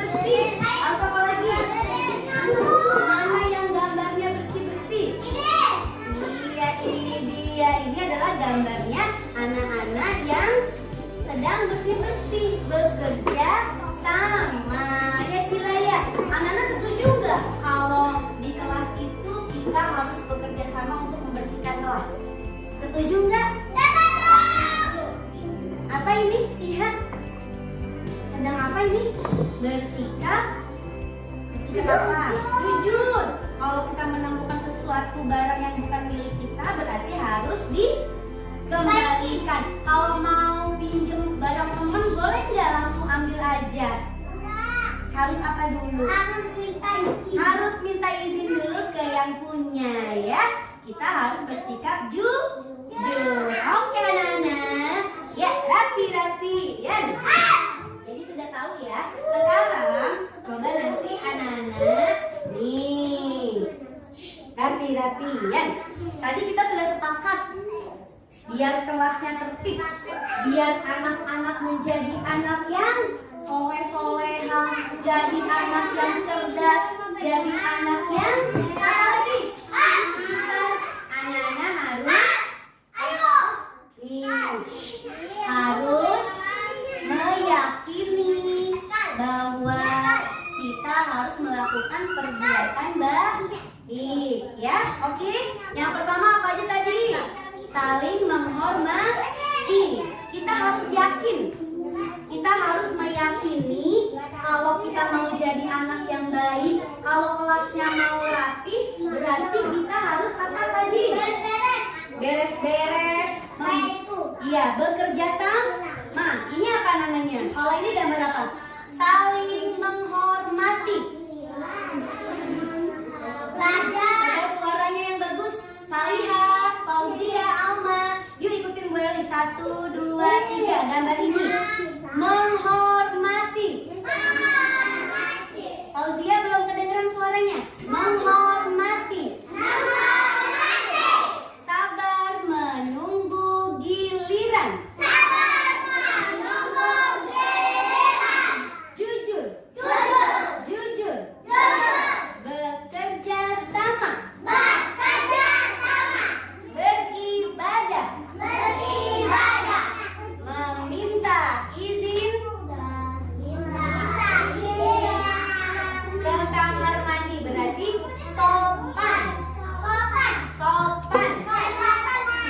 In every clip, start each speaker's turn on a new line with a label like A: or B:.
A: bersih-bersih. Harus apa lagi? Mana yang gambarnya bersih-bersih? Iya, ini dia. Ini adalah gambarnya anak-anak yang sedang bersih-bersih, bekerja sama. Ya Sila ya. Anak-anak setuju nggak kalau di kelas itu kita harus bekerja sama untuk membersihkan kelas? Setuju nggak? Apa ini Siha? Sedang apa ini? Bersikap apa? Jujur. Kalau kita menemukan sesuatu barang yang bukan milik kita, berarti harus dikembalikan. Kalau mau pinjem barang teman, boleh nggak langsung ambil aja? Harus apa dulu? Harus minta izin dulu ke yang punya ya. Kita harus bersikap jujur. Oke anak-anak. Ya, rapi-rapi ya. Jadi sudah tahu ya. Sekarang coba nanti anak-anak nih rapi-rapi ya. Tadi kita sudah sepakat biar kelasnya tertib, biar anak-anak menjadi anak yang soleh-soleha, jadi anak yang cerdas, jadi anak yang apa lagi? Pintar. Anak-anak harus meyakini bahwa kita harus melakukan perbuatan baik ya. Oke, yang pertama apa aja tadi? Saling menghormati. Kita harus yakin, kita harus meyakini kalau kita mau jadi anak yang baik, kalau kelasnya mau rapi, berarti kita harus apa tadi? Beres-beres. Iya, bekerja sama. Ini apa namanya? Kalau ini gambar apa? Saling menghormati. Ada suaranya yang bagus. Salihah, Fauzia, Alma. Yuk ikutin Bu Eli. 1, 2, 3. Gambar ini. Menghormati. Fauzia belum kedengeran suaranya. Menghormati. Sabar menunggu giliran. Jujur. Bekerja sama. Beribadah. Meminta izin ke kamar mandi, berarti sopan.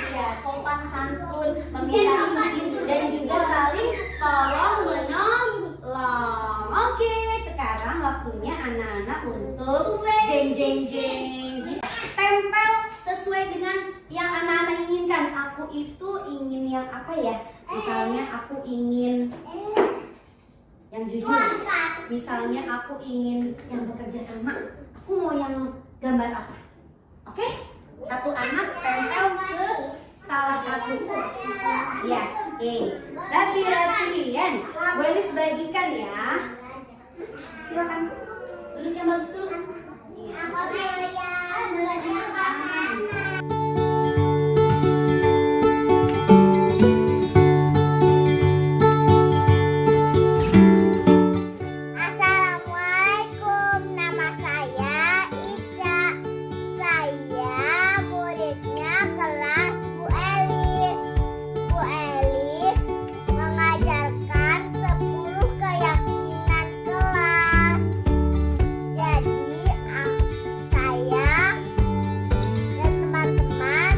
A: Iya, sopan santun, meminta izin dan juga saling tolong menolong. Oke, sekarang waktunya anak-anak untuk jeng. Tempel sesuai dengan yang anak-anak inginkan. Aku itu ingin yang apa ya? Misalnya aku ingin yang jujur. Misalnya aku ingin yang bekerja sama. Aku mau yang gambar apa? Oke? Satu anak tempel ke salah satu. Ya, oke. Rapi-rapian. Boleh sebagikan ya. Silakan. Duduk yang bagus dulu.
B: Assalamualaikum, nama saya Ica. Saya muridnya kelas Bu Elis. Bu Elis mengajarkan 10 keyakinan kelas. Jadi saya dan teman-teman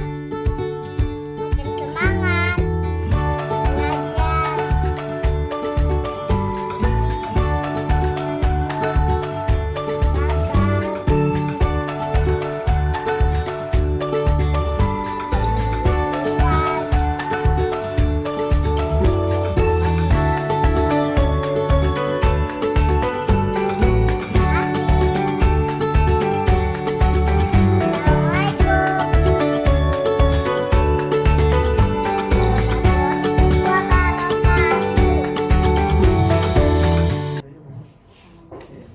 B: makin semangat belajar.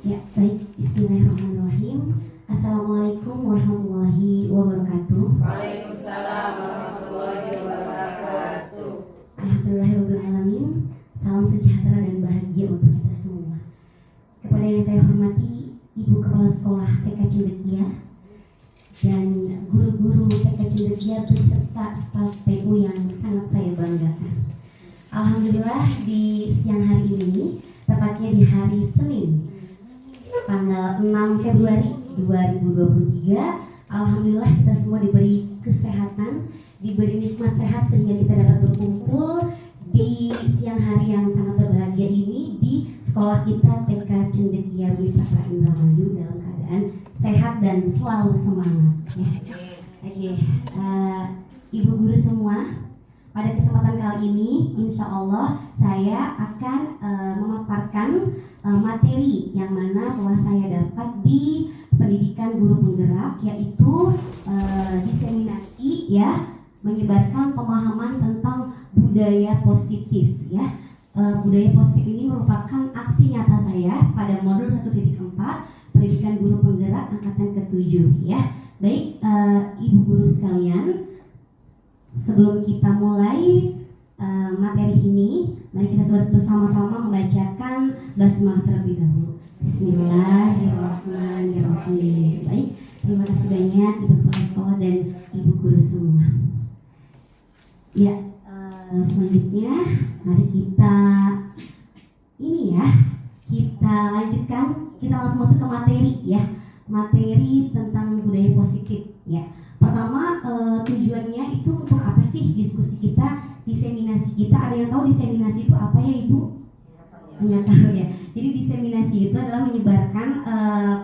C: Ya, baik. Bismillahirrahmanirrahim. Assalamualaikum warahmatullahi wabarakatuh.
D: Waalaikumsalam warahmatullahi wabarakatuh.
C: Alhamdulillahirrahmanirrahim. Salam sejahtera dan bahagia untuk kita semua. kepada yang saya hormati Ibu Kepala Sekolah TK Cendekia dan guru-guru TK Cendekia beserta staf PU yang sangat saya banggakan. Alhamdulillah di siang hari ini, tepatnya di hari Senin, tanggal 6 Februari 2023, alhamdulillah kita semua diberi kesehatan, diberi nikmat sehat sehingga kita dapat berkumpul di siang hari yang sangat berbahagia ini di sekolah kita TK Cendekia Wipatra Indramayu dalam keadaan sehat dan selalu semangat. Ya. Oke, Ibu guru semua, pada kesempatan kali ini, insya Allah saya akan memaparkan materi yang mana telah saya dapat di pendidikan guru penggerak, yaitu diseminasi, ya, menyebarkan pemahaman tentang budaya positif, ya. Budaya positif ini merupakan aksi nyata saya pada modul 1.4 pendidikan guru penggerak angkatan ke-7, ya. Baik, Ibu guru sekalian, sebelum kita mulai materi ini, mari kita bersama-sama membacakan basmalah terlebih dahulu. Bismillahirrahmanirrahim. Baik, terima kasih banyak Ibu Kepala Sekolah dan Ibu guru semua. Ya, selanjutnya mari kita kita lanjutkan, kita langsung masuk ke materi, ya. Materi tentang budaya positif, ya. Pertama, tujuannya itu untuk apa sih diskusi kita, diseminasi kita? Ada yang tahu diseminasi itu apa ya, Ibu? Nggak tahu, ya. Jadi diseminasi itu adalah menyebarkan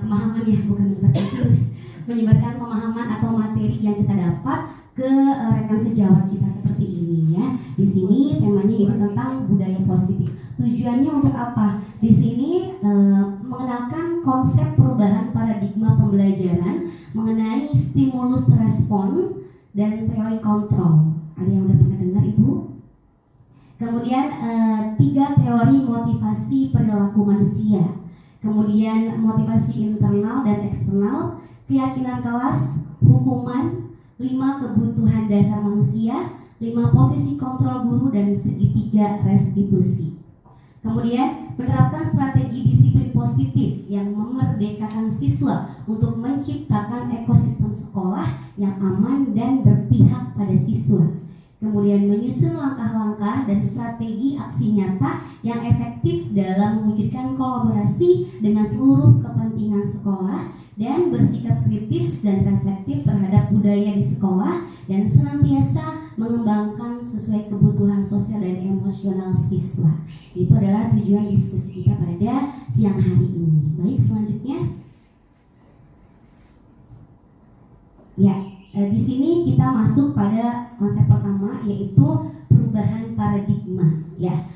C: pemahaman, ya, bukan menyebarkan virus, menyebarkan pemahaman atau materi yang kita dapat ke rekan sejawat kita seperti ini, ya. Di sini temanya itu tentang budaya positif. Tujuannya untuk apa? Di sini mengenalkan konsep perubahan paradigma pembelajaran mengenai stimulus respon dan teori kontrol. Ada yang udah pernah dengar, Ibu? Kemudian 3 teori motivasi perilaku manusia. Kemudian motivasi internal dan eksternal, keyakinan kelas, hukuman, 5 kebutuhan dasar manusia, 5 posisi kontrol guru, dan segitiga restitusi. Kemudian menerapkan strategi disiplin positif yang memerdekakan siswa untuk menciptakan ekosistem sekolah yang aman dan berpihak pada siswa. Kemudian menyusun langkah-langkah dan strategi aksi nyata yang efektif dalam mewujudkan kolaborasi dengan seluruh kepentingan sekolah dan bersikap kritis dan reflektif terhadap budaya di sekolah dan senantiasa mengembangkan sesuai kebutuhan sosial dan emosional siswa. Itu adalah tujuan diskusi kita pada siang hari ini. Baik, selanjutnya, ya, di sini kita masuk pada konsep pertama, yaitu perubahan paradigma. Ya,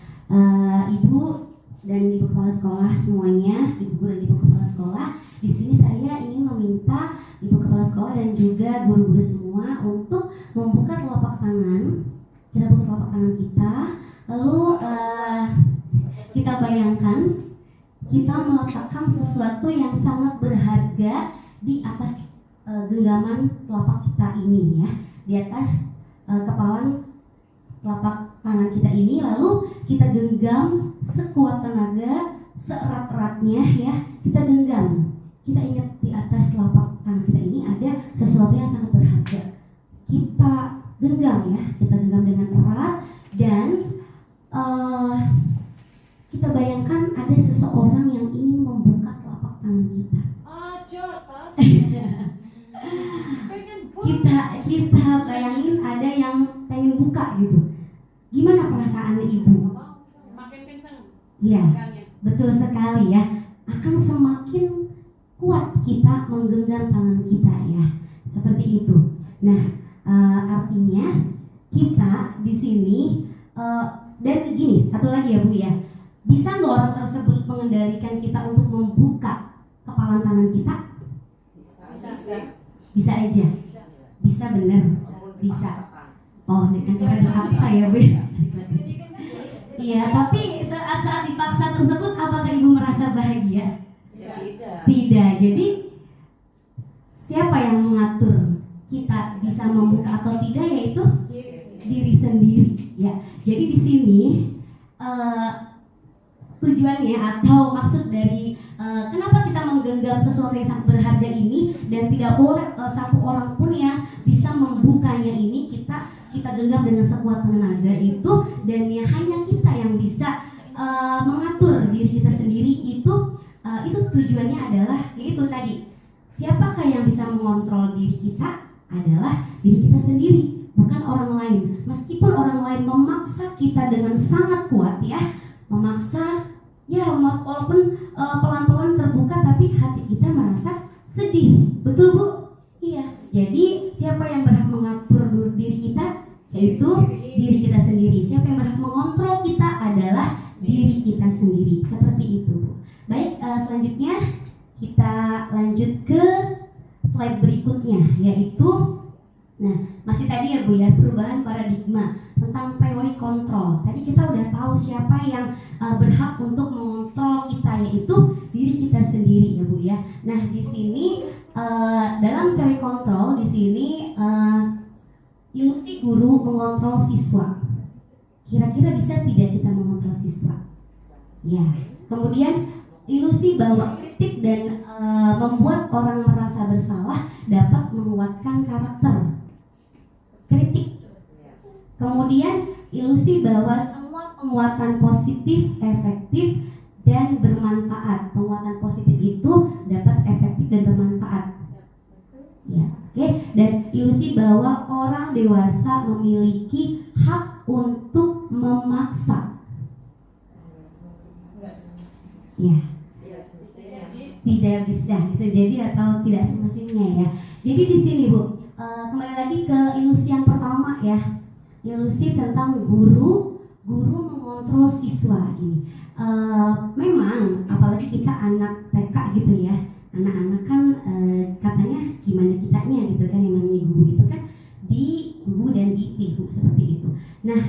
C: Ibu dan Ibu Kepala Sekolah semuanya, Ibu guru dan Ibu Kepala Sekolah, di sini saya ingin meminta Ibu Kepala Sekolah dan juga guru-guru semua untuk membuka telapak tangan. Kita buka telapak tangan kita, lalu kita bayangkan kita meletakkan sesuatu yang sangat berharga di atas genggaman telapak kita ini, ya, di atas kepalan telapak tangan kita ini, lalu kita genggam sekuat tenaga, seerat-eratnya, ya, kita genggam. Kita ingat di atas telapak tangan kita ini ada sesuatu yang sangat berharga. Kita genggam, ya, kita genggam dengan erat, dan kita bayangkan ada seseorang yang ingin membuka telapak tangan kita. Kita bayangin ada yang pengen buka gitu. Gimana perasaannya Ibu?
D: Semakin kencang.
C: Iya, betul sekali, ya. Akan semakin kuat kita menggenggam tangan kita, ya. Seperti itu. Nah, artinya kita di sini dan gini, satu lagi ya Bu, ya. Bisa nggak orang tersebut mengendalikan kita untuk membuka kepalan tangan kita? Bisa aja. Bisa, bener. Bisa. Oh, dengan cara dipaksa ya Bu. Iya, tapi saat dipaksa tersebut apakah Ibu merasa bahagia? Tidak. Jadi siapa yang mengatur kita bisa membuka atau tidak, yaitu diri sendiri, ya. Jadi di sini tujuannya atau maksud dari kenapa kita menggenggam sesuatu yang sangat berharga ini dan tidak boleh satu orang pun yang bisa membukanya ini kita genggam dengan sekuat tenaga itu, dan ya hanya kita yang bisa mengatur diri kita sendiri itu tujuannya adalah yaitu tadi, siapakah yang bisa mengontrol diri kita adalah diri kita sendiri, bukan orang lain. Meskipun orang lain memaksa kita dengan sangat kuat ya, memaksa ya walaupun pelan-pelan terbuka, tapi hati kita merasa sedih, betul Bu? Iya. Jadi siapa yang berhak mengatur diri kita? Yaitu diri kita sendiri. Siapa yang berhak mengontrol kita adalah diri kita sendiri. Seperti itu Bu. Baik, selanjutnya kita lanjut ke slide berikutnya, yaitu masih tadi ya Bu ya, perubahan paradigma tentang teori kontrol. Tadi kita udah tahu siapa yang berhak untuk mengontrol kita, yaitu diri kita sendiri ya Bu ya. Nah, di sini dalam teori kontrol di sini ilusi guru mengontrol siswa. Kira-kira bisa tidak kita mengontrol siswa? Ya. Kemudian ilusi bahwa kritik dan membuat orang merasa bersalah dapat menguatkan karakter. Kritik. Kemudian ilusi bahwa semua penguatan positif, efektif, dan bermanfaat. Penguatan positif itu dapat efektif dan bermanfaat. Ya, oke. Dan ilusi bahwa orang dewasa memiliki hak untuk memaksa. Ya. Tidak bisa jadi atau tidak semestinya ya. Jadi di sini Bu, kembali lagi ke ilusi yang pertama ya, ilusi tentang guru mengontrol siswa ini. Memang apalagi kita anak TK gitu ya, anak-anak kan katanya gimana kitanya gitu kan, yang namanya guru itu kan di guru dan ditiru seperti itu. Nah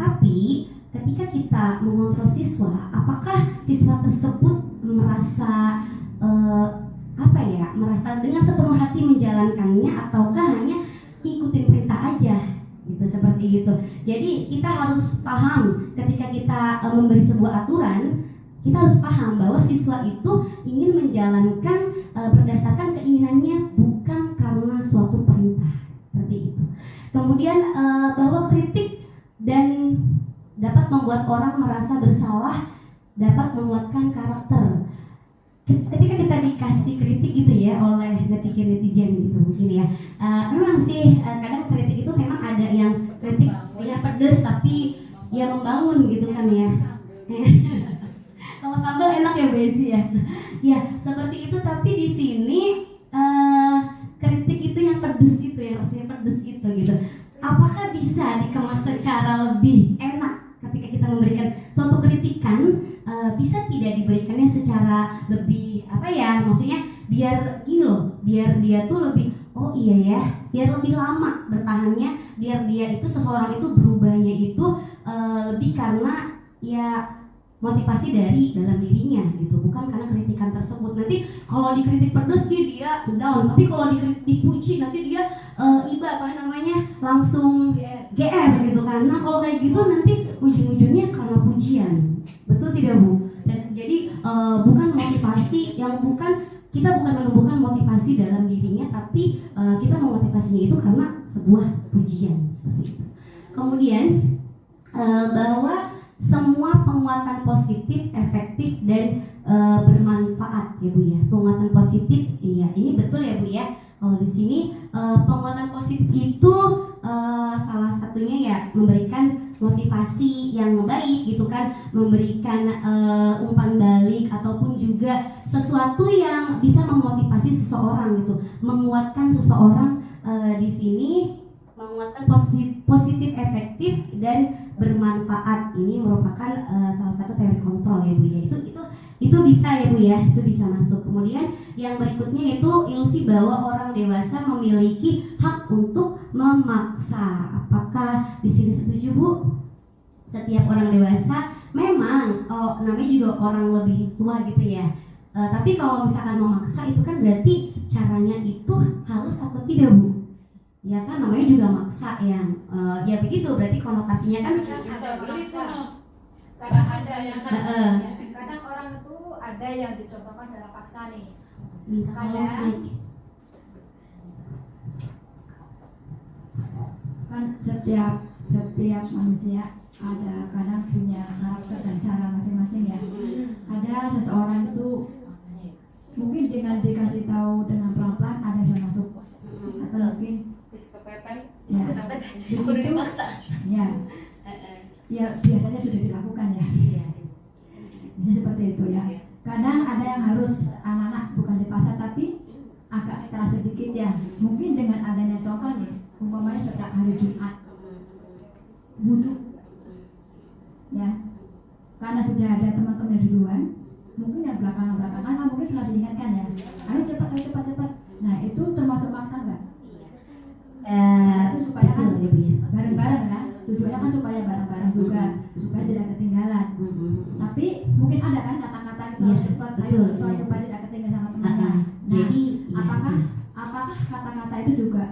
C: tapi ketika kita mengontrol siswa, apakah siswa tersebut merasa merasa dengan sepenuh hati menjalankannya, ataukah hanya ikutin perintah aja gitu, seperti itu. Jadi kita harus paham ketika kita memberi sebuah aturan, kita harus paham bahwa siswa itu ingin menjalankan berdasarkan keinginannya, bukan karena suatu perintah, seperti itu. Kemudian bahwa kritik dan dapat membuat orang merasa bersalah, dapat menguatkan karakter. Ketika kita dikasih kritik gitu ya oleh netizen gitu mungkin ya, memang sih kadang kritik itu memang ada yang kritik ya pedes tapi ya membangun gitu kan ya. Kalau sambal enak ya Bezi ya. Ya seperti itu, tapi di sini kritik itu yang pedes itu ya, maksudnya pedes itu gitu. Apakah bisa dikemas secara lebih enak ketika kita memberikan suatu kritikan? Bisa tidak diberikannya secara lebih maksudnya biar gini loh, biar dia tuh lebih oh iya ya, biar lebih lama bertahannya, biar dia itu seseorang itu berubahnya itu lebih karena ya motivasi dari dalam dirinya gitu, bukan karena kritikan tersebut. Nanti kalau dikritik pedes dia down, tapi kalau dipuji nanti dia langsung GR gitu kan. Nah kalau kayak gitu nanti ujung-ujungnya karena pujian, betul tidak Bu? Dan jadi bukan motivasi yang kita bukan menumbuhkan motivasi dalam dirinya, tapi kita memotivasinya itu karena sebuah pujian seperti itu. Kemudian bahwa semua penguatan positif, efektif, dan bermanfaat ya Bu ya. Penguatan positif, iya ini betul ya Bu ya. Kalau di sini penguatan positif itu salah satunya ya memberikan motivasi yang baik gitu kan, memberikan umpan balik ataupun juga sesuatu yang bisa memotivasi seseorang gitu, menguatkan seseorang. Di sini menguatkan positif, efektif, dan bermanfaat. Ini merupakan salah satu teori kontrol ya Bu ya. Itu bisa ya Bu ya, itu bisa masuk. Kemudian yang berikutnya itu ilusi bahwa orang dewasa memiliki hak untuk memaksa. Apakah di sini setuju Bu? Setiap orang dewasa memang namanya juga orang lebih tua gitu ya. Tapi kalau misalkan memaksa itu kan berarti caranya itu halus atau tidak Bu? Ya kan namanya juga maksa yang ya begitu, berarti konotasinya kan
D: kita beli tuh bahasa yang harus
E: kadang orang itu ada yang dicontohkan secara paksa nih.
C: Minta tolong Mike.
F: Kan setiap manusia ada kadang punya karakter dan cara masing-masing ya. Ada seseorang itu mungkin dengan dikasih tahu dengan pelan-pelan ada yang masuk, atau mungkin ya
A: Udah dipaksa.
F: ya ya biasanya sudah dilakukan ya.
A: Iya.
F: Bisa seperti itu ya. Kadang ada yang harus anak-anak bukan dipaksa tapi agak keras sedikit ya. Mungkin dengan adanya contoh nih, umpamanya setiap hari Jumat butuh ya, karena sudah ada teman-teman duluan, mungkin yang belakangan mungkin selalu diingatkan ya, ayo cepat. Nah itu termasuk maksa nggak? Itu supaya kan bareng-bareng kan, tujuannya kan supaya bareng-bareng juga, supaya tidak ketinggalan. Tapi mungkin ada kan kata-kata itu harus cepat, ayo cepat supaya tidak ketinggalan sama temannya. Nah,
C: Jadi
F: apakah kata-kata itu juga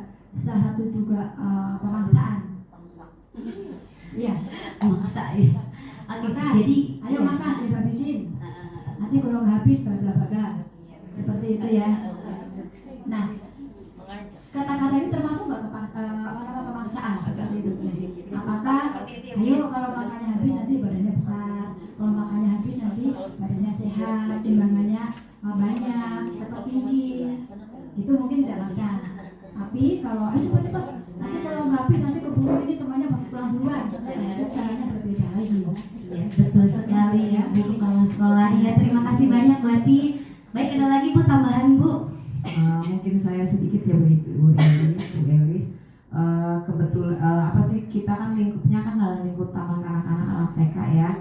F: salah satu juga pemaksaan? Iya.
C: maksa ya. Oke,
F: Makan.
C: jadi
F: Ayo makan, dihabisin. Nanti kalau nggak habis, bla bla bla. Seperti itu ya. Nah, kata-kata ini termasuk nggak pemaksaan seperti itu? Apakah, ayo kalau makannya habis nanti badannya besar, kalau makannya habis nanti badannya sehat, timbangannya banyak, tetap tinggi. Itu mungkin tidak makan. Tapi kalau ayo cepat, nanti kalau nggak habis nanti keburu ini temannya pulang duluan. Itu caranya berbeda lagi.
C: ya, betul sekali ya Bu kalau sekolah. Ya, terima kasih banyak Bu Ati. Baik, ada lagi Bu tambahan Bu?
G: Mungkin saya sedikit ya Bu Elis. Kebetulan apa sih, kita kan lingkupnya kan dalam lingkup taman kanak-kanak anak TK ya.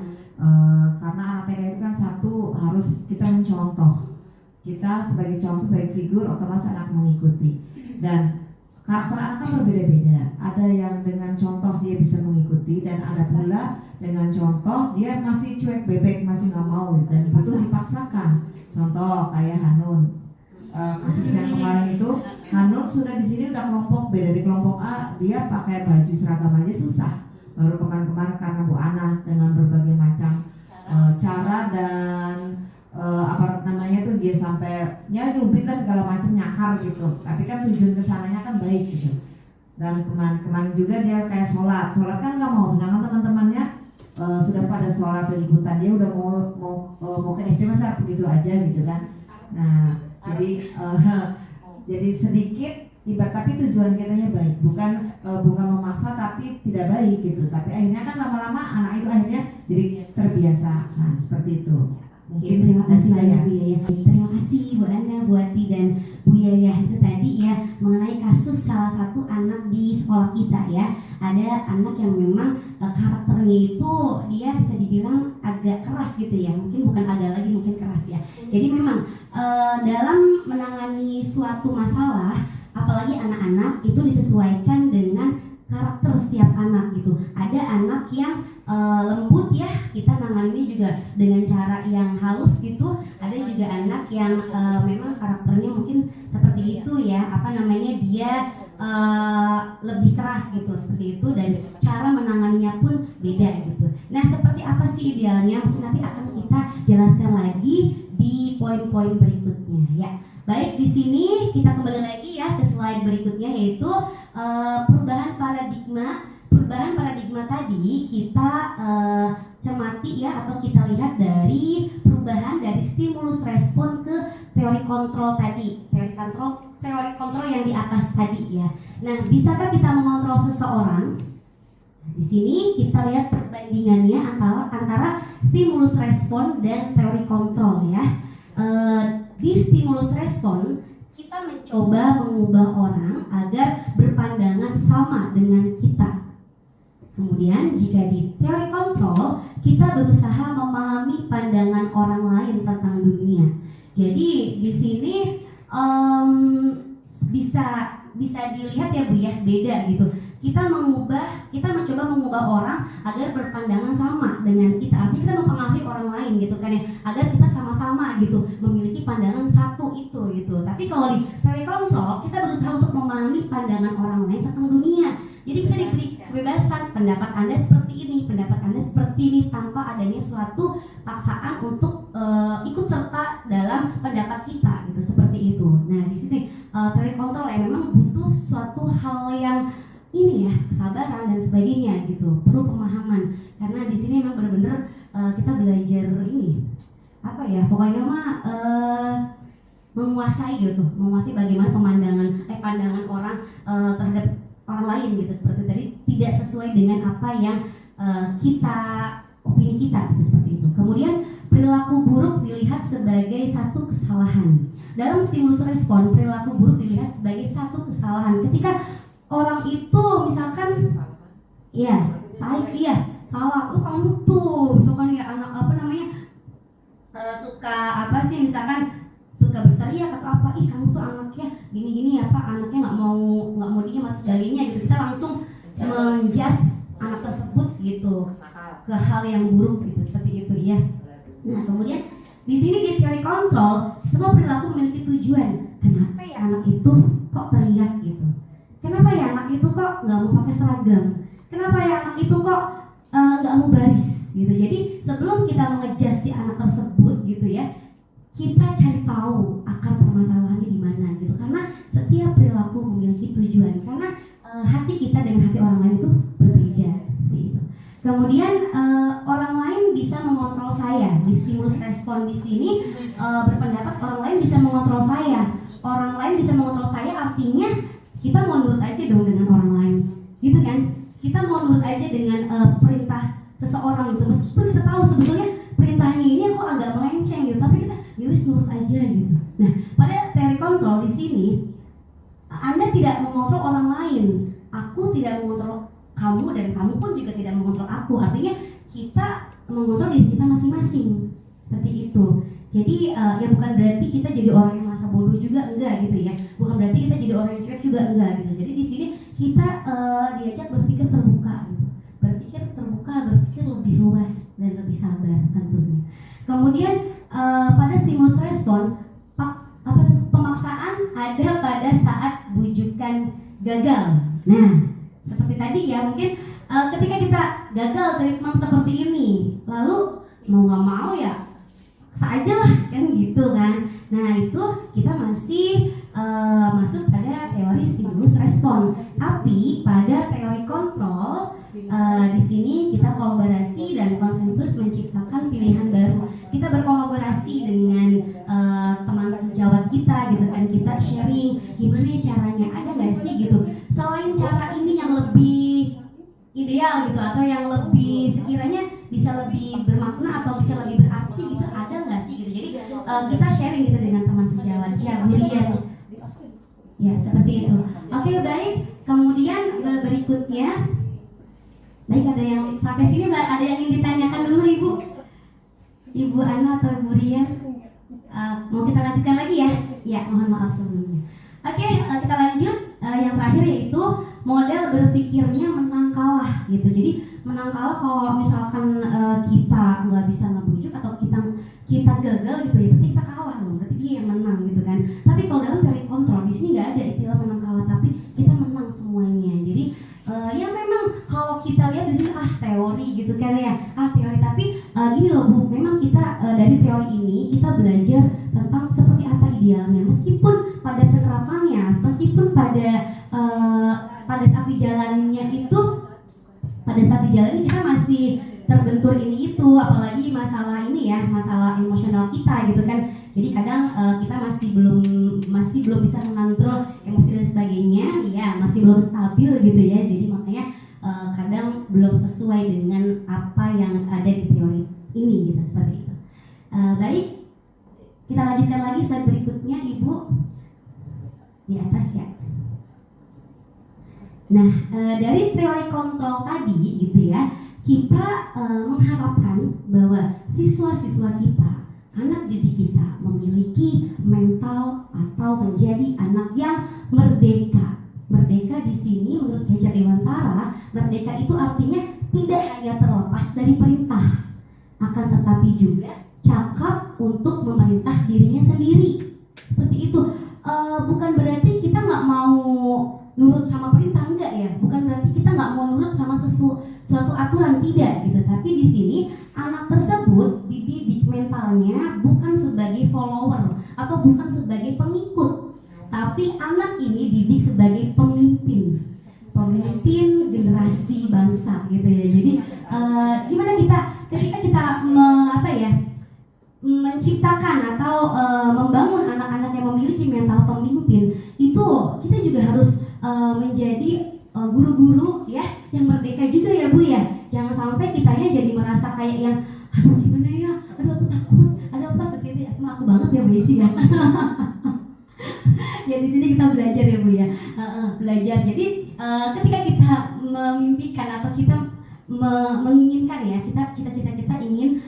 G: Karena anak TK itu kan satu harus kita mencontoh. Kita sebagai contoh, sebagai figur, otomatis anak mengikuti. Dan karakter anak kan berbeda-beda. Ada yang dengan contoh dia bisa mengikuti, dan ada pula dengan contoh dia masih cuek bebek, masih nggak mau gitu. Dan itu dipaksakan. Contoh kayak Hanun. Kasus yang kemarin itu, Hanun sudah di sini udah kelompok B, dari kelompok A dia pakai baju seragam aja susah. Baru kemarin-kemarin karena Bu Ana dengan berbagai macam cara dan apa namanya tuh, dia sampai nyubit lah segala macam, nyakar gitu. Tapi kan tujuan kesananya kan baik gitu. Dan kemarin juga dia kayak sholat kan nggak mau, sedangkan teman-temannya sudah pada sholat dan ikutan, dia udah mau ke SD masa begitu aja gitu kan. Nah jadi sedikit tiba, tapi tujuan kitanya baik, bukan memaksa tapi tidak baik gitu. Tapi akhirnya kan lama-lama anak itu akhirnya jadi terbiasa. Nah seperti itu.
C: Mungkin terima kasih banyak Bu Yaya. Terima kasih Bu Ana, Bu Ati dan Bu Yaya. Itu tadi ya mengenai kasus salah satu anak di sekolah kita ya. Ada anak yang memang karakternya itu dia bisa dibilang agak keras gitu ya. Mungkin bukan agak lagi, mungkin keras ya. Jadi memang dalam menangani suatu masalah, apalagi anak-anak, itu disesuaikan dengan karakter setiap anak gitu. Ada anak yang lembut ya, kita nanganinnya juga dengan cara yang halus gitu. Ada juga anak yang memang karakternya mungkin seperti itu ya, apa namanya, dia lebih keras gitu, seperti itu, dan cara menanganinya pun beda gitu. Nah, seperti apa sih idealnya? Mungkin nanti akan kita jelaskan lagi di poin-poin berikutnya ya. Baik, di sini kita kembali lagi ya ke slide berikutnya, yaitu perubahan paradigma. Perubahan paradigma tadi kita cermati ya, atau kita lihat dari perubahan dari stimulus respon ke teori kontrol tadi, teori kontrol yang di atas tadi ya. Nah, bisakah kita mengontrol seseorang? Di sini kita lihat perbandingannya antara stimulus respon dan teori kontrol ya. Di stimulus respon kita mencoba mengubah orang agar berpandangan sama dengan kita. Kemudian jika di teori kontrol, kita berusaha memahami pandangan orang lain tentang dunia. Jadi di sini bisa dilihat ya Bu ya, beda gitu. Kita mencoba mengubah orang agar berpandangan sama dengan kita. Artinya kita mempengaruhi orang lain gitu kan ya, agar kita sama-sama gitu memiliki pandangan satu itu gitu. Tapi kalau di teori kontrol, kita berusaha untuk memahami pandangan orang lain tentang dunia. Jadi kita diberi kebebasan, pendapat Anda seperti ini, pendapat Anda seperti ini, tanpa adanya suatu paksaan untuk yang ini ya, kesabaran dan sebagainya gitu, perlu pemahaman karena di sini memang benar-benar kita belajar ini apa ya, pokoknya mah menguasai gitu, menguasai bagaimana pandangan orang terhadap orang lain gitu, seperti tadi tidak sesuai dengan apa yang opini kita gitu, seperti itu. Kemudian perilaku buruk dilihat sebagai satu kesalahan. Dalam stimulus respon, perilaku buruk dilihat sebagai satu kesalahan. Ketika orang itu misalkan salah, kamu tuh misalkan ya anak suka apa sih, misalkan suka berteriak atau apa, kamu tuh anaknya gini-gini ya Pak, anaknya nggak mau diem atau sebagainya gitu. Kita langsung menjas anak tersebut gitu ke hal yang buruk gitu, seperti itu ya. Nah kemudian di sini di teori kontrol, semua perilaku memiliki tujuan. Kenapa ya anak itu kok teriak gitu? Kenapa ya anak itu kok nggak mau pakai seragam? Kenapa ya anak itu kok nggak mau baris gitu? Jadi sebelum kita mengejas si anak tersebut gitu ya, kita cari tahu akar permasalahannya di mana gitu. Karena setiap perilaku memiliki tujuan. Karena hati kita dengan hati orang lain itu berbeda. Gitu. Kemudian orang lain bisa mengontrol saya. Di stimulus respon di sini berpendapat orang lain bisa mengontrol saya. Orang lain bisa mengontrol saya artinya kita mau nurut aja dong dengan orang lain, gitu kan? Kita mau nurut aja dengan perintah seseorang gitu, meskipun kita tahu sebetulnya perintahnya ini kok agak melenceng gitu, tapi kita yowis nurut aja gitu. Nah, pada teori kontrol di sini, Anda tidak mengontrol orang lain, aku tidak mengontrol kamu dan kamu pun juga tidak mengontrol aku. Artinya kita mengontrol diri kita masing-masing, seperti itu. Jadi ya bukan berarti kita jadi orang yang merasa bodoh juga, enggak gitu ya. Bukan berarti kita jadi orang yang cuek juga, enggak gitu. Jadi di sini kita diajak berpikir terbuka gitu. Berpikir terbuka, berpikir lebih luas dan lebih sabar tentunya. Kemudian pada stimulus respon, pemaksaan ada pada saat bujukan gagal. Nah, seperti tadi ya, mungkin ketika kita gagal treatment seperti ini, lalu mau nggak mau ya saja lah kan gitu kan. Nah itu kita masih masuk pada teori stimulus respon. Tapi pada teori kontrol di sini kita kolaborasi dan konsensus menciptakan pilihan baru. Kita berkolaborasi dengan teman sejawat kita gitu kan. Kita sharing gimana ya caranya, ada nggak sih gitu. Selain cara ini yang lebih ideal gitu atau yang lebih sekiranya bisa lebih bermakna atau bisa lebih berarti gitu, ada nggak sih gitu. Jadi kita sharing gitu dengan teman sejawat ya, Miriam ya, seperti itu. Oke, baik. Kemudian berikutnya, baik, ada yang sampai sini Mbak, ada yang ingin ditanyakan dulu Ibu Ana atau Ibu Rian? Mau kita lanjutkan lagi ya? Ya, mohon maaf sebelumnya. Oke, kita lanjut. Yang terakhir yaitu model berpikirnya menang kalah gitu. Jadi menang kalah kalau misalkan kita nggak bisa ngebujuk atau kita gagal gitu ya, berarti kita kalah loh, berarti dia yang menang gitu kan. Tapi kalau dalam teori kontrol di sini nggak ada istilah menang kalah, tapi kita menang semuanya. Jadi ya memang kalau kita lihat di sini teori gitu kan ya, teori, tapi gini loh Bu, memang kita dari teori ini kita belajar tentang seperti apa idealnya, meskipun pada penerapannya, meskipun pada saat dijalannya itu, pada saat dijalani kita masih terbentur ini itu, apalagi masalah ini ya, masalah emosional kita gitu kan. Jadi kadang kita masih belum bisa mengontrol emosi dan sebagainya, ya masih belum stabil gitu ya. Jadi makanya kadang belum sesuai dengan apa yang ada di teori ini gitu, seperti itu. Baik, kita lanjutkan lagi slide berikutnya Ibu, di atas ya. Nah, dari teori kontrol tadi gitu ya, kita mengharapkan bahwa siswa-siswa kita, anak didik kita memiliki mental atau menjadi anak yang merdeka. Merdeka di sini menurut Gejar Dewantara, merdeka itu artinya tidak hanya terlepas dari perintah, akan tetapi juga cakap untuk memerintah dirinya sendiri. Seperti itu. Bukan berarti kita nggak mau nurut sama perintah, enggak ya, bukan berarti kita nggak mau nurut sama suatu aturan, tidak gitu. Tapi di sini anak tersebut dididik mentalnya bukan sebagai follower atau bukan sebagai pengikut, tapi anak ini didik sebagai pemimpin. memimpin generasi bangsa gitu ya. Jadi gimana kita ketika kita menciptakan atau membangun anak-anak yang memiliki mental pemimpin, itu kita juga harus menjadi guru-guru ya yang merdeka juga ya Bu ya. Jangan sampai kitanya jadi merasa kayak yang aduh gimana ya, aduh aku takut, ada apa seperti itu. Emang aku banget ya Bu Eci ya. Ya di sini kita belajar ya Bu ya, belajar. Jadi ketika kita memimpikan atau kita menginginkan ya, cita-cita kita ingin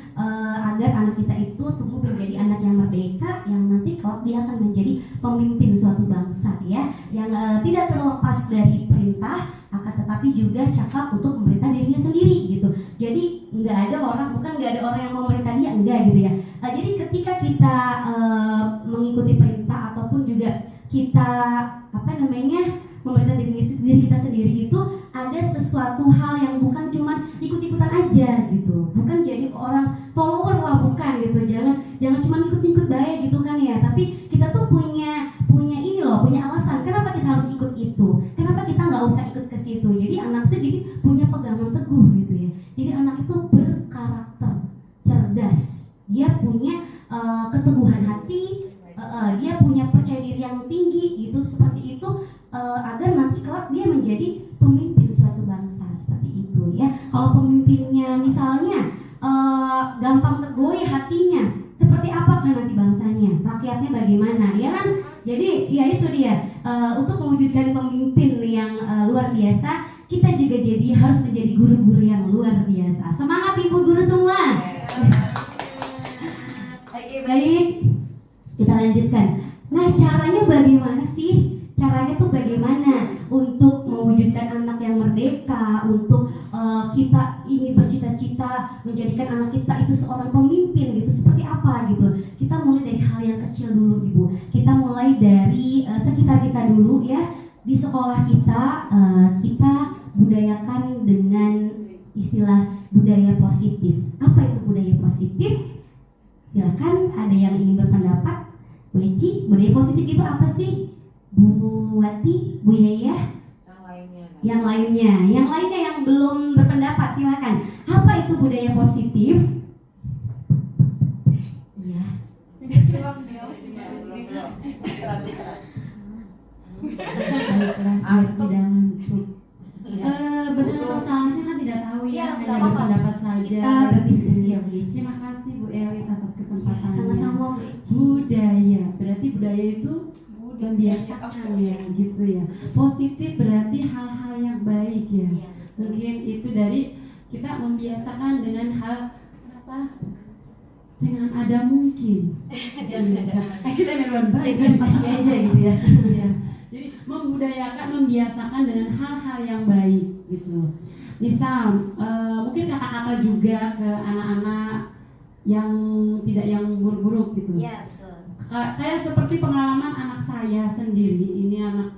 C: agar anak kita itu tumbuh menjadi anak yang merdeka, yang nanti kelak dia akan menjadi pemimpin suatu bangsa ya, yang tidak terlepas dari perintah, akan tetapi juga cakap untuk memerintah dirinya sendiri gitu. Jadi nggak ada orang yang mau memerintah dia, enggak gitu ya. Jadi ketika kita mengikuti perintah ataupun juga kita memerintah diri kita sendiri, itu ada sesuatu hal yang bukan cuma ikut-ikutan aja gitu, bukan jadi orang follower lah, bukan gitu. Jangan cuma ikut-ikut baik gitu kan ya, tapi kita tuh punya alasan kenapa kita harus ikut itu, kenapa kita nggak usah ikut ke situ. Jadi anak itu jadi punya pegangan teguh gitu ya. Jadi anak itu berkarakter, cerdas, dia punya keteguhan hati, dia punya percaya diri yang tinggi gitu, seperti itu, agar nanti kelak dia menjadi pemimpin suatu bangsa seperti itu ya. Kalau pemimpinnya misalnya gampang tergoyah hatinya, seperti apa kan nanti bangsanya, rakyatnya bagaimana ya kan. Jadi ya itu dia, untuk mewujudkan pemimpin yang luar biasa, kita juga harus menjadi guru-guru yang luar biasa. Semangat ibu guru semua. Oke, baik, kita lanjutkan. Nah, caranya bagaimana sih? Caranya tuh bagaimana untuk mewujudkan anak yang merdeka, untuk kita ingin bercita-cita menjadikan anak kita itu seorang pemimpin gitu, seperti apa gitu. Kita mulai dari hal yang kecil dulu Ibu. Kita mulai dari sekitar kita dulu ya. Di sekolah kita budayakan dengan istilah budaya positif. Apa itu budaya positif? Silakan, ada yang ingin berpendapat? Bu Eci, budaya positif itu apa sih? Bu Wati, Bu Yaya? Yang lainnya yang belum berpendapat silakan. Apa itu budaya positif? Ya.
H: Benar atau salahnya kan tidak tahu ya, hanya berpendapat saja.
C: Kita berdiskusi ya Bu Eci.
H: Terima kasih Bu Elis atas kesempatannya.
C: Sama-sama Bu Eci.
H: Budaya, berarti budaya itu membiasakan ya gitu ya. Positif berarti hal-hal yang baik ya. Mungkin itu dari kita membiasakan dengan hal apa? Jangan ada mungkin. Kita meruan baik
C: pasti aja gitu ya.
H: Jadi membiasakan dengan hal-hal yang baik gitu. Misal mungkin kata-kata juga ke anak-anak yang tidak yang buruk-buruk gitu.
A: Iya, betul.
H: Kayak seperti pengalaman anak saya sendiri, ini anak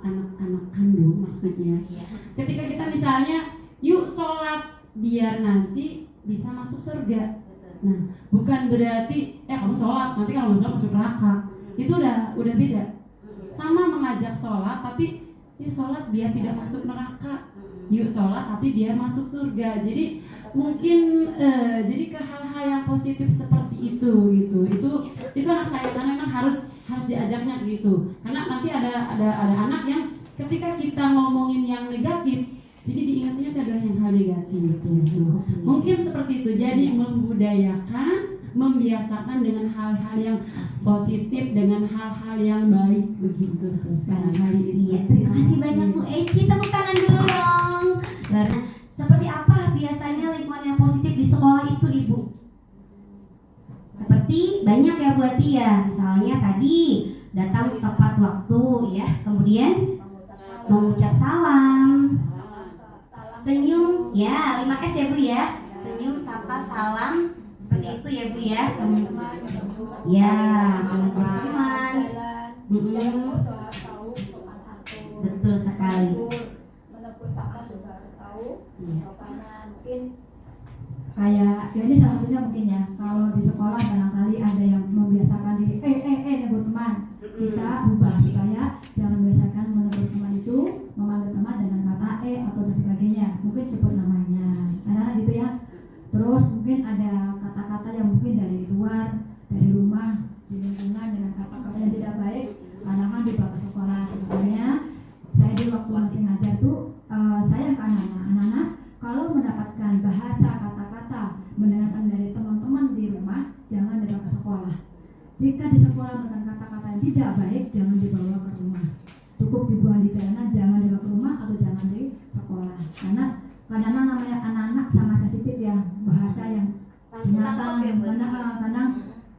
H: kandung maksudnya.
A: Iya.
H: Ketika kita misalnya yuk sholat biar nanti bisa masuk surga.
A: Betul.
H: Nah, bukan berarti kamu sholat nanti kalau sholat masuk neraka. Itu udah beda. Sama mengajak sholat tapi sholat biar tidak masuk neraka. Yuk sholat tapi biar masuk surga. Jadi mungkin jadi ke hal-hal yang positif seperti itu gitu. Itu anak saya karena memang harus diajaknya gitu. Karena nanti ada anak yang ketika kita ngomongin yang negatif, jadi diingatnya adalah yang hal negatif gitu. Mungkin seperti itu. Jadi membudayakan, membiasakan dengan hal-hal yang positif, dengan hal-hal yang baik begitu. Sekarang kali ini.
C: Iya, terima kasih banyak Bu Eci. Tepuk tangan dulu dong. Karena seperti apa biasanya lingkungan yang positif di sekolah itu Ibu? Seperti banyak ya Bu Ati ya. Misalnya tadi datang tepat waktu ya, kemudian mengucap salam, senyum ya, 5S ya Bu ya. Senyum, sapa, salam, seperti itu ya Bu ya. Ya, teman-teman. Betul sekali.
E: Menegur sapa juga harus tahu. Sopanan mungkin
F: Kayak ya ini salah satunya mungkin ya, kalau di sekolah barangkali ada yang membiasakan diri negur teman, kita ubah supaya jangan membiasakan menegur teman itu, memanggil teman dengan kata atau gurunya, mungkin sebut namanya, anak-anak gitu ya. Terus mungkin ada kata-kata yang mungkin dari luar, dari rumah, di lingkungan dengan kata-kata yang tidak baik, anak-anak dibawa ke sekolah. Sebenarnya saya di waktu masih ngajar tuh, saya ke anak-anak kalau mendapatkan bahasa kata-kata mendengarkan dari teman-teman di rumah, jangan dibawa ke sekolah. Jika di sekolah dengan kata-kata yang tidak baik, jangan dibawa ke rumah. Cukup dibuang di jalanan, jangan dibawa ke rumah atau jangan di sekolah. Karena kadang-kadang namanya anak-anak sama sensitif ya, bahasa yang
A: Langsung nangkep ya, Bu.
F: kadang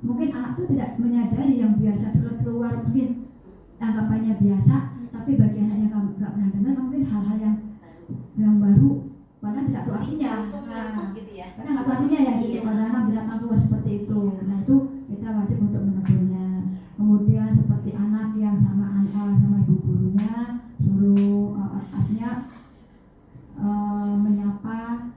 F: mungkin anak tuh tidak menyadari yang biasa keluar mungkin anggapannya biasa, tapi bagi anak yang nggak pernah dengar mungkin hal-hal yang baru, padahal tidak tahu artinya.
A: Langsung nangkep gitu ya.
F: Karena nggak tahu artinya ya, gitu. Kadang-kadang binatang luar seperti itu. Nah itu kita wajib untuk menegurnya. Kemudian seperti anak yang sama ibu gurunya suruh artinya menyapa,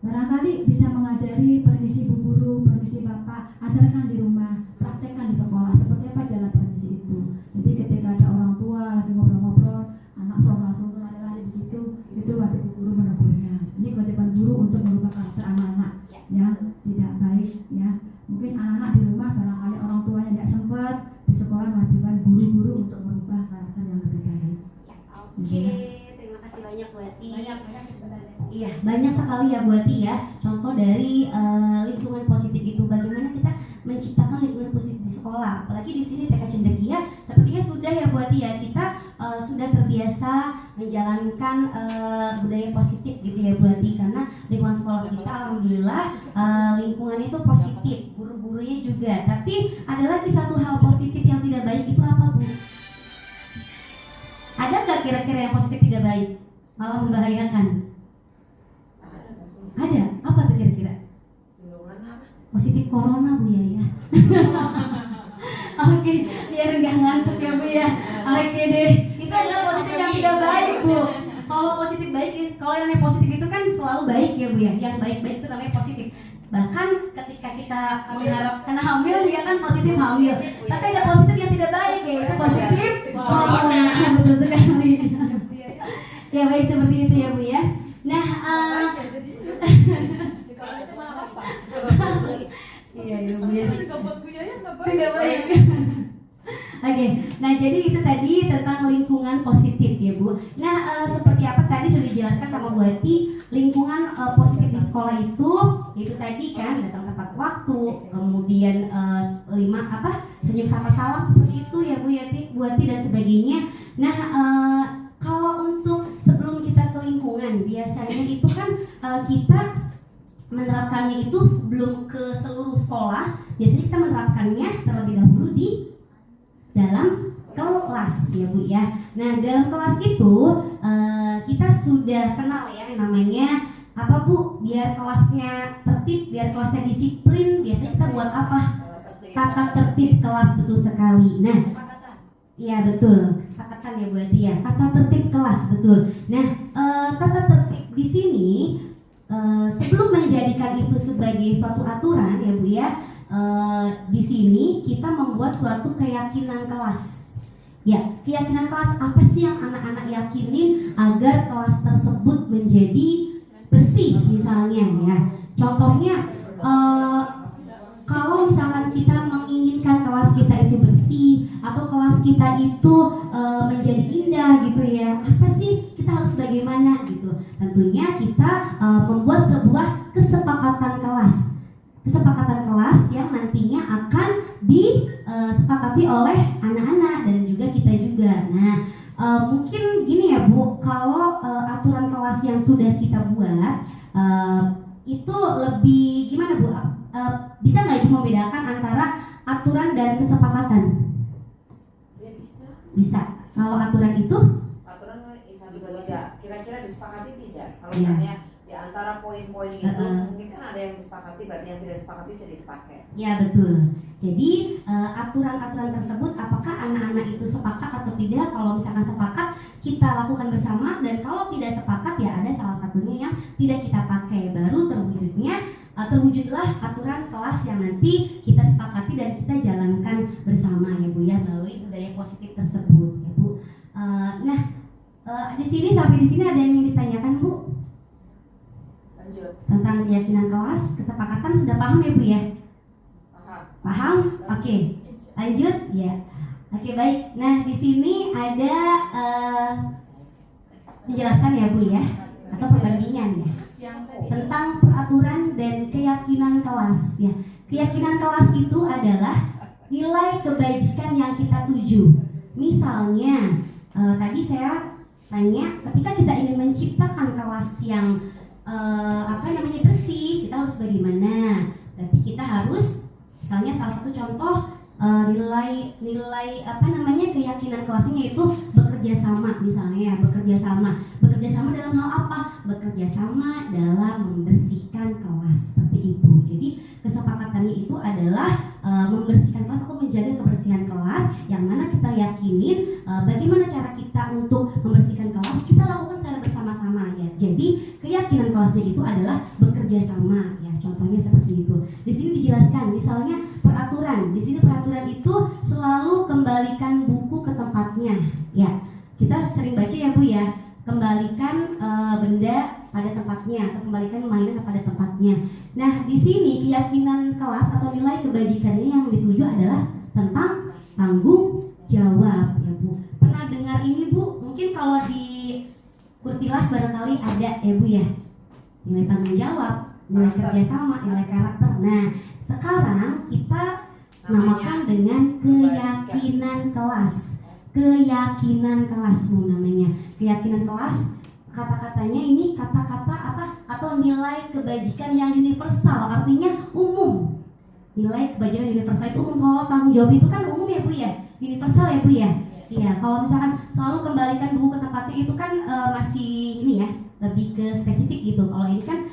F: barangkali bisa mengajari permisi bu guru, permisi bapak, ajarkan di rumah, praktekkan di sekolah seperti apa jalan permisi itu. Jadi ketika ada orang tua lagi ngobrol-ngobrol, anak langsung lari-lari begitu, itu wajib bu guru menegurnya. Ini kewajiban guru untuk merubah karakter anak-anak yang tidak baik ya. Mungkin anak-anak di rumah barangkali orang tuanya tidak sempat, di sekolah kewajiban guru-guru untuk merubah karakter yang lebih baik.
A: Oke, terima kasih banyak Bu Ati.
E: Banyak sebenarnya.
C: Iya, banyak sekali ya Bu Ati ya. Contoh dari lingkungan positif itu, bagaimana kita menciptakan lingkungan positif di sekolah. Apalagi di sini TK Cendekia, sepertinya sudah ya Bu Ati ya, kita sudah terbiasa menjalankan budaya positif gitu ya Bu Ati. Karena lingkungan sekolah kita alhamdulillah lingkungan itu positif, guru-gurunya juga. Tapi ada lagi satu hal positif yang tidak baik, itu apa Bu? Ada nggak kira-kira yang positif tidak baik, malah membahayakan? Ada, apa tuh kira-kira? Positif corona Bu ya. Oke, biar nggak ngantuk ya Bu ya. Oke deh, itu adalah positif yang tidak baik Bu. Kalau positif baik, kalau yang namanya positif itu kan selalu baik ya Bu ya. Yang baik-baik itu namanya positif. Bahkan ketika kita mengharapkan hamil juga kan positif hamil. Tapi ada positif yang tidak baik ya, itu positif corona. Betul sekali. Ya baik, seperti itu ya Bu ya. Nah,
E: Itu malah pas-pas.
C: iya ya Bu ya.
D: Juga buat Bu Yaya nggak baik.
C: Tidak baik. Oke, nah jadi itu tadi tentang lingkungan positif ya Bu. Nah seperti apa tadi sudah dijelaskan sama Bu Ati, lingkungan positif di sekolah itu tadi kan datang tepat waktu, kemudian senyum sama salam seperti itu ya Bu Ati dan sebagainya. Nah kalau untuk sebelum kita ke lingkungan, biasanya itu kan kita menerapkannya itu sebelum ke seluruh sekolah, biasanya kita menerapkannya terlebih dahulu di dalam kelas ya Bu ya. Nah dalam kelas itu kita sudah kenal ya namanya apa Bu, biar kelasnya tertib, biar kelasnya disiplin, biasanya kita buat apa? Tata tertib kelas, betul sekali. Nah iya betul, kesepakatan ya Bu Ati ya, tata tertib kelas, betul. Nah tata tertib di sini sebelum menjadikan itu sebagai suatu aturan ya Bu ya, di sini kita membuat suatu keyakinan kelas. Ya, keyakinan kelas apa sih yang anak-anak yakinin agar kelas tersebut menjadi bersih misalnya ya. Contohnya kalau misalkan kita menginginkan kelas kita itu bersih atau kelas kita itu menjadi indah gitu ya, apa sih kita harus bagaimana gitu. Tentunya kita membuat sebuah kesepakatan kelas yang nantinya akan disepakati oleh anak-anak dan juga kita juga. Nah mungkin gini ya Bu, kalau aturan kelas yang sudah kita buat itu lebih gimana Bu? Bisa nggak Ibu membedakan antara aturan dan kesepakatan?
G: Ya bisa.
C: Bisa. Kalau aturan itu?
G: Aturan bisa tidak. Kira-kira disepakati tidak? Kalau
C: Iya.
G: misalnya di antara poin-poin itu mungkin kan ada yang disepakati, berarti yang tidak disepakati jadi dipakai.
C: Ya betul. Jadi aturan-aturan tersebut apakah anak-anak itu sepakat atau tidak? Kalau misalkan sepakat kita lakukan bersama, dan kalau tidak sepakat ya ada salah satunya yang tidak kita pakai. Baru terwujudlah aturan kelas yang nanti kita sepakati dan kita jalankan bersama ya Bu ya, melalui budaya positif tersebut ya Bu. Di sini sampai di sini ada yang ingin ditanyakan Bu? tentang keyakinan kelas, kesepakatan sudah paham ya Bu ya? Paham? Oke. Lanjut ya. Oke, baik. Nah, di sini ada penjelasan ya Bu ya, atau perbandingan ya, tentang peraturan dan keyakinan kelas ya. Keyakinan kelas itu adalah nilai kebajikan yang kita tuju. Misalnya tadi saya tanya, ketika kita ingin menciptakan kelas yang bersih, kita harus bagaimana? Berarti kita harus, misalnya salah satu contoh nilai keyakinan kelasnya itu bekerja sama, misalnya bekerja sama dalam hal apa? Bekerja sama dalam membersihkan kelas, seperti itu. Jadi kesepakatannya itu adalah membersihkan kelas atau menjaga kebersihan kelas, yang mana kita yakinin bagaimana cara kita untuk membersihkan kelas, kita lakukan secara bersama-sama ya. Jadi keyakinan kelasnya itu adalah bekerja sama ya. Contohnya seperti itu. Di sini dijelaskan, misalnya peraturan. Di sini peraturan itu selalu kembalikan buku ke tempatnya ya. Kita sering baca ya Bu ya, kembalikan benda pada tempatnya atau kembalikan mainan kepada tempatnya. Nah, di sini keyakinan kelas atau nilai kebajikannya yang dituju adalah tentang tanggung jawab ya Bu. Pernah dengar ini Bu? Mungkin kalau di Kurtilas barangkali ada ya Bu ya. Nilai tanggung jawab, nilai kerjasama, nilai karakter. Nah, sekarang kita namakan dengan keyakinan kelas. Keyakinan kelas Bu namanya. Keyakinan kelas, kata-katanya ini kata-kata apa? Atau nilai kebajikan yang universal, artinya umum. Nilai kebajikan universal itu umum. Kalau tanggung jawab itu kan umum ya Bu ya, universal ya Bu ya. Iya, kalau misalkan selalu kembalikan buku ke tempatnya itu kan masih ini ya, lebih ke spesifik gitu. Kalau ini kan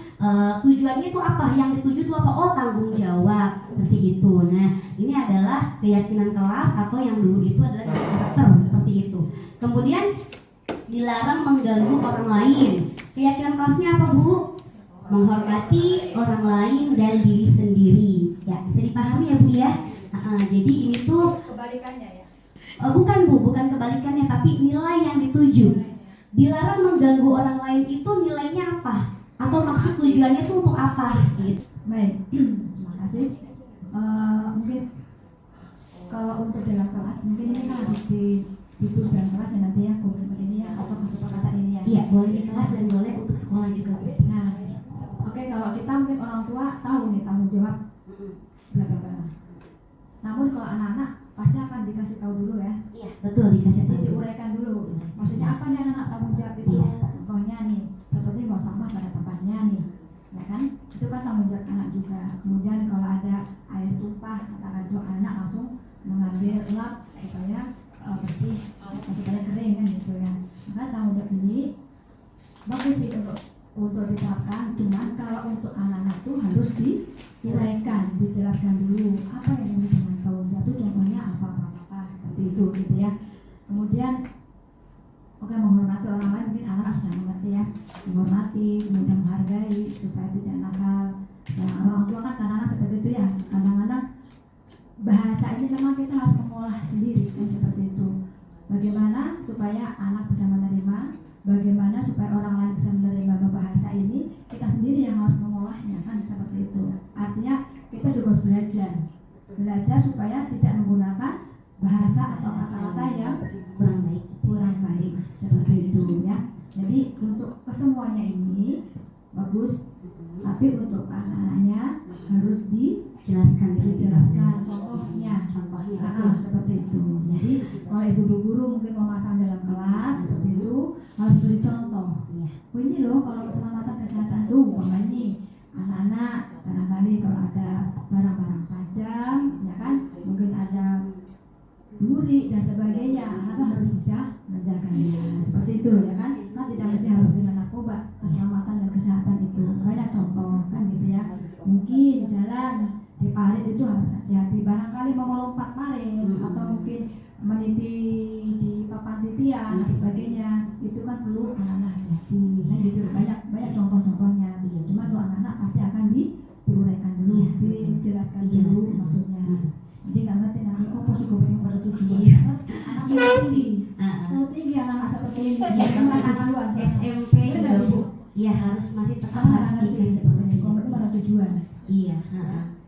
C: tujuannya itu apa? Yang dituju itu apa? Oh, tanggung jawab, seperti itu. Nah, ini adalah keyakinan kelas atau yang dulu itu adalah karakter, seperti itu. Kemudian dilarang mengganggu orang lain. Keyakinan kelasnya apa Bu? Menghormati orang lain dan diri sendiri. Ya, bisa dipahami ya Bu ya. Jadi ini tuh
E: Kebalikannya ya.
C: bukan Bu, bukan kebalikannya, tapi nilai yang dituju. Dilarang mengganggu orang lain itu nilainya apa? Atau maksud tujuannya itu untuk apa? Gitu.
F: Baik, terima kasih. Mungkin kalau untuk dalam kelas, mungkin ini kan harus ditulis dalam kelas ya nanti ya, komitmen ini ya, atau kesepakatan ini ya.
C: Iya, boleh di kelas dan boleh untuk sekolah juga.
F: Nah, oke, kalau kita mungkin orang tua tahu nih tanggung jawab bla. Namun kalau anak-anak pasti akan dikasih tahu dulu ya.
C: Iya, betul, dikasih tahu.
F: Diuraikan dulu. Maksudnya apa nih anak tanggung jawab itu?
C: Iya.
F: Contohnya nih, seperti mau sampah pada tempatnya nih, ya kan? Itu kan tanggung jawab anak juga. Kemudian kalau ada air tumpah, katakan itu anak langsung mengambil lap supaya bersih, supaya kering kan gitu ya. Maka tanggung jawab ini bagus sih untuk diterapkan. Cuman kalau untuk anak-anak itu harus dijelaskan dulu apa yang disebut dengan tanggung jawab itu, contohnya apa seperti itu gitu ya. Kemudian menghormati orang lain, mungkin anak sudah mengerti ya, menghormati, kemudian menghargai supaya tidak nakal. Nah, orang tua kan kadang-kadang seperti itu ya, kadang-kadang bahasa ini memang kita harus mengolah sendiri kan, seperti itu. Bagaimana supaya anak bisa menerima, bagaimana supaya orang lain bisa menerima bahasa ini, kita sendiri yang harus mengolahnya kan, seperti itu. Artinya kita juga harus belajar supaya tidak menggunakan bahasa atau kata-kata yang kurang baik seperti itu ya. Jadi untuk kesemuanya ini bagus, tapi untuk anak-anaknya harus dijelaskan contohnya seperti itu. Jadi kalau ibu guru mungkin memasang dalam kelas seperti itu, harus beri contoh. Ini loh kalau keselamatan kesehatan tuh, umpamanya nih anak-anak barangkali kalau ada barang-barang tajam ya kan, mungkin ada duri dan sebagainya, anak harus bisa menjaganya seperti itu ya kan. Kan tidak mesti harus dengan narkoba, keselamatan dan kesehatan itu banyak contoh kan gitu ya. Mungkin jalan di parit itu harus hati-hati, barangkali mau melompat parit atau mungkin meniti di papan titian dan sebagainya, itu kan perlu anak-anak hati kan gitu. Banyak contoh-contohnya. Cuma kalau anak-anak pasti akan diuraikan dulu, dijelaskan dulu maksudnya. Jadi nggak ngerti nanti pos yang pada tujuan. Anak tinggi, anak seperti ini. Anak luar
C: SMP juga Bu. ya harus masih tetap
F: Karena
C: harus
F: ngerti
C: dikasih pengertian.
F: komitmen pada tujuan.
C: Iya,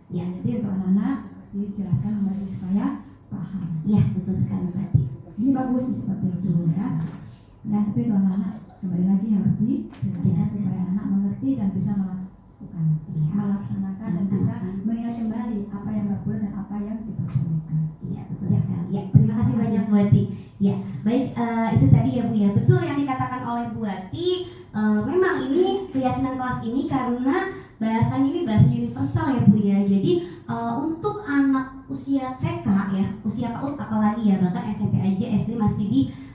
C: ya,
F: Jadi untuk anak-anak dijelaskan kembali supaya paham.
C: ya betul sekali berarti.
F: Ini bagus seperti itu ya. Ya, tapi untuk anak-anak kembali lagi harus dijelaskan supaya anak mengerti dan bisa melakukan, melaksanakan dan bisa mengingat kembali apa yang nggak boleh dan apa yang diperbolehkan.
C: Iya betul sekali. Ya, terima kasih banyak Bu Ati. Ya, baik, itu tadi ya Bu ya. Betul yang dikatakan oleh Bu Ati. Memang ini keyakinan kelas ini karena bahasanya ini bahasa universal ya Bu ya. Jadi untuk anak usia TK ya, usia PAUD apalagi ya, bahkan SMP aja, SD masih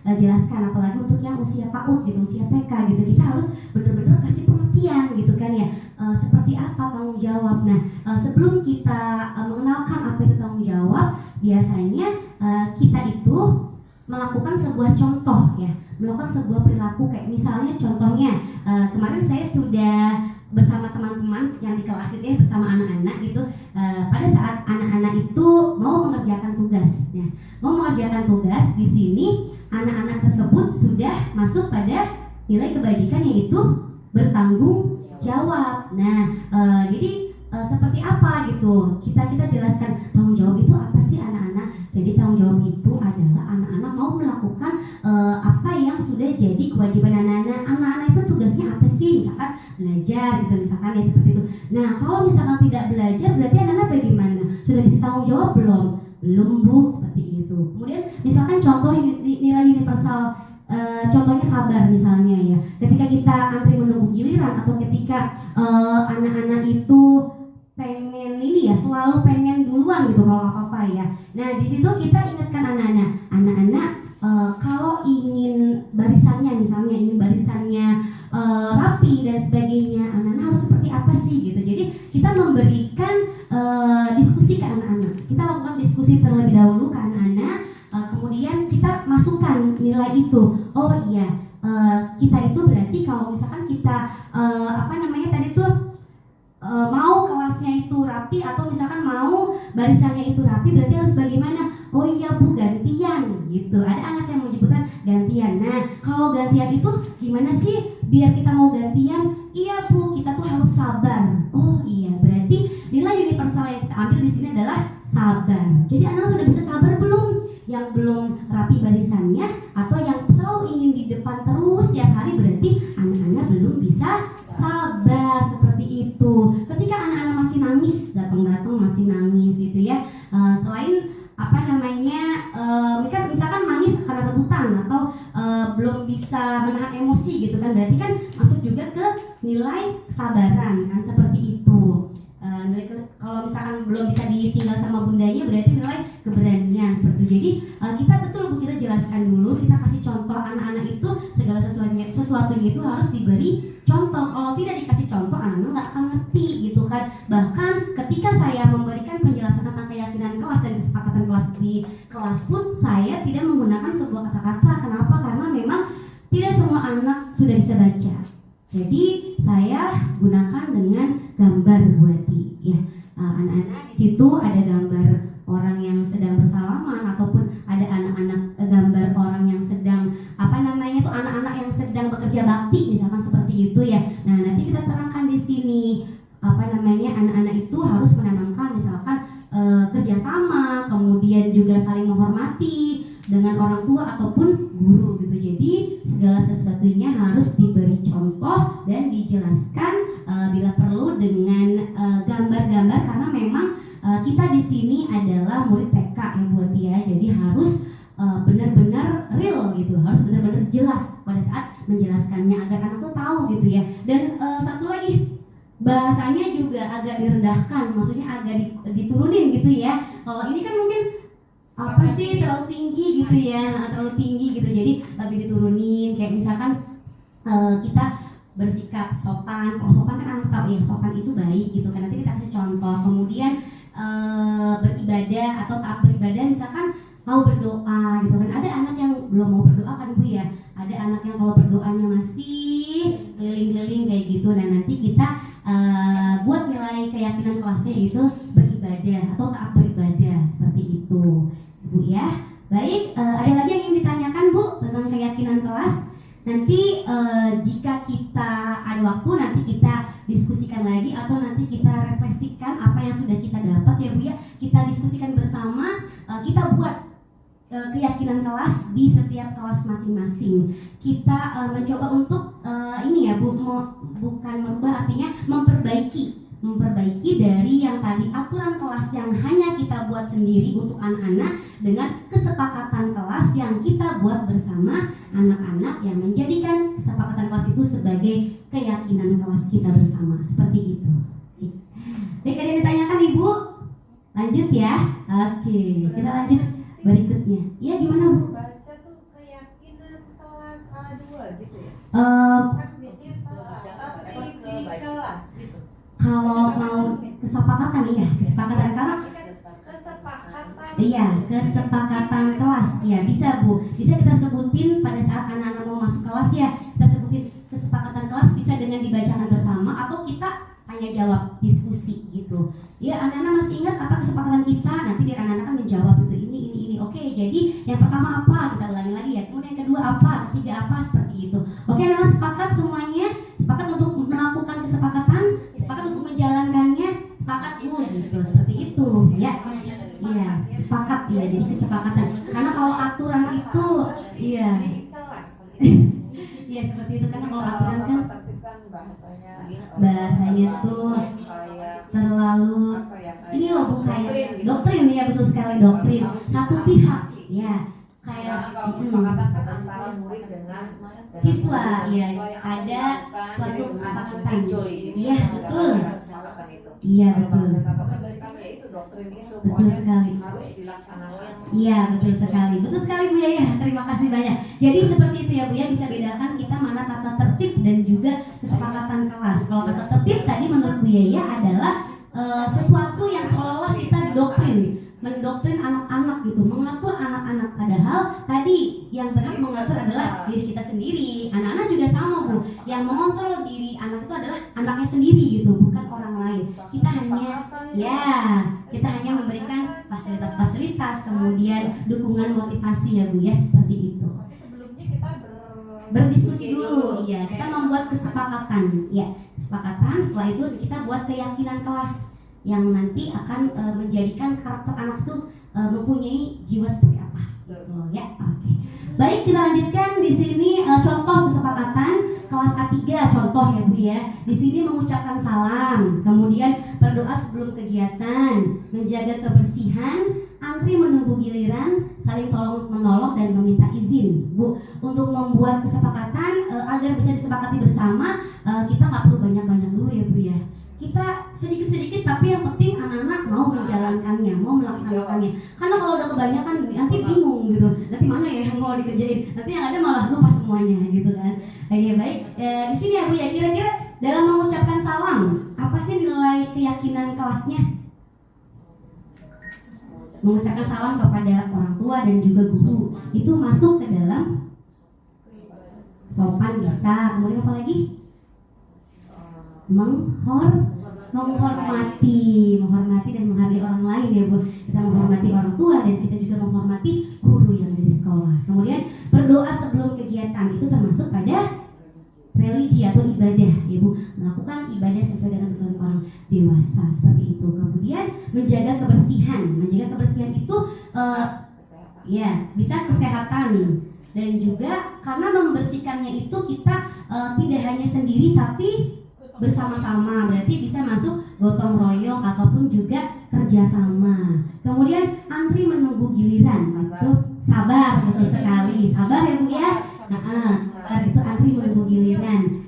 C: dijelaskan, apalagi untuk yang usia PAUD gitu, usia TK gitu, kita harus benar-benar kasih pengertian gitu kan ya, seperti apa tanggung jawab. Nah, sebelum kita mengenalkan apa itu tanggung jawab, biasanya kita itu melakukan sebuah contoh ya, melakukan sebuah perilaku, kayak misalnya contohnya kemarin saya sudah bersama teman-teman yang di kelas itu ya, bersama anak-anak gitu, pada saat anak-anak itu mau mengerjakan tugas. Nah, mau mengerjakan tugas di sini anak-anak tersebut sudah masuk pada nilai kebajikan, yaitu bertanggung jawab. Nah, jadi seperti apa gitu, kita jelaskan tanggung jawab itu apa sih anak-anak. Jadi tanggung jawab itu adalah anak-anak mau melakukan apa yang sudah jadi kewajiban anak-anak. Anak-anak itu tugasnya apa sih, misalkan belajar gitu, misalkan ya seperti itu. Nah, kalau misalkan tidak belajar berarti anak-anak bagaimana, sudah bisa tanggung jawab belum Bu, seperti itu. Kemudian misalkan contoh nilai universal, contohnya sabar misalnya ya, ketika kita antri menunggu giliran atau ketika anak-anak itu pengen ini ya, selalu pengen duluan gitu kalau apa-apa ya. Nah, di situ kita ingatkan anak-anak kalau ingin barisannya, misalnya ingin barisannya rapi dan sebagainya, anak-anak harus seperti apa sih gitu. Jadi kita memberikan diskusi ke anak-anak, kita lakukan diskusi terlebih dahulu ke anak-anak, kemudian kita masukkan nilai itu. Oh iya, kita itu berarti kalau misalkan kita tadi tuh mau kelasnya itu rapi atau misalkan mau barisannya itu rapi, berarti harus bagaimana? Oh iya Bu, gantian gitu. Ada anak yang menyebutkan gantian. Nah, kalau gantian itu gimana sih biar kita mau gantian? Iya Bu, kita tuh harus sabar. Oh iya, berarti nilai universal yang kita ambil di sini adalah sabar. Jadi anak sudah bisa sabar belum? Yang belum rapi barisannya atau yang selalu ingin di depan terus tiap hari, berarti anak-anak belum bisa sabar, seperti itu. Ketika anak-anak masih nangis, datang masih nangis gitu ya, selain mereka misalkan nangis karena rebutan atau belum bisa menahan emosi gitu kan, berarti kan masuk juga ke nilai kesabaran kan, seperti itu. Kalau misalkan belum bisa ditinggal sama bundanya, berarti nilai keberanian seperti itu. Jadi kita betul Bu, kita jelaskan dulu, kita kasih contoh anak-anak itu segala sesuatunya itu harus diberi contoh. Kalau tidak dikasih contoh, anak-anak nggak akan ngerti gitu kan. Bahkan ketika saya memberikan penjelasan tentang keyakinan kelas dan kesepakatan kelas di kelas pun, saya tidak menggunakan sebuah kata-kata. Kenapa? Karena memang tidak semua anak sudah bisa baca. Jadi saya gunakan dengan gambar buati ya. Anak-anak di situ ada gambar orang yang sedang bersalaman, ataupun ada anak-anak gambar orang yang sedang anak-anak yang sedang bekerja bakti misalkan, seperti itu ya. Nah, nanti kita terangkan di sini anak-anak itu harus menanamkan misalkan kerjasama, kemudian juga saling menghormati dengan orang tua ataupun guru gitu. Jadi segala sesuatunya harus diberi contoh dan dijelaskan bila perlu dengan gambar-gambar, karena memang kita di sini adalah murid TK ya buat ya. Jadi harus benar-benar real gitu, harus benar-benar jelas pada saat menjelaskannya agar anak tuh tahu gitu ya. Dan satu lagi, bahasanya juga agak direndahkan, maksudnya agak diturunin gitu ya. Kalau ini kan mungkin terlalu tinggi gitu ya, terlalu tinggi gitu, jadi lebih diturunin. Kayak misalkan kita bersikap sopan. Kalau sopan kan anak tahu ya, sopan itu baik gitu kan. Nanti kita kasih contoh. Kemudian beribadah atau taat beribadah, misalkan mau berdoa gitu kan. Ada anak yang belum mau berdoa kan Bu ya. Ada anak yang kalau berdoanya masih keliling-keliling kayak gitu. Nah, nanti kita buat nilai keyakinan kelasnya itu beribadah atau taat beribadah, seperti itu Bu ya. Baik, ada lagi yang ingin ditanyakan Bu tentang keyakinan kelas? Nanti jika kita ada waktu nanti kita diskusikan lagi atau nanti kita refleksikan apa yang sudah kita dapat ya Bu ya. Kita diskusikan bersama, kita buat keyakinan kelas di setiap kelas masing-masing. Kita mencoba untuk ini ya Bu, bukan merubah, artinya memperbaiki dari yang tadi aturan kelas yang hanya kita buat sendiri untuk anak-anak dengan kesepakatan kelas yang kita buat bersama anak-anak yang menjadikan kesepakatan kelas itu sebagai keyakinan kelas kita bersama, seperti itu. Baik, ada yang ditanyakan Ibu? Lanjut ya. Oke, kita lanjut berikutnya. Ya, gimana Bu?
E: Baca tuh keyakinan kelas A2 gitu ya. Kan biasanya tapi di kelas gitu.
C: Kalau mau kesepakatan ya, kesepakatan karena iya, kesepakatan kelas ya bisa Bu. Bisa kita sebutin pada saat anak-anak mau masuk kelas ya. Kita sebutin kesepakatan kelas bisa dengan dibacakan bersama atau kita tanya jawab diskusi gitu. Ya, anak-anak masih ingat apa kesepakatan kita? Nanti biar anak-anak kan menjawab itu ini. Oke, jadi yang pertama apa? Kita ulangi lagi ya. Kemudian yang kedua apa? Ketiga apa? Seperti itu. Oke, anak-anak sepakat semuanya? Sepakat untuk melakukan kesepakatan? Sepakat untuk menjalankannya? Sepakat gitu. Seperti itu ya. Iya, sepakat ya. Jadi kesepakatan. Karena kalau aturan itu iya. Iya, seperti itu karena kalau aturan kan bahasanya tuh terlalu ini loh Bu, kayak doktrin ya, betul sekali doktrin satu pihak ya, kayak
G: kesepakatan antara murid dengan
C: siswa ya, ada suatu kesepakatan. Iya betul. Iya betul. Betul sekali. Iya betul sekali. Betul sekali Bu ya. Terima kasih banyak. Jadi seperti itu ya Bu ya, bisa bedakan kita mana tata tertib dan juga kesepakatan kelas. Kalau tata tertib tadi menurut Bu Yaya adalah sesuatu yang seolah-olah kita didoktrin, mendoktrin anak-anak gitu, mengatur anak-anak, padahal tadi yang berhak mengatur adalah diri kita sendiri. Anak-anak juga sama Bu, yang mengontrol diri anak itu adalah anaknya sendiri gitu, bukan orang lain. Kita hanya memberikan fasilitas-fasilitas, kemudian dukungan motivasi ya Bu ya, seperti itu.
E: Sebelumnya kita
C: berdiskusi dulu ya, kita membuat kesepakatan ya, kesepakatan. Setelah itu kita buat keyakinan kelas yang nanti akan menjadikan karakter anak itu mempunyai jiwa seperti apa gitu ya. Oke. Baik, kita lanjutkan di sini contoh kesepakatan kelas A3, contoh ya Bu ya. Di sini mengucapkan salam, kemudian berdoa sebelum kegiatan, menjaga kebersihan, antri menunggu giliran, saling tolong menolong dan meminta izin Bu. Untuk membuat kesepakatan agar bisa disepakati bersama, kita nggak perlu banyak-banyak dulu ya Bu ya. Kita sedikit-sedikit tapi yang penting anak-anak mau menjalankannya, mau melaksanakannya. Karena kalau udah kebanyakan nanti bingung gitu, nanti mana ya yang mau dikerjain, nanti yang ada malah lupa semuanya gitu kan. Oke, baik, di sini ya Bu ya, kira-kira dalam mengucapkan salam apa sih nilai keyakinan kelasnya? Mengucapkan salam kepada orang tua dan juga guru itu masuk ke dalam sopan bisa, kemudian apa lagi? menghormati dan menghargai orang lain ya Bu. Kita menghormati orang tua dan kita juga menghormati guru yang ada di sekolah. Kemudian berdoa sebelum kegiatan itu termasuk pada religi atau ibadah ya Bu, melakukan ibadah sesuai dengan tuntunan orang dewasa seperti itu. Kemudian menjaga kebersihan itu ya bisa kesehatan dan juga karena membersihkannya itu kita tidak hanya sendiri tapi bersama-sama, berarti bisa masuk gotong royong ataupun juga kerjasama. Kemudian antri menunggu giliran, itu sabar, betul sekali, sabar ya Bu ya. Sabar itu antri menunggu giliran.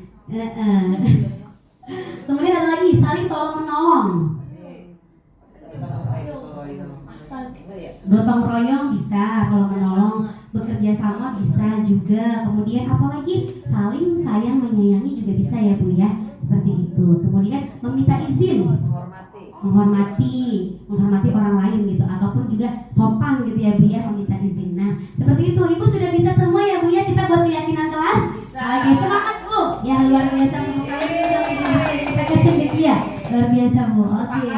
C: Kemudian ada lagi saling tolong menolong. Gotong royong bisa, kalau menolong, bekerja sama bisa juga. Kemudian apalagi saling sayang menyayangi juga bisa ya Bu ya. Seperti itu. Kemudian meminta izin, menghormati orang lain gitu, ataupun juga sopan gitu ya Bu ya, meminta izin. Nah seperti itu. Ibu sudah bisa semua ya Bu ya. Kita buat keyakinan kelas. Oke, semangat Bu. Ya luar biasa Bu. Kita kecil gitu ya. Luar biasa Bu. Oke.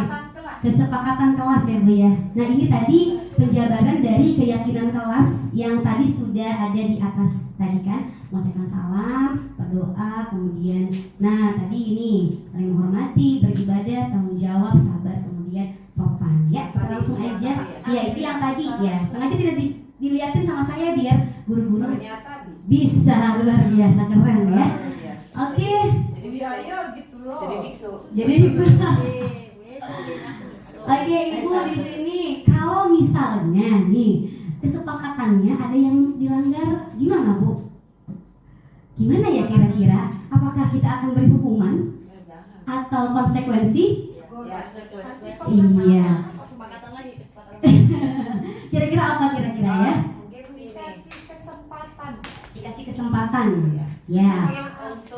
C: Kesepakatan kelas ya Bu ya. Nah ini tadi penjabaran dari keyakinan kelas yang tadi sudah ada di atas tadi kan, mengucapkan salam, berdoa, kemudian nah tadi ini saling menghormati, beribadah, tanggung jawab, sabar, kemudian sopan. Ya, kita langsung aja. Ya, isi yang tadi ya. Sengaja tidak dilihatin sama saya biar guru-guru
E: Ternyata
C: bisa luar biasa keren ya. Oke.
E: Jadi biaya gitu loh. Jadi biksu.
C: Jadi oke, Ibu di sini kalau misalnya nih kesepakatannya ada yang dilanggar gimana Bu? Gimana ya kira-kira? Apakah kita akan beri hukuman atau konsekuensi? Iya.
D: Kesepakatan lagi, kesepakatan.
C: Kira-kira apa kira-kira ya?
E: Dikasih kesempatan.
C: Dikasih kesempatan. Ya.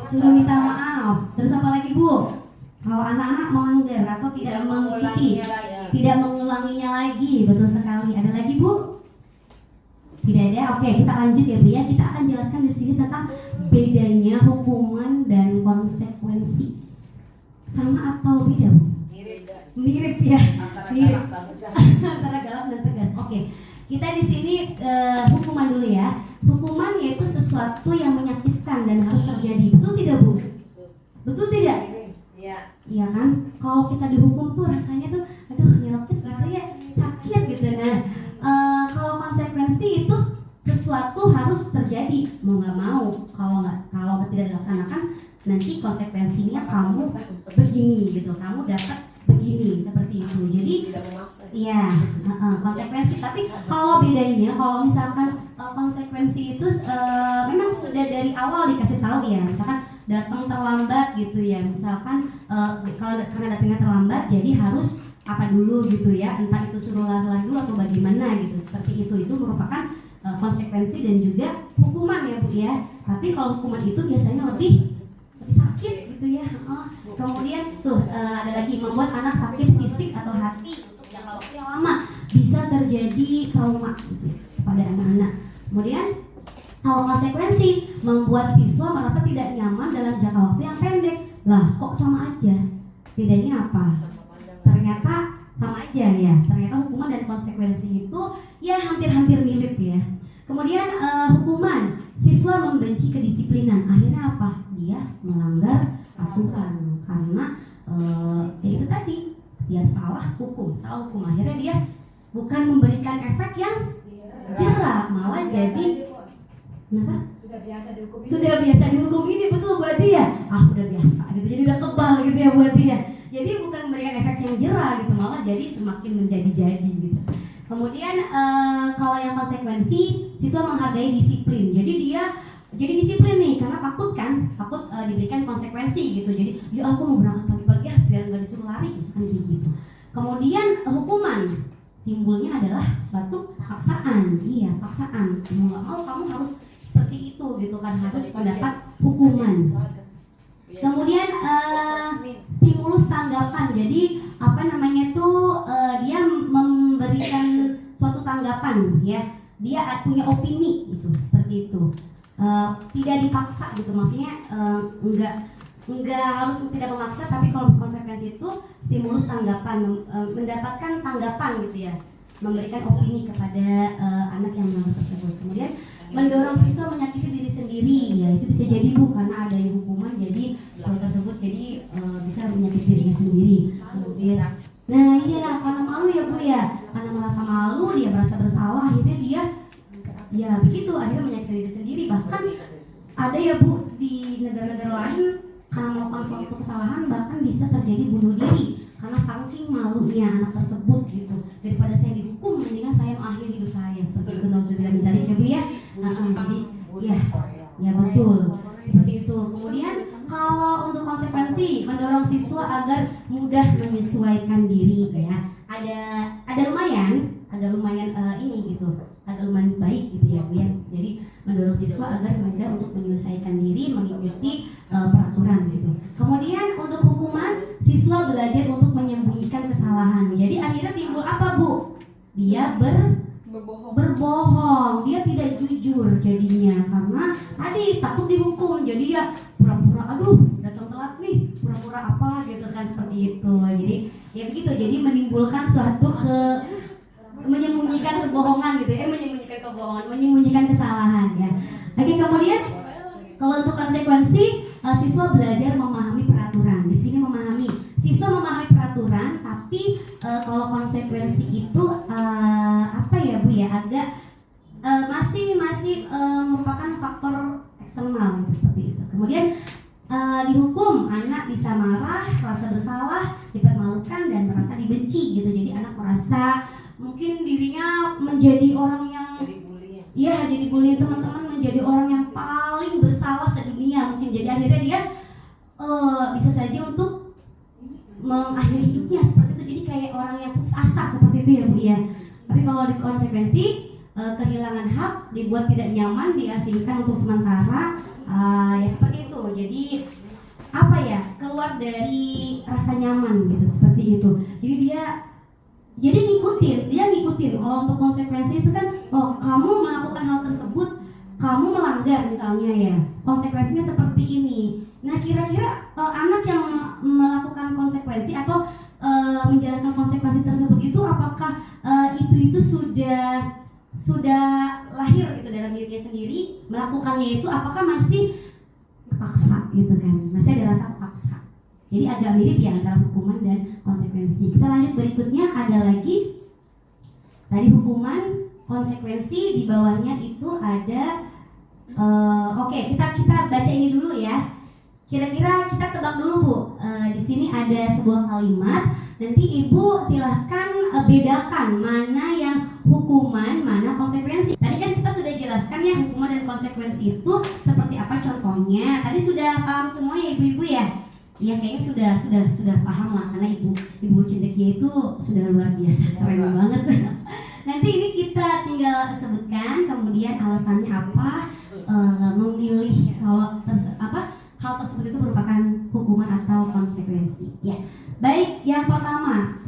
C: Suruh minta maaf. Terus apa lagi Bu? Kalau anak-anak melanggar atau tidak mengikuti, tidak mengulanginya lagi, betul sekali. Ada lagi Bu? Tidak ada. Oke, kita lanjut ya Bu ya. Kita akan jelaskan di sini tentang bedanya hukuman dan konsekuensi. Sama atau beda Bu? Mirip ya. Mirip. Antara galak dan tegas. Oke. Kita di sini hukuman dulu ya. Hukuman yaitu sesuatu yang menyakitkan dan harus terjadi. Betul tidak Bu? Betul tidak? Iya kan? Kalau kita dihukum tuh rasanya tuh aduh nyelekis rasanya sakit gitu. Nah, kalau konsekuensi itu sesuatu harus terjadi mau nggak mau. Kalau tidak dilaksanakan nanti konsekuensinya kamu begini gitu. Kamu dapat begini seperti itu. Jadi iya, konsekuensi. Tapi kalau bedanya, kalau misalkan konsekuensi itu memang sudah dari awal dikasih tahu ya. Misalkan datang terlambat gitu ya. Misalkan kalau karena datangnya terlambat, jadi harus apa dulu gitu ya. Entah itu suruh lari dulu atau bagaimana gitu. Seperti itu merupakan konsekuensi dan juga hukuman ya Bu ya. Tapi kalau hukuman itu biasanya lebih sakit gitu ya. Kemudian tuh ada lagi membuat anak sakit fisik atau hati untuk jangka waktu yang lama, bisa terjadi trauma gitu ya, kepada anak-anak. Kemudian kalau konsekuensi membuat siswa merasa tidak nyaman dalam jangka waktu yang pendek. Lah kok sama aja? Bedanya apa? Ternyata sama aja ya. Ternyata hukuman dan konsekuensi itu ya hampir-hampir mirip ya. Kemudian hukuman, siswa membenci kedisiplinan. Akhirnya apa? Dia melanggar aturan karena ya itu tadi, setiap salah hukum. Akhirnya dia bukan memberikan efek yang jerak, malah jadi kenapa? Sudah biasa dihukum ini, betul buat dia. Udah biasa gitu. Jadi udah kebal gitu ya buat dia. Jadi bukan memberikan efek yang jerak gitu, malah jadi semakin menjadi-jadi gitu. Kemudian kalau yang konsekuensi, siswa menghargai disiplin. Jadi dia jadi disiplin nih karena takut diberikan konsekuensi gitu. Jadi ya aku mau berangkat pagi-pagi ya biar nggak disuruh lari misalkan kayak gitu. Kemudian hukuman timbulnya adalah suatu paksaan. Iya, paksaan. Mau nggak mau kamu harus seperti itu gitu kan, harus mendapat hukuman. Kemudian stimulus tanggapan. Jadi apa namanya tuh dia memberikan suatu tanggapan ya. Dia punya opini gitu, seperti itu. Tidak dipaksa gitu, maksudnya enggak harus tidak memaksa, tapi kalau konsekuensi itu stimulus tanggapan, mendapatkan tanggapan gitu ya, memberikan opini kepada anak yang melanggar tersebut. Kemudian mendorong siswa menyakiti diri sendiri ya, itu bisa jadi Bu karena adanya hukuman, jadi siswa tersebut jadi bisa menyakiti diri sendiri. Kemudian nah iya, karena malu ya Bu ya, karena merasa malu, dia merasa bersalah, akhirnya dia ya begitu, akhirnya menyakiti diri sendiri. Bahkan ada ya Bu di negara-negara lain karena melakukan suatu kesalahan bahkan bisa terjadi bunuh diri karena saking malunya anak tersebut gitu. Daripada saya dihukum, mendingan saya mengakhiri hidup saya, seperti itu. Nauzubillah min dzalik ya Bu ya. Jadi ya betul seperti itu. Kemudian kalau untuk konsekuensi, mendorong siswa agar mudah menyesuaikan diri ya. Ada lumayan ini gitu, agak lumayan baik gitu ya Bu ya. Jadi mendorong siswa agar mudah untuk menyesuaikan diri, mengikuti peraturan gitu. Kemudian untuk hukuman, siswa belajar untuk menyembunyikan kesalahan. Jadi akhirnya timbul apa Bu? Dia berbohong, dia tidak jujur jadinya karena tadi takut dihukum. Jadi ya pura-pura datang telat nih, pura-pura apa gitu kan, seperti itu. Jadi ya begitu, jadi menimbulkan suatu menyembunyikan kebohongan gitu ya, menyembunyikan kesalahan ya. Oke, kemudian kalau untuk konsekuensi, siswa belajar memahami peraturan. Di sini siswa memahami peraturan, tapi kalau konsekuensi itu apa ya Bu ya, agak masih merupakan faktor eksternal seperti itu. Kemudian dihukum, anak bisa marah, merasa bersalah, dipermalukan dan merasa dibenci gitu. Jadi anak merasa mungkin dirinya menjadi orang yang jadi bully teman-teman, menjadi orang yang paling bersalah sedunia mungkin. Jadi akhirnya dia bisa saja untuk mengakhiri hidupnya seperti itu. Jadi kayak orang yang putus asa seperti itu ya Bu ya. Tapi kalau di konsekuensi, kehilangan hak, dibuat tidak nyaman, diasingkan untuk sementara, ya seperti itu. Jadi apa ya, keluar dari rasa nyaman gitu, seperti itu. Jadi dia ngikutin. Kalau untuk konsekuensi itu kan, oh kamu melakukan hal tersebut, kamu melanggar misalnya ya, konsekuensinya seperti ini. Nah kira-kira anak yang melakukan konsekuensi atau menjalankan konsekuensi tersebut itu apakah itu sudah lahir gitu dalam dirinya sendiri, melakukannya itu apakah masih paksa gitu kan, masih ada rasa paksa. Jadi agak mirip ya antara hukuman dan konsekuensi. Kita lanjut berikutnya, ada lagi tadi hukuman, konsekuensi, di bawahnya itu ada oke, kita baca ini dulu ya. Kira-kira kita tebak dulu Bu. Di sini ada sebuah kalimat. Nanti Ibu silahkan bedakan mana yang hukuman, mana konsekuensi. Tadi kan kita sudah jelaskan ya hukuman dan konsekuensi itu seperti apa contohnya. Tadi sudah paham semua ya Ibu-ibu ya? Iya kayaknya sudah paham lah, karena Ibu Cendekia itu sudah luar biasa, keren banget. Nanti ini kita tinggal sebutkan kemudian alasannya apa, memilih kalau hal tersebut itu merupakan hukuman atau konsekuensi. Ya, baik. Yang pertama,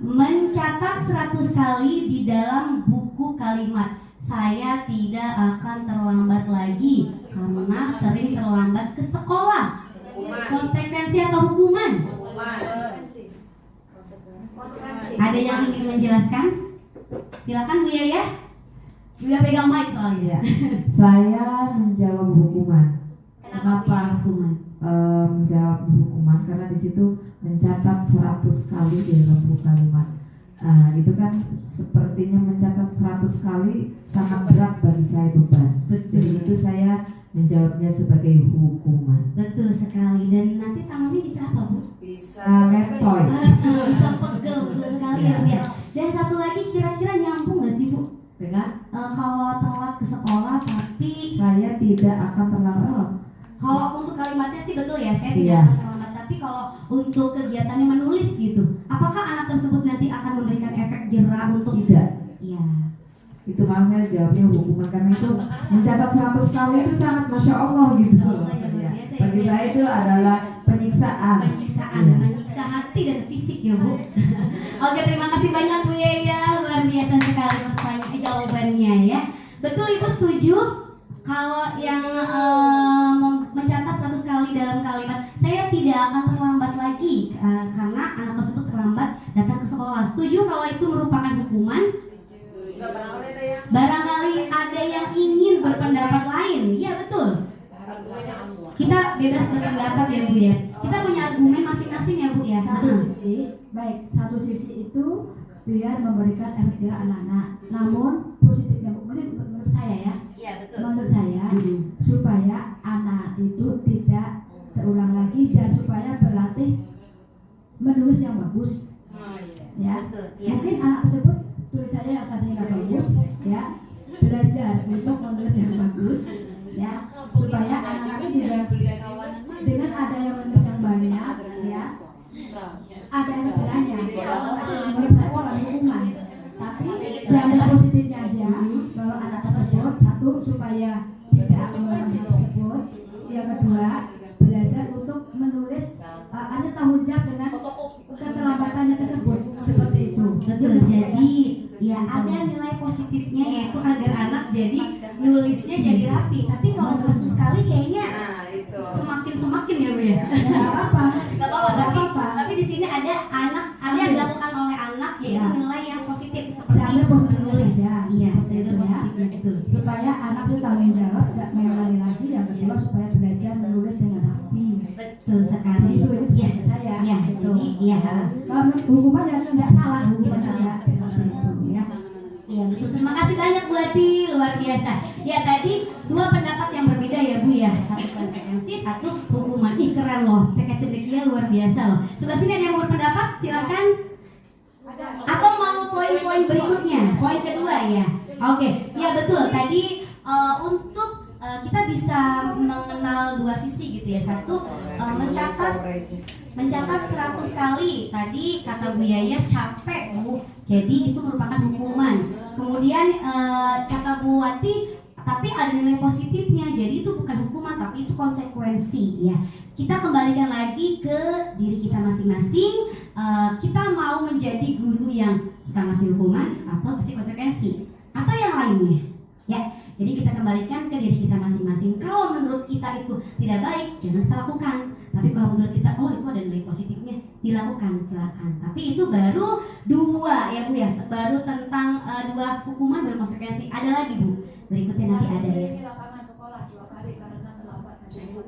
C: mencatat 100 kali di dalam buku kalimat. Saya tidak akan terlambat lagi karena sering terlambat ke sekolah. Konsekuensi atau hukuman? Ada yang ingin menjelaskan? Silakan Bu Yaya. Udah pegang mic soalnya.
G: Saya menjawab hukuman.
C: Kenapa hukuman?
G: Menjawab hukuman karena di situ mencatat 100 kali di dalam buku kalimat. Itu kan sepertinya mencatat 100 kali sangat berat bagi saya beban. Jadi itu saya menjawabnya sebagai hukuman.
C: Betul sekali. Dan nanti tangannya bisa apa Bu?
G: Bisa letoy.
C: Bisa pegel, betul sekali ya Bu ya. Dan satu lagi, kira-kira nyambung nggak sih Bu?
G: Dengan
C: Kalau telat ke sekolah tapi
G: saya tidak akan terlambat.
C: kalau untuk kalimatnya sih betul ya, saya tidak
G: Iya.
C: akan terlambat. Tapi kalau untuk kegiatannya menulis gitu, apakah anak tersebut nanti akan memberikan efek jera untuk
G: Tidak.
C: Iya.
G: Itu malah saya jawabnya hukuman karena itu mencatat 100 kali itu sangat masya Allah gitu.
C: Masya Allah, ya, luar biasa ya,
G: Bagi
C: Bu ya.
G: saya itu adalah penyiksaan. Iya.
C: Menyiksa hati dan fisik ya Bu. Oke, terima kasih banyak Bu Yaya, luar biasa sekali jawabannya ya. Betul Ibu setuju? Kalau yang mencatat 100 kali dalam kalimat, saya tidak akan terlambat lagi karena anak tersebut terlambat datang ke sekolah. Setuju kalau itu merupakan hukuman? Barangkali ada yang ingin berpendapat lain. Iya betul. Kita bebas berpendapat ya Bu ya. Kita punya argumen masing-masing ya Bu ya.
F: Satu sisi itu biar memberikan efek jerah anak-anak. Namun positifnya menurut saya ya.
C: Iya betul.
F: Menurut saya supaya anak itu tidak terulang lagi dan supaya berlatih menulis yang bagus. Ya.
C: Betul. Ya.
F: Mungkin anak tersebut tulisannya yang tadinya nggak bagus, ya belajar untuk menulis yang bagus, ya supaya anak-anak juga dengan ada yang menulis yang banyak, ya ada yang beranya, ada yang mendapatkan hukuman. Tapi yang ada positifnya aja, kalau anak tersebut satu supaya tidak tersebut, yang kedua belajar untuk menulis ada tanggung jawab dengan keterlambatannya tersebut seperti itu.
C: Betul, jadi ya ada nilai positifnya yaitu agar anak jadi nulisnya jadi rapi. Tapi kalau 100 kali kayaknya semakin ya Bu ya. Gak apa-apa. Tapi di sini ada yang dilakukan oleh anak yaitu nilai yang positif
F: supaya belajar menulis dengan rapi.
C: Betul sekali.
F: Itu
C: Iya.
F: saya.
C: Ya, jadi iya.
F: Kalau hukuman ya nggak salah, hukuman saja seperti itu ya.
C: Iya betul. Terima kasih banyak Bu Ati, luar biasa. Ya tadi dua pendapat yang berbeda ya Bu ya. Satu konsekuensi, satu hukuman. Ih keren loh. TK Cendekia luar biasa loh. Sebelah sini ada yang mau berpendapat? Silakan. Atau mau poin-poin berikutnya? Poin kedua ya. Oke, ya betul. Tadi untuk kita bisa mengenal dua sisi gitu ya. Satu mencatat 100 kali. Tadi kata Bu Yaya capek Bu. Jadi itu merupakan hukuman. Kemudian kata Bu Wati, tapi ada nilai positifnya. Jadi itu bukan hukuman tapi itu konsekuensi ya. Kita kembalikan lagi ke diri kita masing-masing. Kita mau menjadi guru yang suka ngasih hukuman atau kasih konsekuensi atau yang lainnya ya. Jadi kita kembalikan ke diri kita masing-masing. Kalau menurut kita itu tidak baik, jangan lakukan. Tapi kalau menurut kita, oh itu ada nilai positifnya, dilakukan, silakan. Tapi itu baru dua ya Bu ya. Baru tentang dua hukuman berkonsekuensi. Ada lagi Bu. Berikutnya nanti ada ya.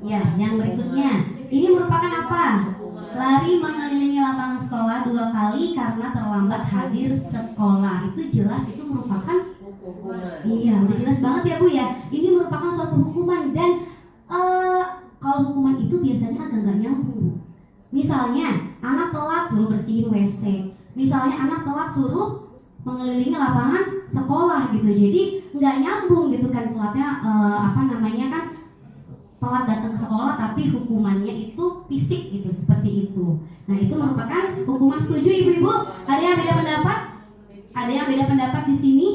C: Ya, yang berikutnya. Ini merupakan apa? Lari mengelilingi lapangan sekolah 2 kali karena terlambat hadir sekolah. Itu jelas itu merupakan iya, udah jelas banget ya Bu ya. Ini merupakan suatu hukuman dan kalau hukuman itu biasanya agak gak nyambung Bu. Misalnya anak telat suruh bersihin WC. Misalnya anak telat suruh mengelilingi lapangan sekolah gitu. Jadi nggak nyambung gitu kan telatnya kan telat datang ke sekolah tapi hukumannya itu fisik gitu seperti itu. Nah itu merupakan hukuman. Setuju ibu-ibu? Ada yang beda pendapat? Ada yang beda pendapat di sini?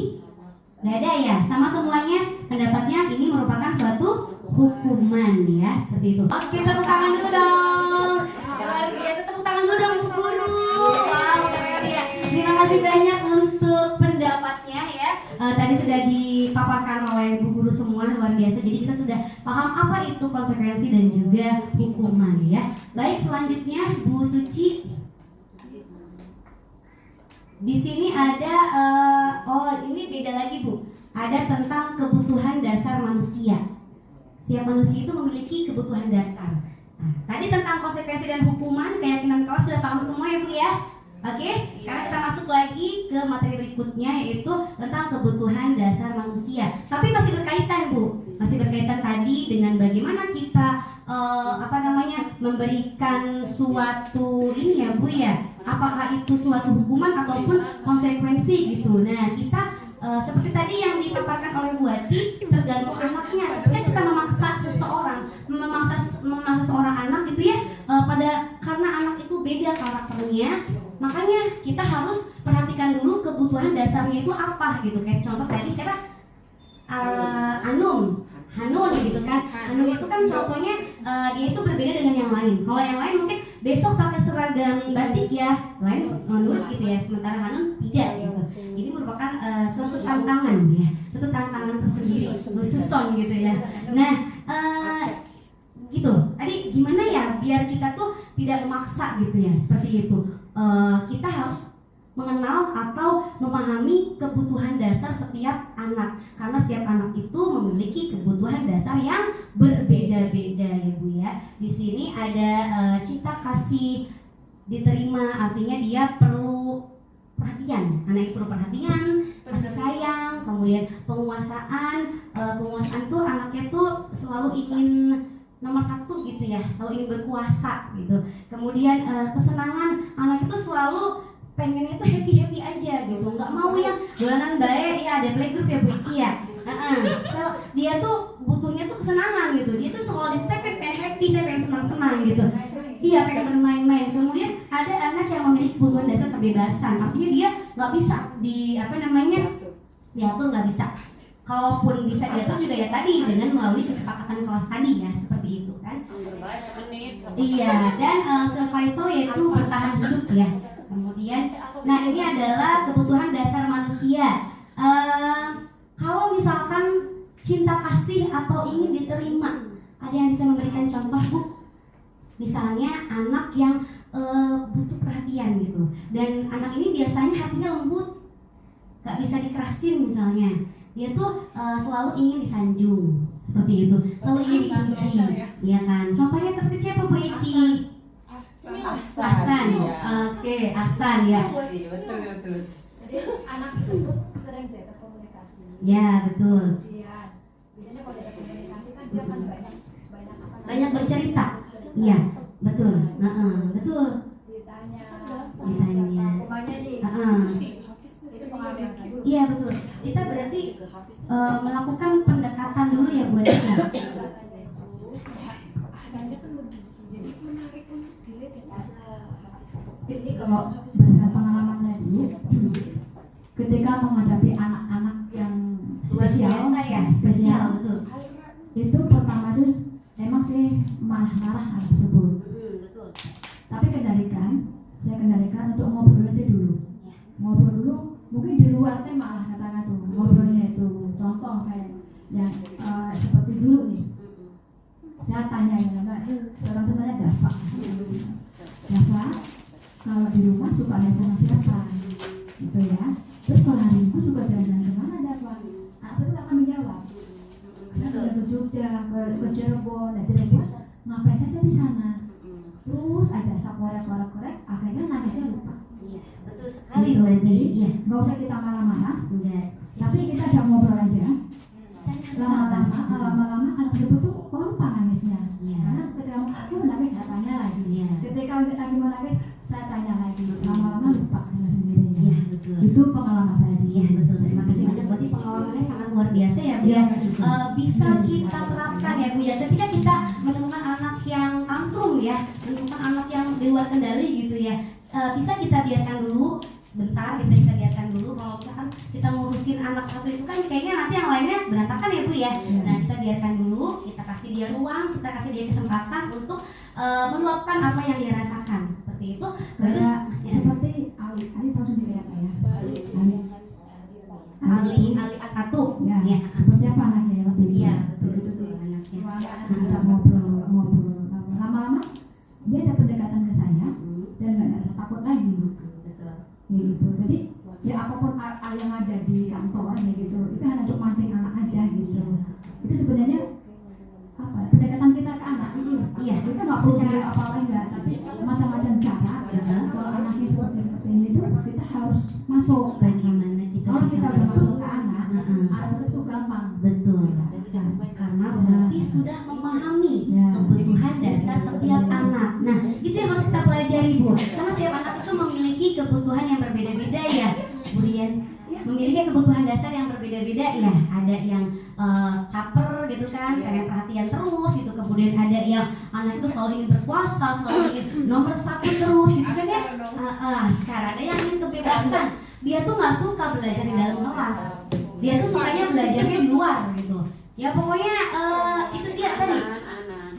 C: Gak ada ya, sama semuanya pendapatnya ini merupakan suatu hukuman ya, seperti itu. Oke, tepuk tangan dulu dong. Luar biasa, tepuk tangan dulu dong Bu Guru. Wow, keren ya. Terima kasih banyak untuk pendapatnya ya. Tadi sudah dipaparkan oleh Bu Guru semua, luar biasa. Jadi kita sudah paham apa itu konsekuensi dan juga hukuman ya. Baik, selanjutnya Bu Suci. Di sini ada, ini beda lagi Bu. Ada tentang kebutuhan dasar manusia. Setiap manusia itu memiliki kebutuhan dasar. Nah, tadi tentang konsekuensi dan hukuman, keyakinan kelas sudah paham semua ya Bu ya. Oke, sekarang kita masuk lagi ke materi berikutnya yaitu tentang kebutuhan dasar manusia. Tapi masih berkaitan Bu, masih berkaitan tadi dengan bagaimana kita memberikan suatu ini ya Bu ya. Apakah itu suatu hukuman ataupun konsekuensi gitu. Nah kita seperti tadi yang dipaparkan oleh Bu Wati, tergantung anaknya. Ketika kita memaksa seseorang, memaksa seorang anak gitu ya, karena anak itu beda karakternya, makanya kita harus perhatikan dulu kebutuhan dasarnya itu apa gitu. Kayak contoh tadi siapa? Hanun gitu kan. Hanun itu kan contohnya dia itu berbeda dengan yang lain. Kalau yang lain mungkin besok pakai seragam batik ya, lain menurut gitu ya. Sementara Hanun tidak gitu. Ini merupakan suatu tantangan ya, suatu tantangan tersendiri, khususon gitu ya. Nah gitu. Tadi gimana ya biar kita tuh tidak memaksa gitu ya, seperti itu. Kita harus mengenal atau memahami kebutuhan dasar setiap anak, karena setiap anak itu memiliki kebutuhan dasar yang berbeda-beda ya Bu ya. Di sini ada cinta kasih diterima, artinya dia perlu perhatian. Anak itu perlu perhatian, kasih sayang, kemudian penguasaan. Penguasaan tuh anaknya tuh selalu ingin nomor 1 gitu ya, selalu ingin berkuasa gitu. Kemudian kesenangan, anak itu selalu pengennya itu happy aja gitu, nggak mau yang dolanan baik ya, ada playgroup ya Bu Ici ya. Dia tuh butuhnya tuh kesenangan gitu, dia tuh selalu saya pengen happy, saya pengen senang-senang gitu. Iya, pengen bermain-main. Kemudian ada anak yang memiliki kebutuhan dasar kebebasan, artinya dia nggak bisa diatur, nggak bisa. Kalaupun bisa diatur juga ya tadi dengan melalui kesepakatan kelas tadi ya, seperti itu kan. Iya, dan survival yaitu bertahan hidup ya. Kemudian, nah ini adalah kebutuhan dasar manusia. Kalau misalkan cinta kasih atau ingin diterima, ada yang bisa memberikan contoh Bu? Misalnya anak yang butuh perhatian gitu, dan anak ini biasanya hatinya lembut, gak bisa dikerasin misalnya. Dia tuh selalu ingin disanjung, seperti itu. Selalu ingin dipuji, ya kan? Contohnya seperti siapa Bu Eci? Ahsan. Oke, Ahsan ya.
E: Betul.
F: Jadi anak itu sering diajak komunikasi.
C: Ya, betul.
F: Iya. Biasanya kalau diajak komunikasi kan dia akan banyak apa sih?
C: Banyak bercerita. Iya, betul. Betul.
F: Ditanya.
C: Pokoknya
F: Itu pengalaman saya.
C: Iya, betul. Kita berarti melakukan pendekatan dulu ya Bu Eci.
F: Jadi kalau berdasarkan pengalaman saya dulu, ketika menghadapi anak-anak yang
C: Luar
F: spesial,
C: biasa ya, spesial betul.
F: itu pertama itu emang sih marah-marah anak tersebut.
C: Betul.
F: Tapi saya kendalikan untuk ngobrol aja dulu. Ngobrol dulu, mungkin di luar teh malah katakan tuh ngobrolnya itu contoh kayak yang seperti dulu nih. Saya tanya ya Mbak, seorang temannya Dava. Dava, kalau di rumah suka main sama siapa? Gitu ya. Terus kalau hari Minggu suka jalan-jalan kemana Dava? Anak itu akan menjawab. Saya ke Jogja, ke Cirebon, dan Cirebon ngapain saja di sana? Terus aja korek, akhirnya nangisnya lupa.
C: Iya, betul sekali
F: Gitu.
C: Bu Eci.
F: Jadi
C: Iya.
F: nggak usah kita marah-marah,
C: Enggak.
F: tapi kita ajak ngobrol aja.
C: Sabar.
F: Lama-lama anak tersebut tuh kok lupa nangisnya.
C: Iya.
F: Karena ketika aku nangis saya tanya lagi.
C: Iya.
F: Ketika lagi mau nangis saya tanya lagi. Lama-lama lupa dengan sendirinya.
C: Iya, betul.
F: Itu pengalaman saya.
C: Iya, betul. Terima kasih banyak. Berarti pengalamannya sangat luar biasa ya Bu ya. Bisa kita terapkan ya Bu ya. Ketika kita menemukan anak yang tantrum ya, menemukan anak yang di luar kendali gitu ya, bisa kita biarkan dulu sebentar, kita bisa biarkan dulu. Kalau misalkan kita ngurusin anak satu itu kan kayaknya nanti yang lainnya berantakan ya Bu ya. Nah, kita biarkan dulu, kita kasih dia ruang, kita kasih dia kesempatan untuk meluapkan apa yang dia rasakan. Seperti itu. Baru
F: Kayak
C: ya.
F: seperti Ali tahu sendiri apa ya?
C: Ali A1
F: Ya.
C: ya.
F: Seperti apa anaknya ya waktu itu?
C: Iya, betul anaknya.
F: Kita ngobrol. Lama-lama dia ada pendekatan ke saya dan nggak ada takut lagi.
C: Betul.
F: Gitu. Jadi ya apapun yang ada di kantor ya gitu, itu hanya untuk mancing anak aja gitu. Itu sebenarnya apa? Pendekatan kita ke anak ini.
C: Iya.
F: Kita nggak perlu cara apa-apa enggak, tapi macam-macam cara. Kalau anaknya seperti ini itu kita harus masuk.
C: Bagaimana kita
F: Kalau
C: bisa
F: kita udah
C: masuk?
F: masuk ke anak, anak itu gampang.
C: Betul. Karena berarti sudah memahami
F: Ya.
C: kebutuhan dasar setiap anak. Nah, itu yang harus kita pelajari Bu. Karena setiap anak itu memiliki kebutuhan yang berbeda-beda ya, Bu Rian. Memiliki kebutuhan dasar yang berbeda-beda ya. Ada yang caper gitu kan, pengen perhatian terus gitu. Kemudian ada yang anak itu selalu ingin berkuasa, selalu ingin nomor 1 terus gitu kan ya. Sekarang ada yang ingin kebebasan. Dia tuh nggak suka belajar di dalam kelas. Dia tuh sukanya belajarnya di luar gitu. Ya pokoknya itu dia tadi.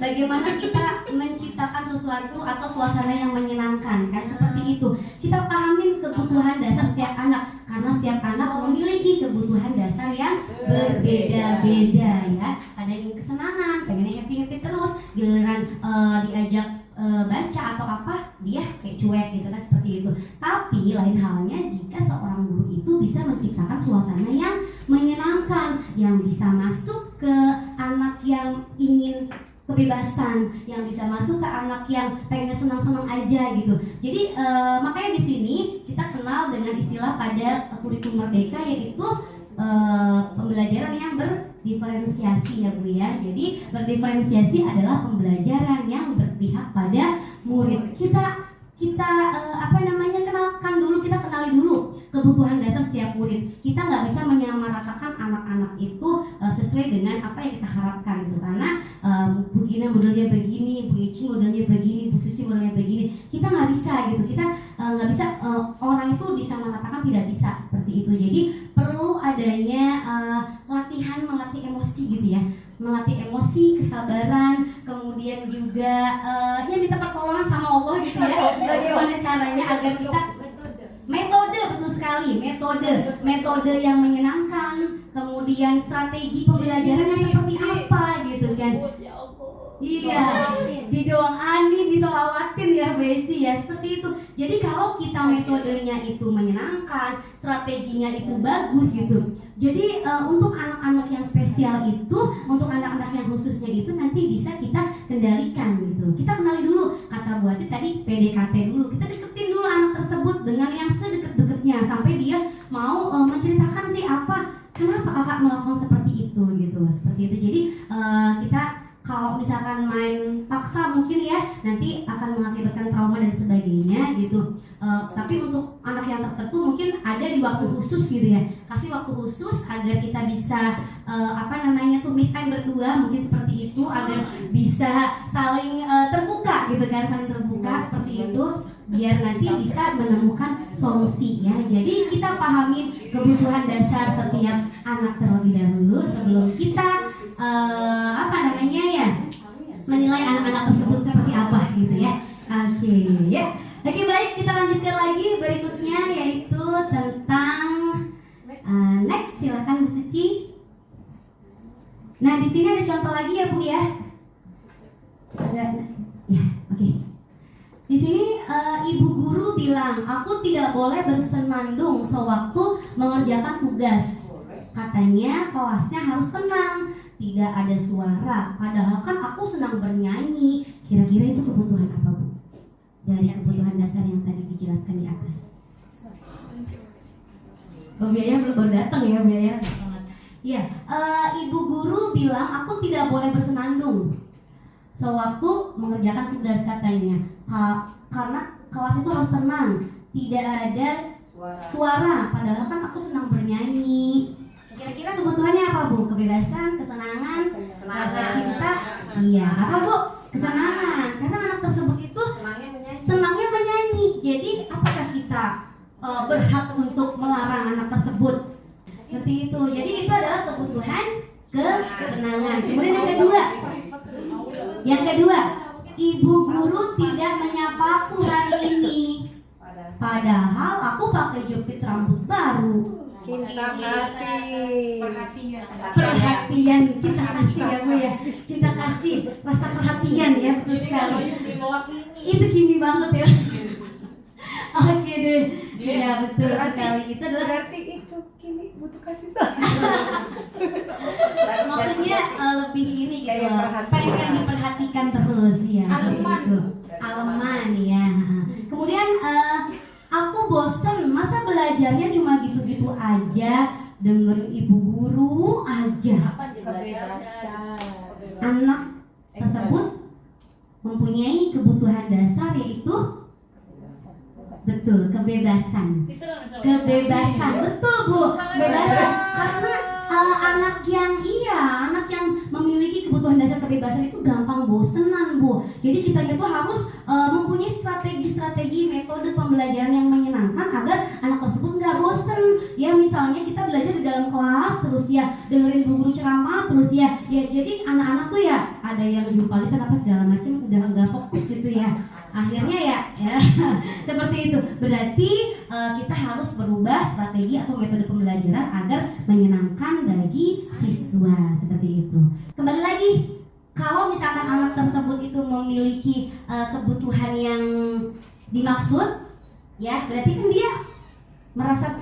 C: Bagaimana kita menciptakan sesuatu atau suasana yang menyenangkan kan seperti itu. Kita pahamin kebutuhan dasar setiap anak karena setiap anak memiliki kebutuhan dasar yang berbeda-beda ya. Ada yang kesenangan, pengennya happy terus, giliran diajak baca atau apa dia kayak cuek gitu kan seperti itu. Tapi lain halnya jika seorang guru itu bisa menciptakan suasana yang menyenangkan, yang bisa masuk ke anak yang ingin kebebasan, yang bisa masuk ke anak yang pengen senang-senang aja gitu. Jadi makanya di sini kita kenal dengan istilah pada kurikulum merdeka yaitu pembelajaran yang berdiferensiasi ya Bu ya. Jadi berdiferensiasi adalah pembelajaran yang berpihak pada murid. Kita kenali dulu kebutuhan dasar setiap murid. Kita nggak bisa menyamaratakan anak-anak itu sesuai dengan apa yang kita harapkan gitu. Karena Bu Gina modelnya begini, Bu Ici modelnya begini, Bu Suci modelnya begini. Kita nggak bisa gitu. Kita nggak bisa orang itu bisa mengatakan tidak bisa seperti itu. Jadi perlu adanya latihan melatih emosi gitu ya. Melatih emosi, kesabaran, kemudian juga ya minta pertolongan sama Allah gitu ya. Bagaimana caranya agar kita metode, betul sekali, metode yang menyenangkan, kemudian strategi pembelajaran yang seperti apa gitu kan. Iya, didoain, diselawatin ya Bu Eci ya, seperti itu. Jadi kalau kita metodenya itu menyenangkan, strateginya itu bagus gitu. Jadi untuk anak-anak yang spesial sosial itu untuk anak-anak yang khususnya itu nanti bisa kita kendalikan gitu. Kita kenali dulu, kata Bu Ati tadi PDKT dulu. Kita deketin dulu anak tersebut dengan yang sedekat-dekatnya sampai dia mau menceritakan sih apa, kenapa kakak melakukan seperti itu gitu. Seperti itu. Jadi kita kalau misalkan main paksa mungkin ya nanti akan mengakibatkan trauma dan sebagainya gitu. Tapi untuk anak yang tertentu mungkin ada di waktu khusus gitu ya. Kasih waktu khusus agar kita bisa me time berdua mungkin seperti itu, agar bisa saling terbuka gitu kan, saling terbuka seperti itu biar nanti bisa menemukan solusi ya. Jadi kita pahami kebutuhan dasar setiap anak terlebih dahulu sebelum kita menilai anak-anak tersebut seperti apa gitu ya. Oke, ya. Oke, baik, kita lanjutkan lagi berikutnya yaitu tentang next, silakan Bu Suci. Nah, di sini ada contoh lagi ya Bu ya. Ya, oke. Di sini ibu guru bilang, aku tidak boleh bersenandung sewaktu mengerjakan tugas. Katanya kelasnya harus tenang, tidak ada suara. Padahal kan aku senang bernyanyi. Kira-kira itu kebutuhan apa Bu? Dari kebutuhan dasar yang tadi dijelaskan di atas. Oh, Biaya belum datang ya, Biaya. Iya, ibu guru bilang aku tidak boleh bersenandung sewaktu mengerjakan tugas katanya. Karena kelas itu harus tenang, tidak ada suara. Padahal kan aku senang bernyanyi. Kira-kira kebutuhannya apa Bu? Kebebasan, kesenangan, rasa cinta? Iya, apa Bu? Kesenangan. Karena anak tersebut itu senangnya menyanyi. Jadi apakah kita berhak untuk melarang anak tersebut? Seperti itu. Jadi itu adalah kebutuhan kesenangan. Kemudian yang kedua, ibu guru tidak menyapaku hari ini. Padahal aku pakai jepit rambut baru.
E: Cinta kasih.
C: Perhatian, cinta kasih ya Bu ya. Cinta kasih, rasa perhatian ya, betul sekali. Itu Kimi banget ya. Oke deh. Ya betul sekali. Itu adalah
E: Berarti itu Kimi butuh kasih sayang.
C: maksudnya lebih ini gitu,
E: Kayak perhatian.
C: pengen diperhatikan terus ya. Gitu. Aleman ya. Kemudian aku bosen, masa belajarnya cuma gitu-gitu aja, dengerin ibu guru aja. Anak tersebut mempunyai kebutuhan dasar yaitu betul kebebasan. Kebebasan, betul Bu, kebebasan. Karena anak yang memiliki kebutuhan dasar kebebasan itu gampang bosenan Bu. Jadi kita itu harus mempunyai strategi metode pembelajaran yang menyenangkan agar anak tersebut nggak bosen. Ya misalnya kita belajar di dalam kelas terus ya dengerin bu guru ceramah terus ya jadi anak-anak tuh ya ada yang jumpalitan apa segala macam udah nggak fokus gitu ya. Akhirnya ya seperti itu. Berarti kita harus berubah strategi atau metode pembelajaran agar menyenangkan bagi siswa seperti itu. Kembali lagi, kalau misalkan anak tersebut itu memiliki kebutuhan yang dimaksud, ya berarti kan dia merasa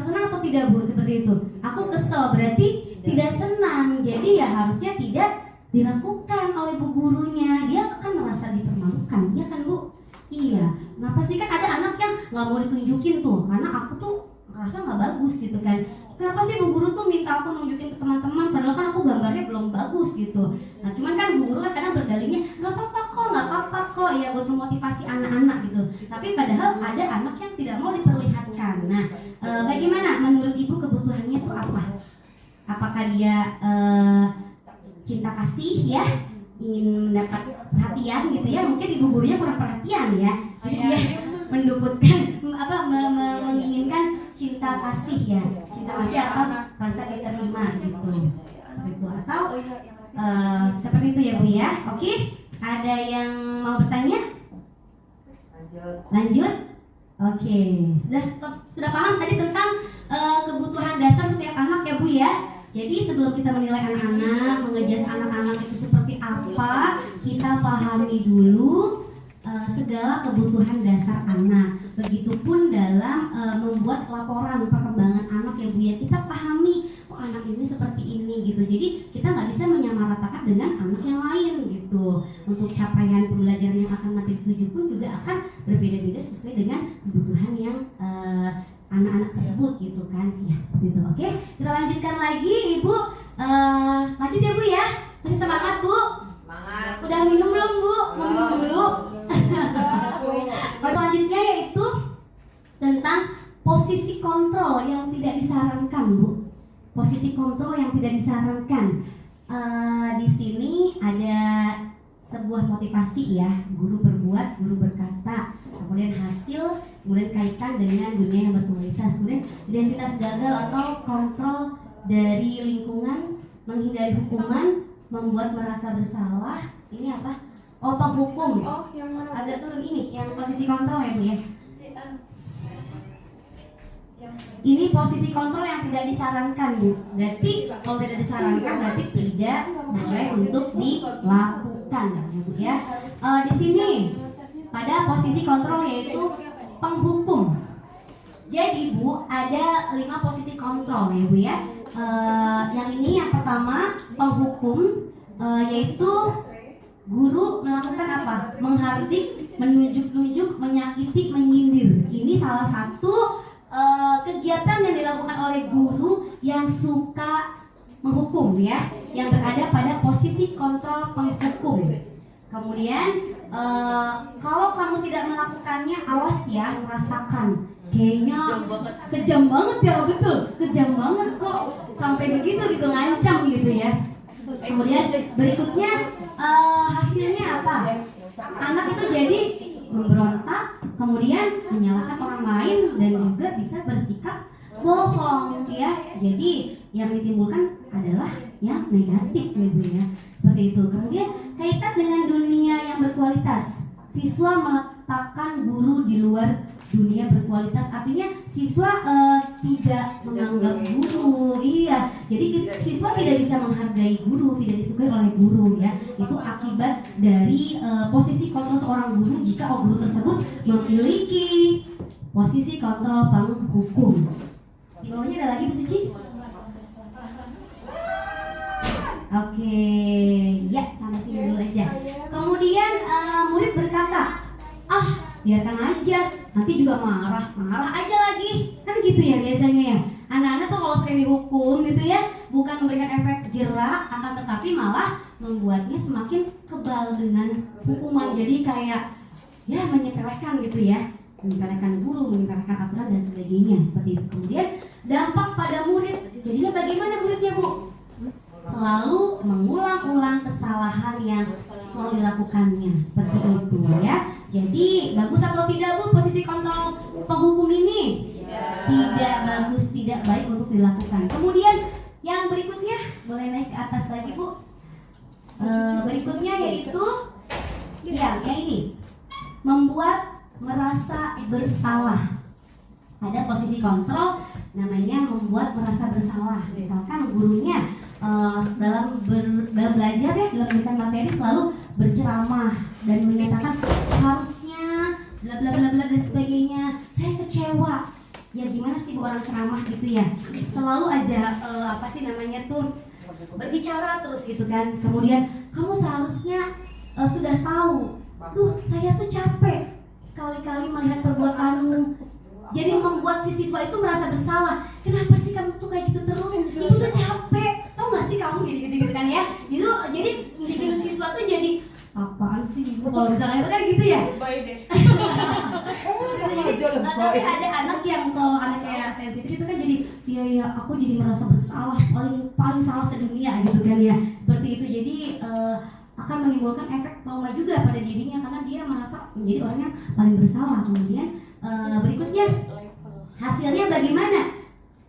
C: senang atau tidak Bu seperti itu. Aku kesel berarti tidak senang. Jadi ya harusnya tidak dilakukan oleh bu gurunya. Dia akan merasa dipermalukan, ya kan Bu? Iya. Kenapa sih kan ada anak yang nggak mau ditunjukin tuh, karena aku tuh ngerasa nggak bagus gitu kan. Kenapa sih bu guru tuh minta aku nunjukin ke teman-teman, padahal kan aku gambarnya belum bagus gitu. Nah cuman kan bu guru kan kadang berdalihnya nggak apa-apa kok ya buat memotivasi anak-anak gitu. Tapi padahal ada anak yang tidak mau diperlihatkan. Nah bagaimana menurut ibu kebutuhannya itu apa? Apakah dia cinta kasih ya, ingin mendapat perhatian gitu ya? Mungkin ibu gurunya kurang perhatian ya, jadi dia mendapatkan menginginkan cinta kasih ya, cinta kasih atau rasa diterima gitu atau seperti itu ya Bu ya. Oke, ada yang mau bertanya? Lanjut. Oke, sudah paham tadi tentang kebutuhan dasar setiap anak ya Bu ya. Jadi sebelum kita menilai anak-anak, mengejas anak-anak itu seperti apa, kita pahami dulu segala kebutuhan dasar anak. Begitupun dalam membuat laporan perkembangan anak ya Bu ya, kita pahami kok anak ini seperti ini gitu. Jadi kita nggak bisa menyamaratakan dengan anak yang lain gitu. Untuk capaian pembelajaran yang akan nanti dituju pun juga akan berbeda-beda sesuai dengan kebutuhan yang anak-anak tersebut gitu kan ya, gitu. Oke, kita lanjutkan lagi Ibu. Lanjut ya Bu ya, masih semangat Bu?
E: Semangat.
C: Udah minum belum Bu? Mau minum dulu. Selanjutnya yaitu tentang posisi kontrol yang tidak disarankan Bu. Posisi kontrol yang tidak disarankan. Di sini ada sebuah motivasi ya, guru berbuat, guru berkata, kemudian hasil, kemudian kaitan dengan dunia yang berkualitas, kemudian identitas gagal atau kontrol dari lingkungan, menghindari hukuman, membuat merasa bersalah. Ini apa? Oh, penghukum. Agak turun ini, yang posisi kontrol ya Bu ya. Ini posisi kontrol yang tidak disarankan Bu. Berarti kalau tidak disarankan berarti tidak boleh untuk dilakukan ya Bu ya. Di sini pada posisi kontrol yaitu penghukum. Jadi Bu ada 5 posisi kontrol ya Bu ya. Yang ini yang pertama penghukum, yaitu guru melakukan apa? Menghardik, menunjuk-nunjuk, menyakiti, menyindir. Ini salah satu kegiatan yang dilakukan oleh guru yang suka menghukum ya, yang berada pada posisi kontrol penghukum. Kemudian kalau kamu tidak melakukannya, awas ya, merasakan kayaknya kejam banget ya, betul, kejam banget kok sampai begitu gitu, ngancam gitu ya. Kemudian berikutnya hasilnya apa? Anak itu jadi memberontak, kemudian menyalahkan orang lain dan juga bisa bersikap bohong ya. Jadi yang ditimbulkan adalah yang negatif ya Bu ya. Seperti itu. Kemudian kaitan dengan dunia yang berkualitas. Siswa meletakkan guru di luar dunia berkualitas, artinya siswa tidak menganggap guru. Iya, jadi siswa tidak bisa menghargai guru, tidak disukai oleh guru ya. Itu akibat dari posisi kontrol seorang guru jika guru tersebut memiliki posisi kontrol penghukum. Di bawahnya ada lagi Bu Suci? Oke, ya sampai sini dulu aja. Kemudian murid berkata, biarkan aja, nanti juga marah aja lagi, kan gitu ya biasanya ya. Anak-anak tuh kalau sering dihukum gitu ya, bukan memberikan efek jerak, akan tetapi malah membuatnya semakin kebal dengan hukuman. Jadi kayak ya menyepelekan gitu ya, menyepelekan guru, menyepelekan aturan dan sebagainya seperti itu. Kemudian dampak pada murid, jadinya bagaimana muridnya Bu? Selalu mengulang-ulang kesalahan yang selalu dilakukannya, seperti itu ya. Jadi bagus atau tidak Bu posisi kontrol penghukum ini? Tidak bagus, tidak baik untuk dilakukan. Kemudian yang berikutnya, boleh naik ke atas lagi Bu. Berikutnya yaitu ya ini, membuat merasa bersalah. Ada posisi kontrol namanya membuat merasa bersalah. Misalkan gurunya dalam belajar ya, dalam memberikan materi selalu berceramah dan menyatakan harusnya bla bla bla bla dan sebagainya. Saya kecewa. Ya gimana sih Bu orang ceramah gitu ya? Selalu aja apa sih namanya tuh berbicara terus gitu kan. Kemudian kamu seharusnya sudah tahu. Saya tuh capek sekali-kali melihat perbuatanmu. Jadi membuat si siswa itu merasa bersalah. Kenapa sih kamu tuh kayak gitu terus? Ibu tuh capek. Tahu nggak sih kamu gitu kan ya? Itu jadi bikin siswa tuh jadi apaan sih Ibu kalau misalnya itu kan gitu ya?
E: Baik deh.
C: Tapi ada anak yang kalau anak kayak sensitif itu kan jadi ya aku jadi merasa bersalah, paling salah sedunia gitu kan ya. Seperti itu. Jadi akan menimbulkan efek trauma juga pada dirinya karena dia merasa menjadi orang yang paling bersalah. Kemudian berikutnya hasilnya bagaimana?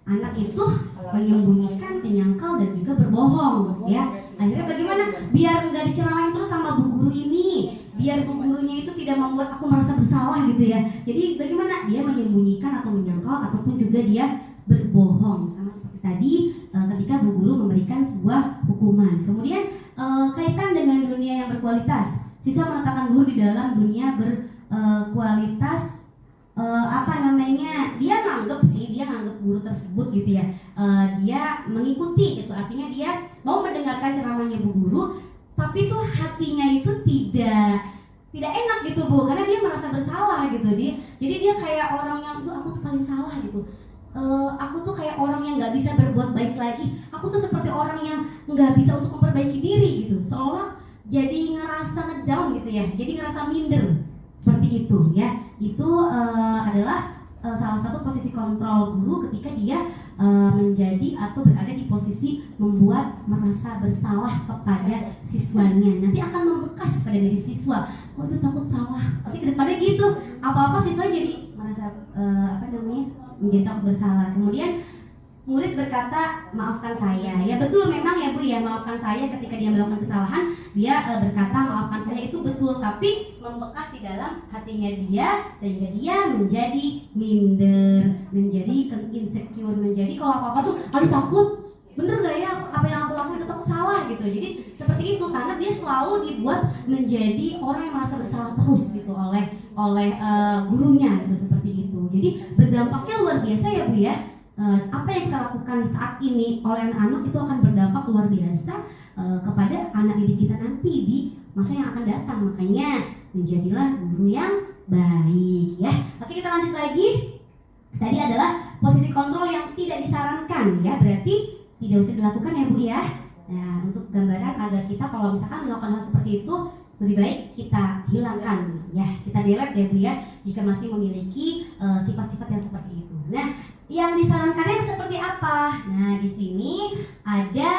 C: Anak itu menyembunyikan, menyangkal dan juga berbohong ya. Akhirnya bagaimana? Biar nggak diceramain terus sama bu guru ini, biar bu gurunya itu tidak membuat aku merasa bersalah gitu ya. Jadi bagaimana? Dia menyembunyikan atau menyangkal ataupun juga dia berbohong, sama seperti tadi ketika bu guru memberikan sebuah hukuman. Kemudian kaitan dengan dunia yang berkualitas, siswa meletakkan guru di dalam dunia berkualitas dia nganggep guru tersebut gitu ya, dia mengikuti gitu, artinya dia mau mendengarkan ceramahnya Bu Guru, tapi tuh hatinya itu tidak enak gitu Bu, karena dia merasa bersalah gitu. Jadi dia kayak orang yang aku tuh paling salah gitu. Aku tuh kayak orang yang nggak bisa berbuat baik lagi. Aku tuh seperti orang yang nggak bisa untuk memperbaiki diri gitu. Seolah jadi ngerasa ngedown gitu ya. Jadi ngerasa minder seperti itu ya. Itu adalah salah satu posisi kontrol guru ketika dia menjadi atau berada di posisi membuat merasa bersalah kepada siswanya. Nanti akan membekas pada diri siswa. Waduh, takut salah. Nanti kedepannya gitu. Apa-apa siswa jadi merasa menjadi takut bersalah. Kemudian murid berkata, maafkan saya. Ya betul memang ya Bu ya, maafkan saya ketika dia melakukan kesalahan. Dia berkata maafkan saya, itu betul. Tapi membekas di dalam hatinya dia, sehingga dia menjadi minder, menjadi insecure, menjadi kalau apa-apa tuh aduh takut, bener gak ya apa yang aku lakukan, itu takut salah gitu. Jadi seperti itu, karena dia selalu dibuat menjadi orang yang merasa bersalah terus gitu oleh gurunya gitu, seperti itu. Jadi berdampaknya luar biasa ya Bu ya. Apa yang kita lakukan saat ini oleh anak-anak itu akan berdampak luar biasa kepada anak didik kita nanti di masa yang akan datang. Makanya menjadilah guru yang baik ya. Oke, kita lanjut lagi. Tadi adalah posisi kontrol yang tidak disarankan ya, berarti tidak usah dilakukan ya Bu ya. Nah, untuk gambaran agar kita kalau misalkan melakukan hal seperti itu, lebih baik kita hilangkan ya, kita delete ya Bu ya, jika masih memiliki sifat-sifat yang seperti itu. Nah, yang disarankannya seperti apa? Nah, di sini ada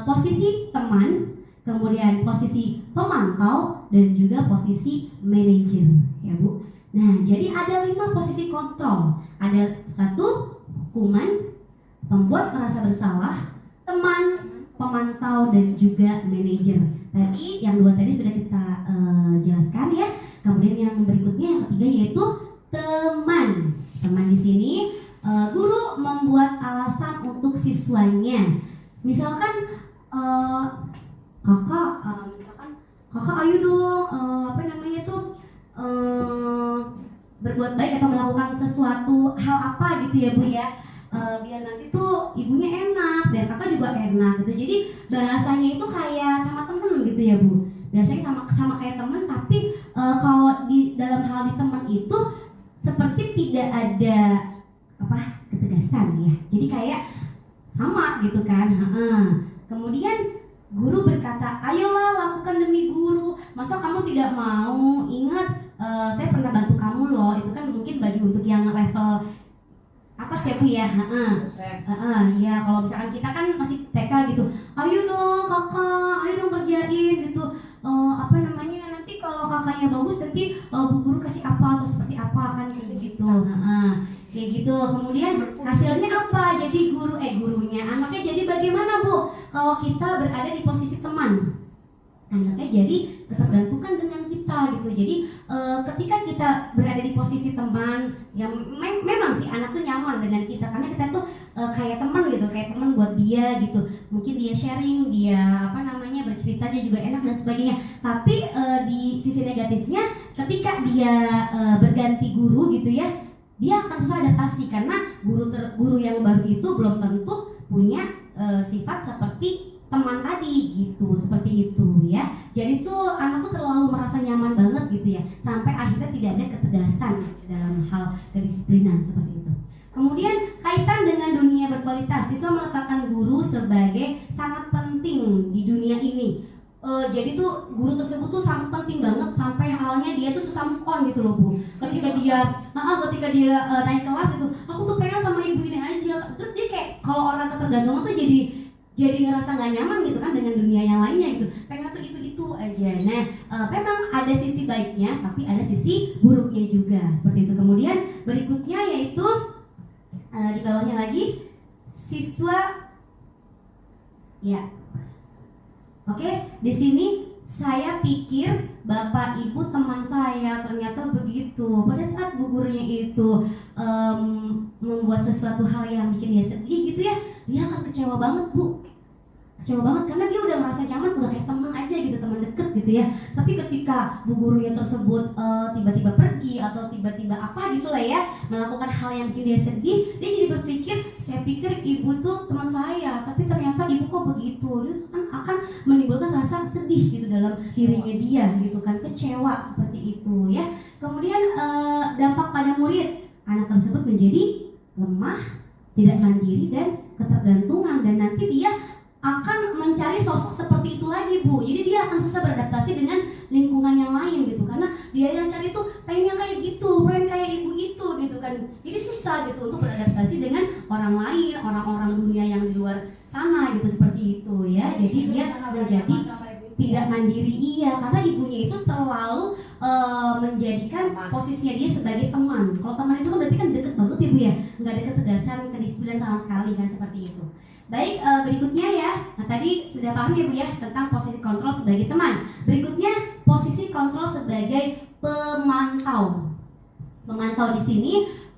C: posisi teman, kemudian posisi pemantau, dan juga posisi manajer ya Bu. Nah, jadi ada 5 posisi kontrol. Ada 1 hukuman, pembuat merasa bersalah, teman, pemantau, dan juga manajer. Tadi yang 2 tadi sudah kita jelaskan ya. Kemudian yang berikutnya yang ketiga yaitu teman. Teman di sini guru membuat alasan untuk siswanya. Misalkan kakak ayo dong berbuat baik atau melakukan sesuatu hal apa gitu ya Bu ya. Biar nanti tuh ibunya enak, biar kakak juga enak gitu. Jadi bahasanya itu kayak sama temen gitu ya Bu. Biasanya sama kayak temen, tapi kalau di dalam hal di teman itu seperti tidak ada ketegasan ya. Jadi kayak sama gitu kan. Kemudian guru berkata, ayolah lakukan demi guru. Masa kamu tidak mau? Ingat, saya pernah bantu kamu loh. Itu kan mungkin bagi untuk yang level atas ya Bu ya. Ya kalau misalkan kita kan masih TK gitu, ayo dong kakak, ayo dong kerjain gitu. Nanti kalau kakaknya bagus nanti Bu Guru kasih apa atau seperti apa kan kayak gitu. Kayak gitu. Kemudian hasilnya apa? Jadi gurunya anaknya jadi bagaimana Bu? Kalau kita berada di posisi teman, anaknya jadi ketergantungan dengan kita gitu. Jadi ketika kita berada di posisi teman, yang memang si anak tuh nyaman dengan kita karena kita tuh kayak teman gitu, kayak teman buat dia gitu. Mungkin dia sharing, dia berceritanya juga enak dan sebagainya. Tapi di sisi negatifnya, ketika dia berganti guru gitu ya, dia akan susah adaptasi karena guru yang baru itu belum tentu punya sifat seperti teman tadi gitu, seperti itu ya. Jadi tuh anak tuh terlalu merasa nyaman banget gitu ya, sampai akhirnya tidak ada ketegasan dalam hal kedisiplinan seperti itu. Kemudian kaitan dengan dunia berkualitas, siswa meletakkan guru sebagai sangat penting di dunia ini. Jadi tuh guru tersebut tuh sangat penting banget sampai halnya dia tuh susah move on gitu loh Bu. Ketika dia naik kelas itu, aku tuh pengen sama ibu ini aja. Terus dia kayak kalau orang ketergantungan tuh jadi ngerasa nggak nyaman gitu kan dengan dunia yang lainnya gitu. Pengen tuh itu aja. Nah, memang ada sisi baiknya, tapi ada sisi buruknya juga seperti itu. Kemudian berikutnya yaitu di bawahnya lagi siswa ya. Oke, di sini saya pikir bapak ibu teman saya ternyata begitu. Pada saat bu gurunya itu membuat sesuatu hal yang bikin dia sedih gitu ya, dia akan kecewa banget Bu. Kecewa banget karena dia udah merasa nyaman, udah kayak teman aja gitu, teman deket gitu ya. Tapi ketika bu gurunya tersebut tiba-tiba pergi atau tiba-tiba apa gitu lah ya, melakukan hal yang bikin dia sedih, dia jadi berpikir, saya pikir ibu tuh teman saya, tapi ternyata ibu kok begitu. Dia kan akan menimbulkan rasa sedih gitu dalam dirinya dia gitu kan, kecewa seperti itu ya. Kemudian dampak pada murid, anak tersebut menjadi lemah, tidak mandiri dan ketergantungan, dan nanti dia akan mencari sosok seperti itu lagi Bu. Jadi dia akan susah beradaptasi dengan lingkungan yang lain gitu, karena dia yang cari tuh pengen yang kayak gitu, pengen kayak ibu itu gitu kan. Jadi susah gitu untuk beradaptasi dengan orang lain, orang-orang dunia yang di luar sana gitu, seperti itu ya. Jadi dia menjadi tidak mandiri, iya, karena ibunya itu terlalu menjadikan posisinya dia sebagai teman. Kalau teman itu kan berarti kan deket banget ya Bu ya, nggak ada ketegasan, kedisiplinan sama sekali kan, seperti itu. Baik, berikutnya ya. Nah, tadi sudah paham ya Bu ya tentang posisi kontrol sebagai teman. Berikutnya posisi kontrol sebagai pemantau. Pemantau di sini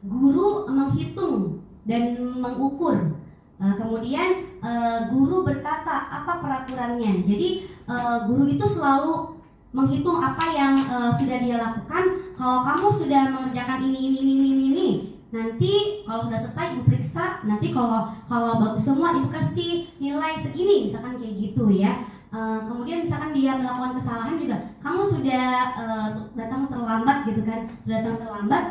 C: guru menghitung dan mengukur. Kemudian guru berkata apa peraturannya. Jadi guru itu selalu menghitung apa yang sudah dia lakukan. Kalau kamu sudah mengerjakan ini, nanti kalau sudah selesai ibu periksa, nanti kalau bagus semua ibu kasih nilai segini, misalkan kayak gitu ya. Kemudian misalkan dia melakukan kesalahan juga, kamu sudah datang terlambat gitu kan, sudah datang terlambat,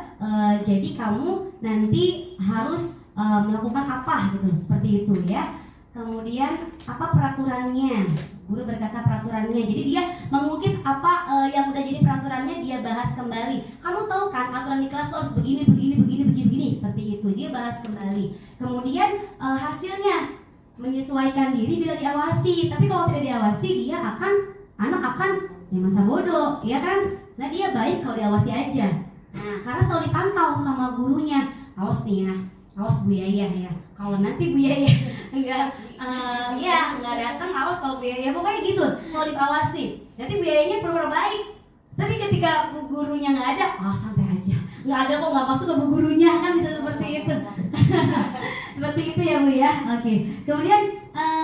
C: jadi kamu nanti harus melakukan apa gitu, seperti itu ya. Kemudian apa peraturannya? Guru berkata peraturannya. Jadi dia mengungkit apa yang udah jadi peraturannya, dia bahas kembali. Kamu tahu kan aturan di kelas harus begini, seperti itu. Dia bahas kembali. Kemudian hasilnya menyesuaikan diri bila diawasi. Tapi kalau tidak diawasi, anak akan ya masa bodoh, ya kan? Nah dia baik kalau diawasi aja. Nah karena selalu dipantau sama gurunya. Awas nih ya, awas Bu Yaya ya. Kalau nanti Bu Yaya nggak datang, awas kalau Bu Yaya, pokoknya gitu. Kalau diawasi, nanti Bu Yayanya pura-pura baik. Tapi ketika bu gurunya nggak ada, santai aja. Nggak ada kok, nggak masuk ke bu gurunya, kan bisa seperti itu. Seperti itu ya Bu ya. Oke. Kemudian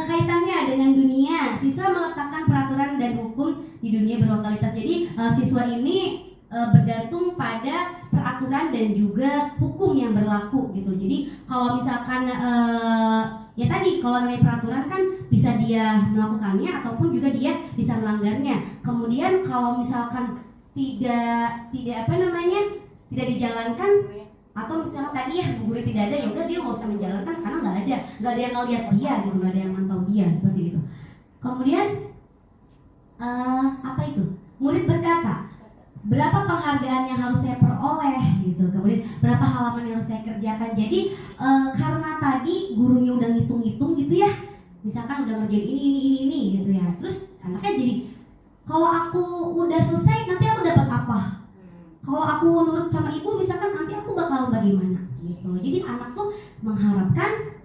C: kaitannya dengan dunia, siswa meletakkan peraturan dan hukum di dunia berlokalitas. Jadi siswa ini bergantung pada peraturan dan juga hukum yang berlaku gitu. Jadi kalau misalkan ya tadi kalau namanya peraturan kan bisa dia melakukannya ataupun juga dia bisa melanggarnya. Kemudian kalau misalkan tidak tidak dijalankan, atau misalnya tadi ya bu guru tidak ada, ya udah dia nggak usah menjalankan karena nggak ada yang ngeliat dia gitu, nggak ada yang mantau dia, seperti itu. Kemudian apa itu? Murid berkata, berapa penghargaan yang harus saya peroleh gitu, kemudian berapa halaman yang harus saya kerjakan. Jadi karena tadi gurunya udah ngitung-ngitung gitu ya, misalkan udah ngerjain ini gitu ya, terus anaknya jadi kalau aku udah selesai nanti aku dapat apa, kalau aku nurut sama ibu misalkan nanti aku bakal bagaimana gitu. Jadi anak tuh mengharapkan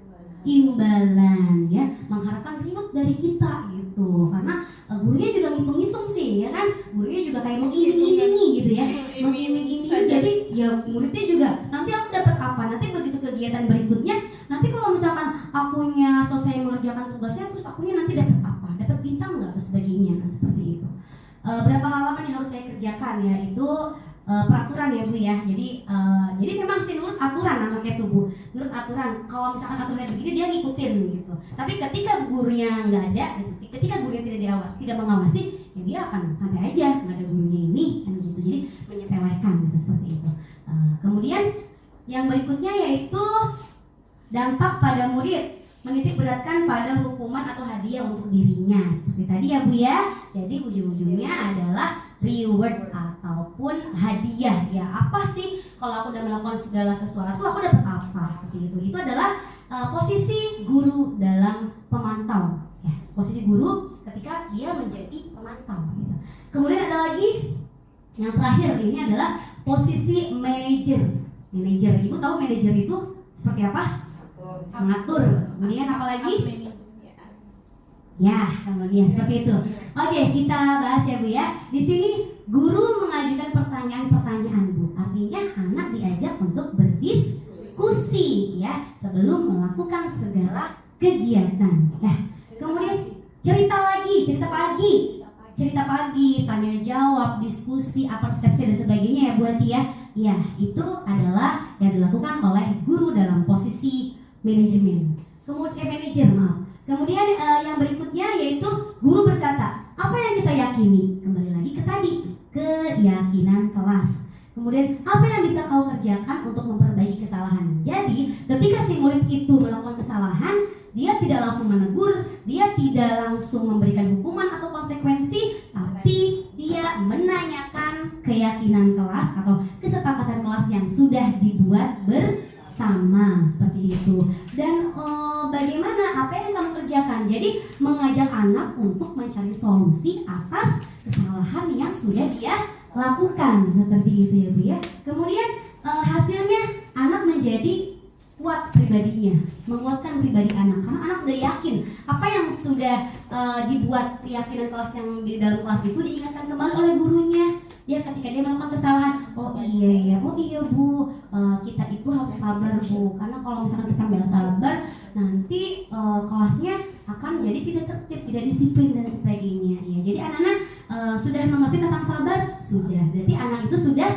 C: imbalan ya, mengharapkan reward dari kita gitu, karena gurunya juga ngitung-ngitung sih ya kan, gurunya juga kayak mengiming-imingi gitu ya, mengiming-imingi. Jadi ya muridnya juga nanti aku dapat apa, nanti begitu kegiatan berikutnya, nanti kalau misalkan akunya selesai mengerjakan tugasnya, terus akunya nanti dapat apa, dapat bintang nggak atau sebagainya, kan seperti itu. Berapa halaman yang harus saya kerjakan ya, itu peraturan ya Bu ya. Jadi memang sih menurut aturan anaknya tuh Bu, menurut aturan. Kalau misalkan aturannya begini dia ngikutin gitu. Tapi ketika gurunya nggak ada, gitu, ketika gurunya tidak mengawasi, ya dia akan santai aja, nggak ada gurunya ini kan gitu. Jadi menyepelekan gitu, seperti itu. Kemudian yang berikutnya yaitu dampak pada murid, menitik beratkan pada hukuman atau hadiah untuk dirinya. Seperti tadi ya Bu ya. Jadi ujung-ujungnya adalah reward ataupun hadiah. Ya apa sih kalau aku udah melakukan segala sesuatu aku dapat apa, seperti itu. Itu adalah posisi guru dalam pemantau ya, posisi guru ketika dia menjadi pemantau gitu. Kemudian ada lagi yang terakhir, ini adalah posisi manajer. Ibu tahu manajer itu seperti apa? Mengatur. Kemudian apa lagi? Ya, kemudian seperti itu. Oke, kita bahas ya Bu ya. Di sini guru mengajukan pertanyaan-pertanyaan Bu. Artinya anak diajak untuk berdiskusi ya sebelum melakukan segala kegiatan. Nah, kemudian cerita pagi, tanya jawab, diskusi, persepsi dan sebagainya ya Bu Hati ya. Ya, itu adalah yang dilakukan oleh guru dalam posisi manajemen. Kemudian yang berikutnya yaitu guru berkata, apa yang kita yakini? Kembali lagi ke tadi, keyakinan kelas. Kemudian apa yang bisa kau kerjakan untuk memperbaiki kesalahan? Jadi ketika si murid itu melakukan kesalahan, dia tidak langsung menegur, dia tidak langsung memberikan hukuman atau konsekuensi, tapi dia menanyakan keyakinan kelas atau kesepakatan kelas yang sudah dibuat bersama, seperti itu. Dan bagaimana, apa yang kamu kerjakan? Jadi mengajak anak untuk mencari solusi atas kesalahan yang sudah dia lakukan, seperti itu ya Bu ya. Kemudian hasilnya anak menjadi kuat pribadinya, menguatkan pribadi anak, karena anak udah yakin apa yang sudah dibuat keyakinan kelas yang di dalam kelas itu diingatkan kembali oleh gurunya. Ya, ketika dia melakukan kesalahan, oh iya Bu, kita itu harus sabar Bu, karena kalau misalkan kita nggak sabar, nanti kelasnya akan jadi tidak tertib, tidak disiplin dan sebagainya. Ya, jadi anak-anak sudah mengerti tentang sabar, sudah, berarti anak itu sudah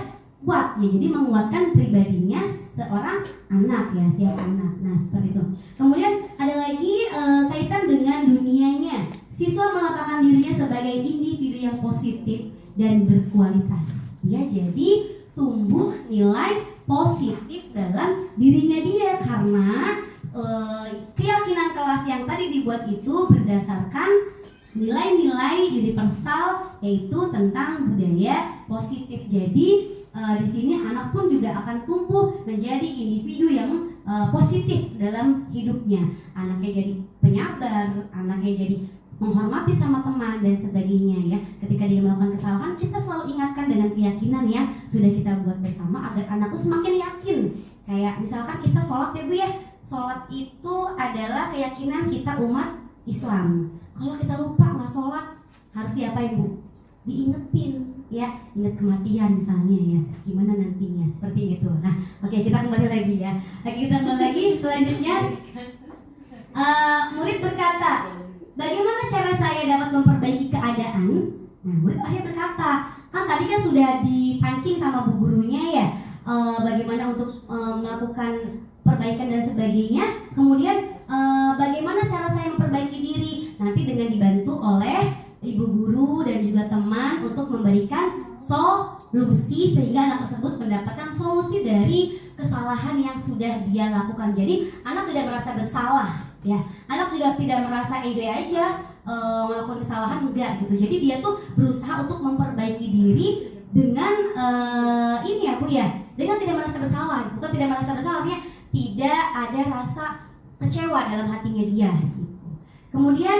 C: kuat ya, jadi menguatkan pribadinya seorang anak ya, setiap anak. Nah, seperti itu. Kemudian ada lagi kaitan dengan dunianya. Siswa meletakkan dirinya sebagai individu yang positif dan berkualitas. Dia jadi tumbuh nilai positif dalam dirinya dia, karena keyakinan kelas yang tadi dibuat itu berdasarkan nilai-nilai universal, yaitu tentang budaya positif. Jadi di sini anak pun juga akan tumbuh menjadi individu yang positif dalam hidupnya. Anaknya jadi penyabar, anaknya jadi menghormati sama teman dan sebagainya ya. Ketika dia melakukan kesalahan, kita selalu ingatkan dengan keyakinan yang sudah kita buat bersama agar anak itu semakin yakin. Kayak misalkan kita sholat ya Bu ya, sholat itu adalah keyakinan kita umat Islam. Kalau kita lupa nggak sholat, harus diapain Bu? Diingetin ya, ingat kematian misalnya ya, gimana nantinya, seperti itu. Nah, oke, kita kembali lagi ya. Kita kembali lagi selanjutnya. Murid berkata, bagaimana cara saya dapat memperbaiki keadaan? Nah, murid akhirnya berkata, kan tadi kan sudah dipancing sama bu gurunya ya, bagaimana untuk melakukan perbaikan dan sebagainya. Kemudian bagaimana cara saya memperbaiki diri? Nanti dengan dibantu oleh ibu guru dan juga teman untuk memberikan solusi sehingga anak tersebut mendapatkan solusi dari kesalahan yang sudah dia lakukan. Jadi anak tidak merasa bersalah ya, anak juga tidak merasa enjoy aja melakukan kesalahan, enggak gitu. Jadi dia tuh berusaha untuk memperbaiki diri dengan ini ya Bu ya, dengan tidak merasa bersalah. Bukan tidak merasa bersalah, artinya tidak ada rasa kecewa dalam hatinya dia gitu. Kemudian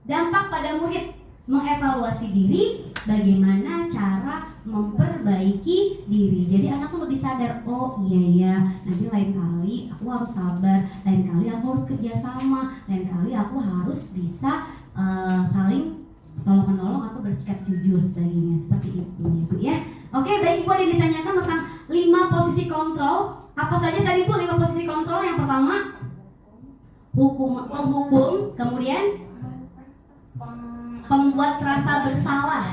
C: dampak pada murid mengevaluasi diri, bagaimana cara memperbaiki diri. Jadi anak tuh lebih sadar, oh iya ya, nanti lain kali aku harus sabar, lain kali aku harus kerjasama, lain kali aku harus bisa saling tolong menolong atau bersikap jujur sebagainya, seperti itu ya Bu ya. Oke, baik Ibu, ada yang ditanyakan tentang 5 posisi kontrol. Apa saja tadi Bu 5 posisi kontrol? Yang pertama penghukum, kemudian pembuat rasa bersalah,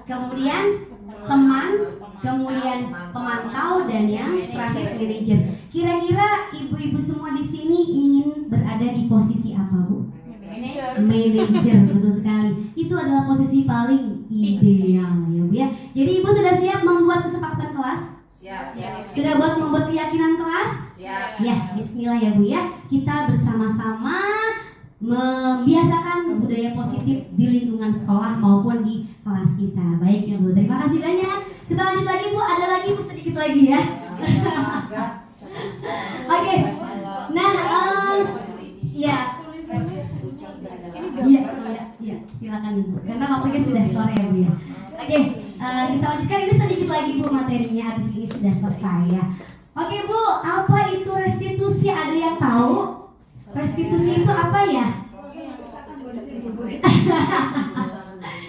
C: kemudian teman, kemudian pemantau, dan yang terakhir manajer. Kira-kira ibu-ibu semua di sini ingin berada di posisi apa Bu? Manajer, betul sekali. Itu adalah posisi paling ideal ya Bu ya. Jadi ibu sudah siap membuat kesepakatan kelas? Siap. Sudah membuat keyakinan kelas? Siap. Ya, bismillah ya Bu ya. Kita bersama-sama membiasakan budaya positif di lingkungan sekolah maupun di kelas kita. Baik ya Bu, terima kasih banyak. Kita lanjut lagi Bu, ada lagi Bu, sedikit lagi ya. Oke. Nah, ya. Iya, silakan Ibu. Karena waktunya sudah sore ya Bu ya. Oke, kita lanjutkan, ini sedikit lagi Bu materinya, habis ini sudah selesai ya. Oke Bu, apa itu restitusi? Ada yang tahu? Restitusi itu apa ya?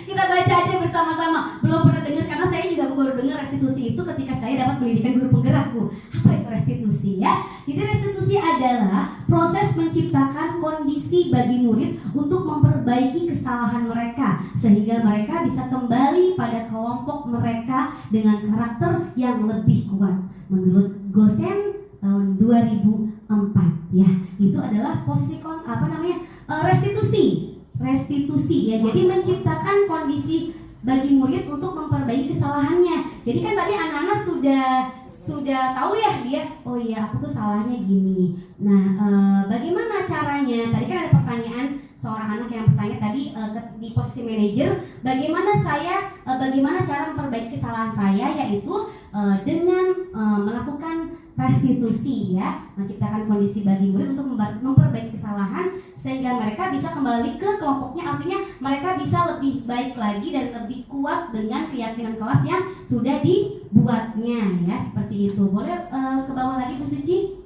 C: Kita baca aja bersama-sama. Belum pernah dengar, karena saya juga baru dengar restitusi itu ketika saya dapat pendidikan guru penggerak Bu. Apa itu restitusi ya? Jadi restitusi adalah proses menciptakan kondisi bagi murid untuk memperbaiki kesalahan mereka sehingga mereka bisa kembali pada kelompok mereka dengan karakter yang lebih kuat. Menurut Gosen tahun 2004 ya, itu adalah posisi restitusi ya. Jadi menciptakan kondisi bagi murid untuk memperbaiki kesalahannya. Jadi kan tadi anak-anak sudah tahu ya dia, oh iya aku tuh salahnya gini. Nah, bagaimana caranya? Tadi kan ada pertanyaan seorang anak yang bertanya tadi di posisi manajer, bagaimana cara memperbaiki kesalahan saya, yaitu dengan melakukan restitusi ya, menciptakan kondisi bagi murid untuk memperbaiki kesalahan sehingga mereka bisa kembali ke kelompoknya, artinya mereka bisa lebih baik lagi dan lebih kuat dengan keyakinan kelas yang sudah dibuatnya ya, seperti itu. Boleh ke bawah lagi Bu Suci?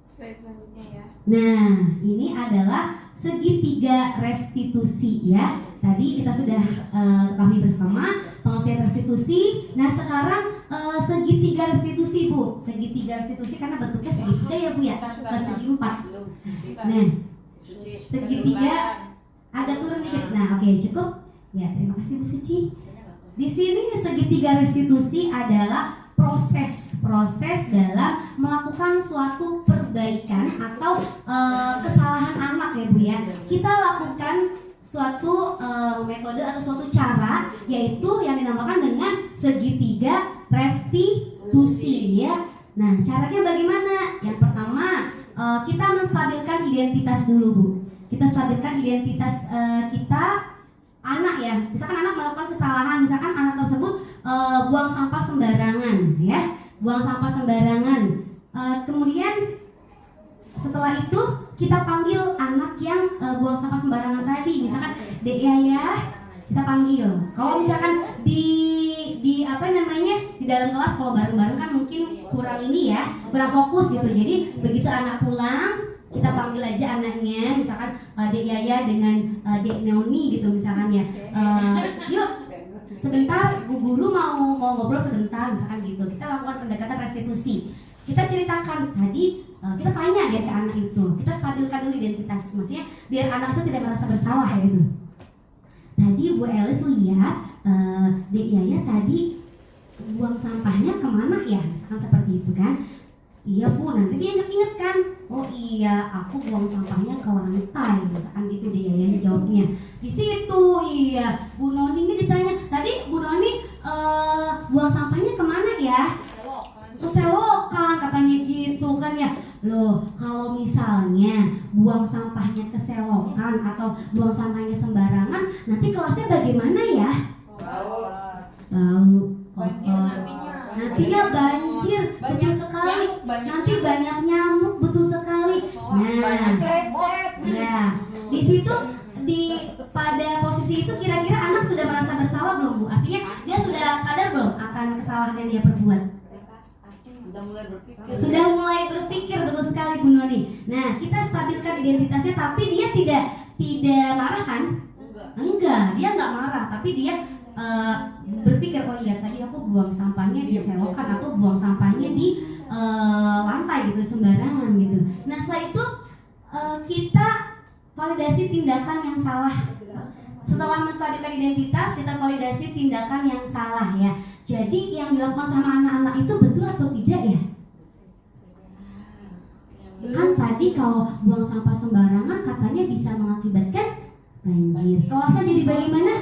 E: Slide selanjutnya ya.
C: Nah, ini adalah segitiga restitusi ya. Tadi kita sudah ketahui bersama pengertian restitusi. Nah, sekarang segitiga restitusi Bu. Segitiga restitusi karena bentuknya segitiga ya Bu ya, segi 4. Nah, segitiga agak turun dikit. Nah, oke, cukup. Ya, terima kasih Bu Suci. Di sini segitiga restitusi adalah proses dalam melakukan suatu perbaikan atau kesalahan anak ya Bu ya. Kita lakukan suatu metode atau suatu cara, yaitu yang dinamakan dengan segitiga restitusi ya. Nah, caranya bagaimana? Yang pertama, kita menstabilkan identitas dulu Bu. Kita stabilkan identitas kita anak ya. Misalkan anak melakukan kesalahan, misalkan anak tersebut buang sampah sembarangan ya, buang sampah sembarangan. Kemudian setelah itu kita panggil anak yang buang sampah sembarangan tadi, misalkan Dek Yaya, kita panggil. Kalau misalkan di dalam kelas kalau bareng-bareng kan mungkin kurang ini ya, kurang fokus gitu. Jadi begitu anak pulang, kita panggil aja anaknya, misalkan Dek Yaya dengan Dek Neoni gitu misalkan ya. Yuk sebentar, Bu Guru mau ngobrol sebentar misalkan gitu. Kita lakukan pendekatan restitusi. Kita ceritakan tadi, kita tanya dia ke anak itu. Kita stabilkan dulu identitas, maksudnya biar anak itu tidak merasa bersalah ya itu. Tadi Bu Elis lihat Dek Yaya tadi buang sampahnya kemana ya, misalkan seperti itu kan. Iya Bu, nanti dia inget-inget kan. Oh iya, aku buang sampahnya ke lantai, misalkan gitu Dek Yaya jawabnya. Di situ iya, Bu Noni ini ditanya, tadi Bu Noni buang sampahnya kemana ya? Ke selokan katanya gitu kan ya. Loh, kalau misalnya buang sampahnya ke selokan atau buang sampahnya sembarangan, nanti kelasnya bagaimana ya? Bau, kotor. Nantinya banjir, betul sekali. Nanti banyak nyamuk, betul sekali. Nah, ya, di situ pada posisi itu kira-kira anak sudah merasa bersalah belum Bu? Artinya dia sudah sadar belum akan kesalahan yang dia perbuat? Sudah mulai berpikir, betul sekali Bu Noni. Nah, kita stabilkan identitasnya, tapi dia tidak marah kan? Enggak, dia enggak marah, tapi dia berpikir, oh iya tadi aku buang sampahnya di selokan atau buang sampahnya di lantai gitu, sembarangan gitu. Nah, setelah itu kita validasi tindakan yang salah. Setelah menstabilkan identitas, kita validasi tindakan yang salah ya. Jadi yang dilakukan sama anak-anak itu betul atau tidak ya? Kan tadi kalau buang sampah sembarangan katanya bisa mengakibatkan banjir. Kelasnya jadi bagaimana?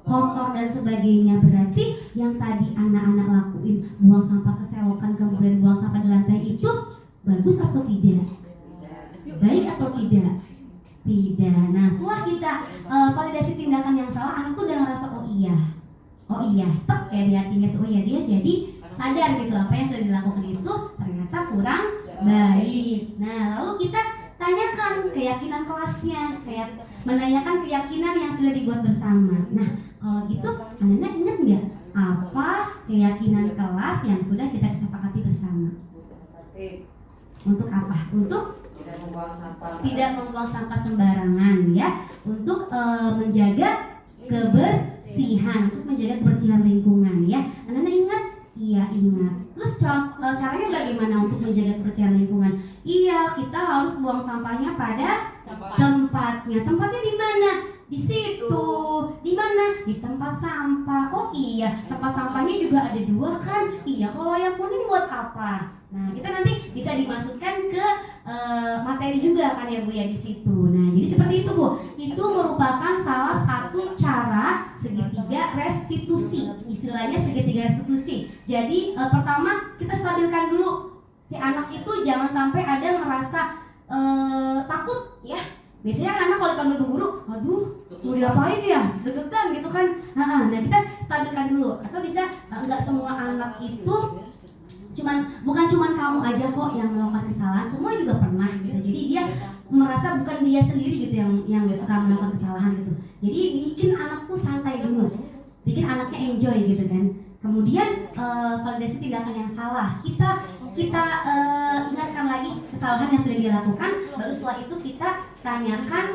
C: Kotor dan sebagainya. Berarti yang tadi anak-anak lakuin, buang sampah ke selokan kemudian buang sampah di lantai itu bagus atau tidak? Baik atau tidak? Tidak. Nah, setelah kita validasi tindakan yang salah, anak tuh udah ngerasa oh iya, tek kayak di hatinya tuh, oh iya dia jadi sadar gitu apa yang sudah dilakukan itu ternyata kurang baik. Nah, lalu kita tanyakan keyakinan kelasnya, kayak menanyakan keyakinan yang sudah dibuat bersama. Nah, kalau gitu anak-anak ingat nggak apa keyakinan kelas yang sudah kita sepakati bersama? Untuk apa? Untuk tidak membuang sampah sembarangan ya, untuk menjaga kebersihan, untuk menjaga kebersihan lingkungan ya. Anak-anak ingat? Iya ingat. Terus caranya bagaimana untuk menjaga kebersihan lingkungan? Iya, kita harus buang sampahnya pada tempatnya. Tempatnya di mana? Di situ. Di mana? Di tempat sampah. Oh iya, tempat sampahnya juga ada 2 kan? Iya, kalau yang kuning buat apa? Nah, kita nanti bisa dimasukkan ke materi juga kan ya Bu ya di situ. Nah, jadi seperti itu Bu. Itu merupakan salah satu cara segitiga restitusi. Istilahnya segitiga restitusi. Jadi pertama kita stabilkan dulu si anak itu, jangan sampai ada ngerasa takut ya. Biasanya anak kalau dipanggil bu guru, aduh mau diapain ya, deg-degan gitu kan. Nah kita stabilkan dulu. Atau bisa nggak semua anak itu bukan cuman kamu aja kok yang melakukan kesalahan, semua juga pernah gitu. Jadi dia merasa bukan dia sendiri gitu yang suka melakukan kesalahan gitu. Jadi bikin anak tuh santai dulu, bikin anaknya enjoy gitu kan. Kemudian validasi tindakan yang salah, kita ingatkan lagi kesalahan yang sudah dilakukan. Baru setelah itu kita tanyakan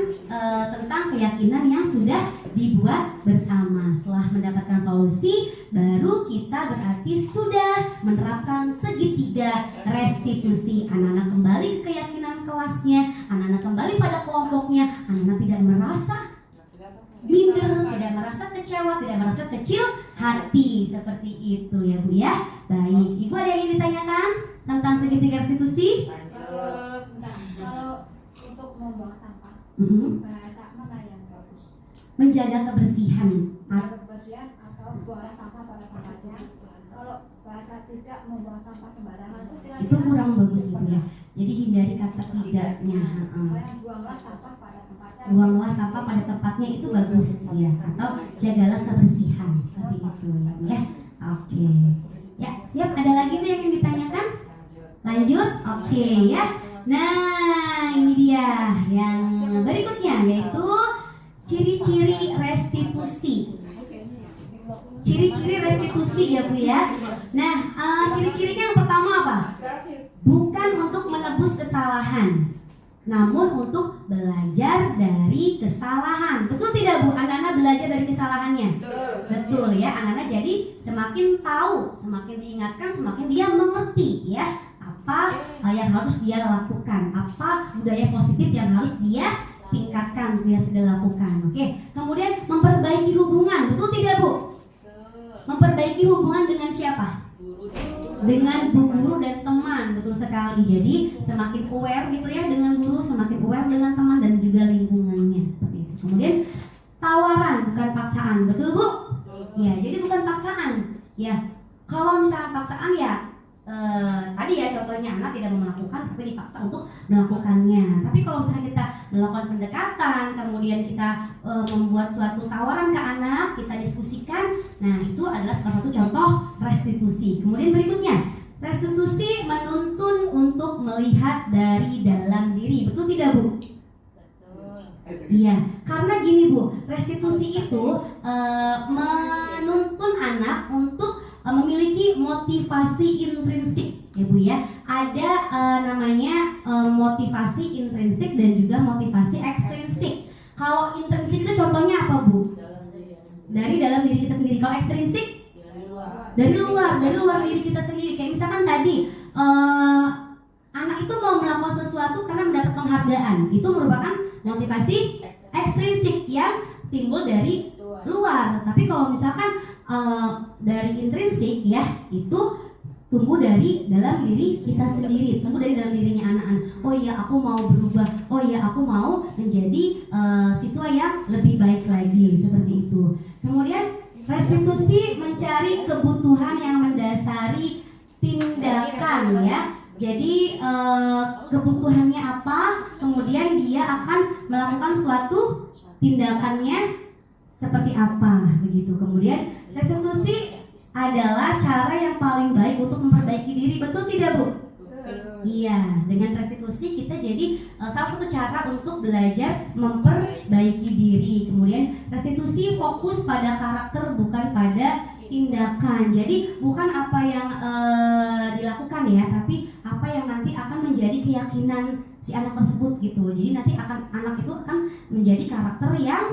C: tentang keyakinan yang sudah dibuat bersama. Setelah mendapatkan solusi, baru kita berarti sudah menerapkan segitiga restitusi. Anak-anak kembali ke keyakinan kelasnya, anak-anak kembali pada kelompoknya, anak-anak tidak merasa minder, tidak merasa kecewa, tidak merasa kecil hati. Seperti itu ya Bu ya. Baik, Ibu ada yang ingin ditanyakan tentang segitiga restitusi?
F: Kalau untuk membuang sampah, bahasa mana yang bagus?
C: Menjaga kebersihan.
F: Kebersihan atau buang sampah pada tempatnya? Kalau bahasa tidak membuang sampah sembarangan
C: Itu kurang bagus Ibu ya. Jadi hindari kata tidaknya.
F: Buanglah sampah pada tempatnya.
C: Buanglah sampah pada tempatnya itu bagus ya. Atau jagalah kebersihan. Seperti itu ya. Oke. Ya, siap. Ada lagi tuh yang ingin ditanyakan? Lanjut? Oke ya. Nah, ini dia yang berikutnya, yaitu ciri-ciri restitusi. Ciri-ciri restitusi ya Bu ya. Nah, ciri-cirinya yang pertama apa? Bukan untuk menebus kesalahan, namun untuk belajar dari kesalahan. Betul tidak Bu? Anak-anak belajar dari kesalahannya. Betul ya. Anak-anak jadi semakin tahu, semakin diingatkan, semakin dia mengerti ya apa yang harus dia lakukan, apa budaya positif yang harus dia tingkatkan, dia sudah lakukan. Oke. Kemudian memperbaiki hubungan. Betul tidak Bu? Memperbaiki hubungan dengan siapa? Dengan bu guru dan teman. Betul sekali. Jadi semakin aware gitu ya dengan guru, semakin aware dengan teman dan juga lingkungannya. Seperti itu. Kemudian tawaran bukan paksaan. Betul Bu? Ya, jadi bukan paksaan. Ya, kalau misalnya paksaan ya tadi ya contohnya anak tidak mau melakukan tapi dipaksa untuk melakukannya. Tapi kalau misalnya kita melakukan pendekatan, kemudian kita membuat suatu tawaran ke anak, kita diskusikan, nah itu adalah salah satu contoh restitusi. Kemudian berikutnya, restitusi menuntun untuk melihat dari dalam diri. Betul tidak Bu?
D: Betul.
C: Iya, karena gini Bu, restitusi itu menuntun anak untuk memiliki motivasi intrinsik ya Bu ya. Ada namanya motivasi intrinsik dan juga motivasi ekstrinsik. Kalau intrinsik itu contohnya apa Bu? Dari dalam diri kita sendiri. Kalau ekstrinsik? Dari luar diri kita sendiri. Kayak misalkan tadi anak itu mau melakukan sesuatu karena mendapat penghargaan. Itu merupakan motivasi ekstrinsik yang timbul dari luar. Tapi kalau misalkan dari intrinsik ya, itu tumbuh dari dalam diri kita sendiri, tumbuh dari dalam dirinya anak-anak. Oh iya aku mau berubah, oh iya aku mau menjadi siswa yang lebih baik lagi, seperti itu. Kemudian restitusi mencari kebutuhan yang mendasari tindakan ya. Jadi kebutuhannya apa, kemudian dia akan melakukan suatu tindakannya seperti apa begitu. Kemudian restitusi adalah cara yang paling baik untuk memperbaiki diri. Betul tidak Bu? Iya, dengan restitusi kita jadi salah satu cara untuk belajar memperbaiki diri. Kemudian restitusi fokus pada karakter bukan pada tindakan. Jadi bukan apa yang dilakukan ya, tapi apa yang nanti akan menjadi keyakinan si anak tersebut gitu. Jadi nanti anak itu akan menjadi karakter yang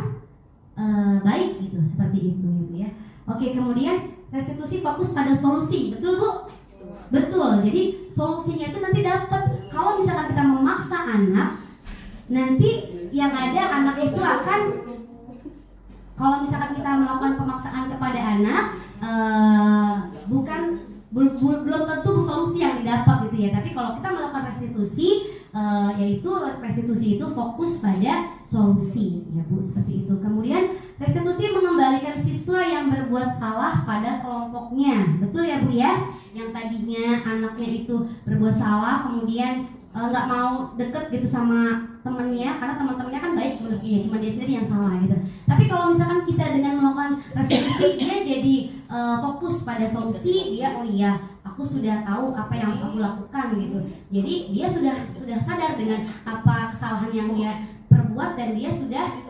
C: baik gitu, seperti itu gitu ya. Oke, kemudian restitusi fokus pada solusi. Betul Bu? Betul. Jadi solusinya itu nanti dapat. kalau misalkan kita memaksa anak, nanti yang ada anak itu akan, kalau misalkan kita melakukan pemaksaan kepada anak, belum tentu solusi yang didapat gitu ya. Tapi kalau kita melakukan restitusi, yaitu restitusi itu fokus pada solusi ya Bu, seperti itu. Kemudian restitusi mengembalikan siswa yang berbuat salah pada kelompoknya, betul ya Bu ya. Yang tadinya anaknya itu berbuat salah, kemudian nggak mau deket gitu sama temennya karena teman-temannya kan baik menurut dia, cuma dia sendiri yang salah gitu. Tapi kalau misalkan kita dengan melakukan restitusi, dia jadi fokus pada solusi, dia oh iya aku sudah tahu apa yang harus aku lakukan gitu. Jadi dia sudah sadar dengan apa kesalahan yang dia perbuat dan dia sudah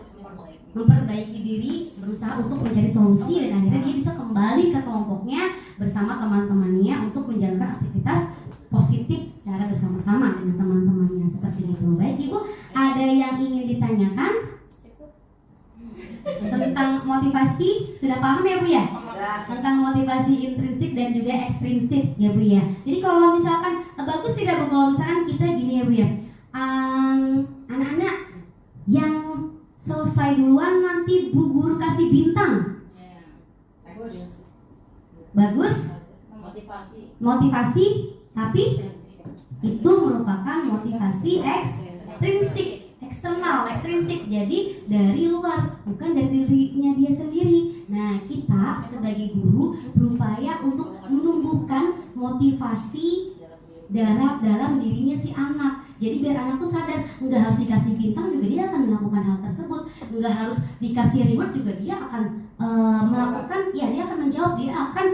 C: memperbaiki diri, berusaha untuk mencari solusi, dan akhirnya dia bisa kembali ke kelompoknya bersama teman-temannya untuk menjalankan aktivitas positif secara bersama-sama dengan teman-temannya, seperti itu. Baik Ibu, ada yang ingin ditanyakan tentang motivasi? Sudah paham ya Bu ya? Tentang motivasi intrinsik dan juga ekstrinsik ya Bu ya. Jadi kalau misalkan bagus tidak Bu kalau misalkan kita gini ya Bu ya, anak-anak yang selesai duluan nanti Bu guru kasih bintang. Bagus? Motivasi, tapi itu merupakan motivasi ekstrinsik, eksternal, ekstrinsik. Jadi dari luar, bukan dari dirinya dia sendiri. Nah, kita sebagai guru berupaya untuk menumbuhkan motivasi dalam dirinya si anak. Jadi biar anak tuh sadar, nggak harus dikasih bintang juga dia akan melakukan hal tersebut, nggak harus dikasih reward juga dia akan melakukan, ya dia akan menjawab, dia akan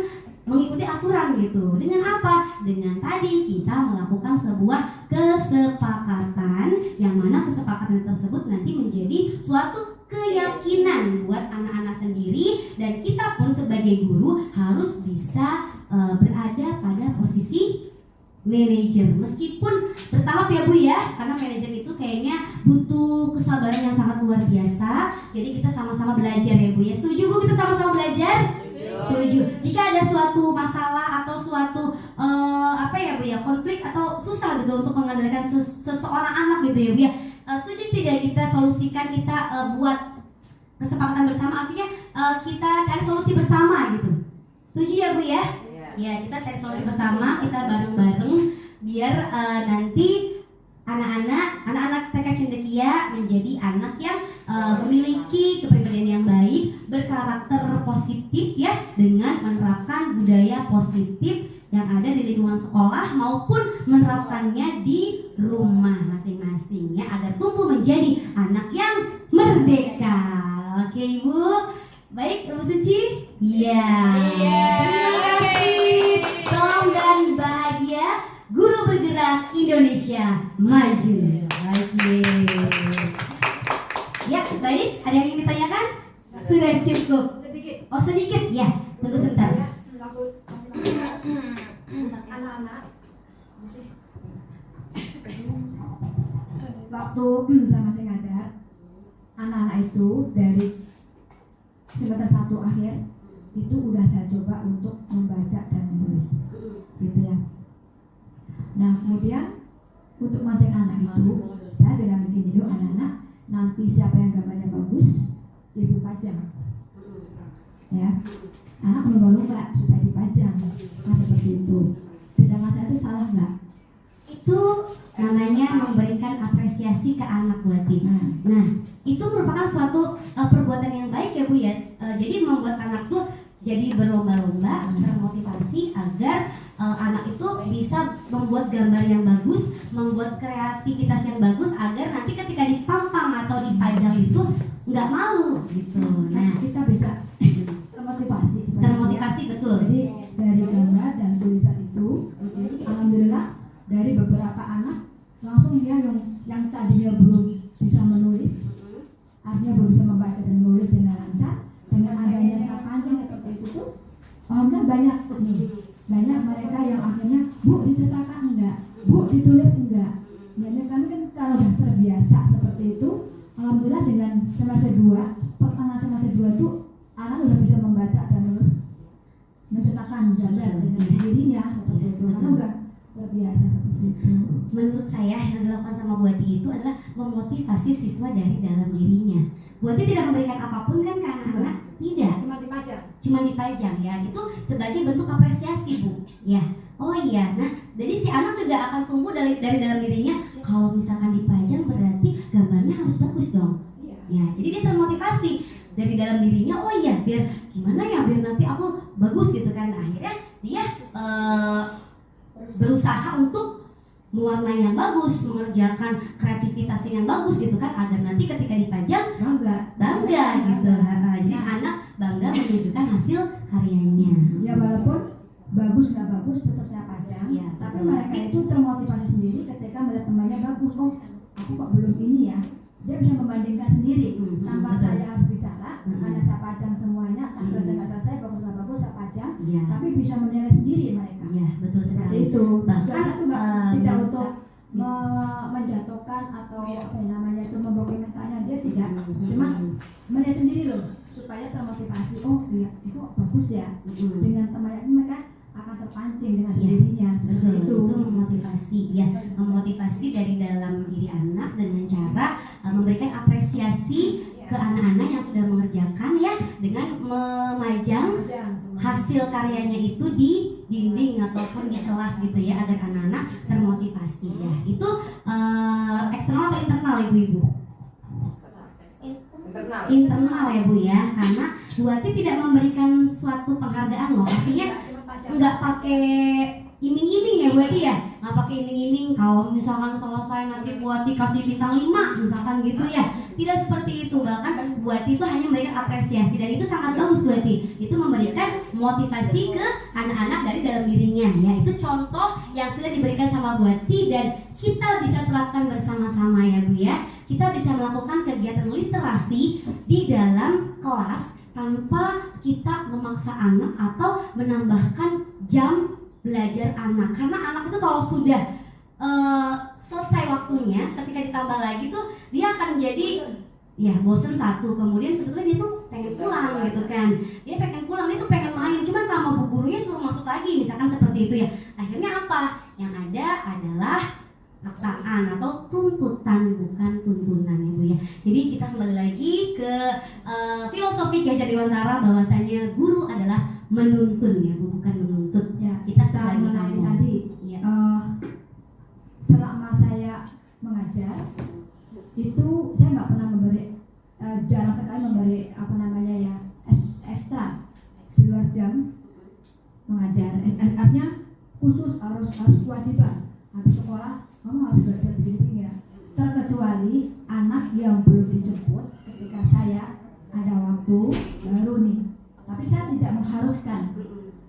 C: mengikuti aturan gitu. Dengan apa? Dengan tadi kita melakukan sebuah kesepakatan, yang mana kesepakatan tersebut nanti menjadi suatu keyakinan buat anak-anak sendiri, dan kita pun sebagai guru harus bisa berada pada posisi manajer, meskipun bertahap ya Bu ya, karena manajer itu kayaknya butuh kesabaran yang sangat luar biasa. Jadi kita sama-sama belajar ya Bu ya. Setuju Bu kita sama-sama belajar? Setuju. Jika ada suatu masalah atau suatu apa ya Bu ya, konflik atau susah gitu untuk mengendalikan seseorang anak gitu ya Bu ya, setuju tidak kita solusikan, kita buat kesepakatan bersama, artinya kita cari solusi bersama gitu. Setuju ya Bu ya? Ya, kita cari solusi bersama, kita bareng-bareng biar nanti anak-anak TK Cendekia menjadi anak yang memiliki kepribadian yang baik, berkarakter positif ya, dengan menerapkan budaya positif yang ada di lingkungan sekolah maupun menerapkannya di rumah masing-masing ya, agar tumbuh menjadi anak yang merdeka. Oke Ibu. Baik, Ibu Suci? Iya. Terima kasih. Salam dan bahagia. Guru bergerak Indonesia maju. Oke. Ya, baik. Ada yang ingin ditanyakan? Sudah cukup.
E: Sedikit.
C: Oh, sedikit. Ya, tunggu sebentar.
E: Anak-anak
F: Waktu saya masih ngajar, anak-anak itu dari semester 1 akhir itu udah saya coba untuk membaca dan menulis, gitu ya. Nah kemudian untuk masing anak itu saya bilang begini dulu, anak-anak nanti siapa yang gambarnya bagus ibu pajang, ya. Anak berlomba supaya dipajang, nah seperti itu. Tindakan saya itu salah nggak?
C: Itu namanya memberikan apresiasi ke anak berarti. Nah, itu merupakan suatu perbuatan yang baik ya Bu ya. Jadi membuat anak tuh jadi berlomba-lomba, termotivasi agar anak itu bisa membuat gambar yang bagus, membuat kreativitas yang bagus, agar nanti ketika dipampang atau dipajang itu nggak malu gitu. Nah,
F: kita bisa termotivasi
C: betul.
F: Jadi dari gambar dan tulisan itu, alhamdulillah dari beberapa anak langsung dia yang tadinya belum bisa menulis, artinya belum bisa membaca dan menulis dengan lancar, dengan adanya sapanya seperti itu tuh, alhamdulillah banyak mereka yang akhirnya Bu dicetakkan enggak, Bu ditulis enggak. Jadi kami kan kalau sudah terbiasa seperti itu, alhamdulillah dengan semester 2, pertengahan semester 2 itu anak sudah bisa membaca dan menulis, mencetakkan gambar dengan dirinya seperti itu, karena terbiasa seperti itu.
C: Menurut saya yang dilakukan sama Bu Ati itu adalah memotivasi siswa dari dalam dirinya. Bu Ati tidak memberikan apapun kan ke anak-anak, tidak, cuma dipajang ya, itu sebagai bentuk apresiasi Bu, ya. Oh iya, nah jadi si anak juga akan tumbuh dari dalam dirinya. Kalau misalkan dipajang berarti gambarnya harus bagus dong. Ya, jadi dia termotivasi dari dalam dirinya. Oh iya, biar gimana ya, biar nanti aku bagus gitu kan. Akhirnya dia berusaha untuk mewarnai yang bagus, mengerjakan kreativitas yang bagus gitu kan, agar nanti ketika dipajang bangga gitu. Jadi anak bangga menunjukkan hasil karyanya.
F: Ya walaupun bagus nggak bagus tetap saya pajang.
C: Iya,
F: Tapi
C: betul.
F: mereka itu termotivasi sendiri ketika melihat temannya bagus. Oh, aku kok belum ini ya. Dia bisa membandingkan sendiri tanpa
C: betul.
F: saya harus bicara. Karena saya pajang semuanya, tak selesai nggak selesai, bagus nggak bagus saya pajang.
C: Iya,
F: Tapi bisa menilai sendiri mereka.
C: iya betul
F: Seperti
C: sekali.
F: itu.
C: Bahkan,
F: Itu nggak tidak
C: nggak-
F: untuk menjatuhkan atau apa yang namanya itu membokeh mentalnya, dia tidak. Cuma melihat sendiri loh supaya termotivasi. Oh iya, itu bagus ya. Dengan temannya mereka akan terpancing dengan
C: Iya,
F: sendirinya.
C: betul,
F: Seperti
C: itu
F: itu.
C: memotivasi ya, memotivasi dari dalam diri anak dengan cara memberikan apresiasi ke anak-anak yang sudah mengerjakan ya, dengan memajang hasil karyanya itu di dinding ataupun di kelas gitu ya, agar anak-anak termotivasi ya. Itu eksternal atau internal ibu-ibu? Internal ya Bu ya, karena Bu Ati tidak memberikan suatu penghargaan loh, artinya nggak pakai iming-iming ya Bu Ati ya, nggak pakai iming-iming kalau misalkan selesai nanti Bu Ati kasih bintang 5 misalkan gitu ya, tidak seperti itu. Bahkan Bu Ati itu hanya memberikan apresiasi, dan itu sangat bagus Bu Ati, itu memberikan motivasi ke anak-anak dari dalam dirinya ya. Itu contoh yang sudah diberikan sama Bu Ati dan kita bisa terapkan bersama-sama ya Bu ya. Kita bisa melakukan kegiatan literasi di dalam kelas tanpa kita memaksa anak atau menambahkan jam belajar anak. Karena anak itu kalau sudah selesai waktunya, ketika ditambah lagi tuh dia akan jadi ya bosen satu, kemudian sebetulnya dia tuh pengen pulang gitu kan. Dia pengen pulang, dia tuh pengen main, cuman sama bu gurunya suruh masuk lagi misalkan seperti itu ya. Akhirnya apa? Yang ada adalah paksaan atau tuntutan, bukan tuntunan ya Bu ya. Jadi kita kembali lagi ke filosofi Ki Hajar Dewantara bahwasanya guru adalah menuntun ya Bu, bukan menuntut.
F: Ya,
C: Kita sebagai
F: mengenai
C: tamu.
F: tadi
C: Ya.
F: selama saya mengajar itu saya nggak pernah memberi jarang sekali memberi apa namanya ya ekstra di luar jam mengajar. Artinya khusus harus kewajiban habis sekolah kamu harus belajar begini ya. Terkecuali anak yang belum dijemput ketika saya ada waktu baru nih. Tapi saya tidak mengharuskan,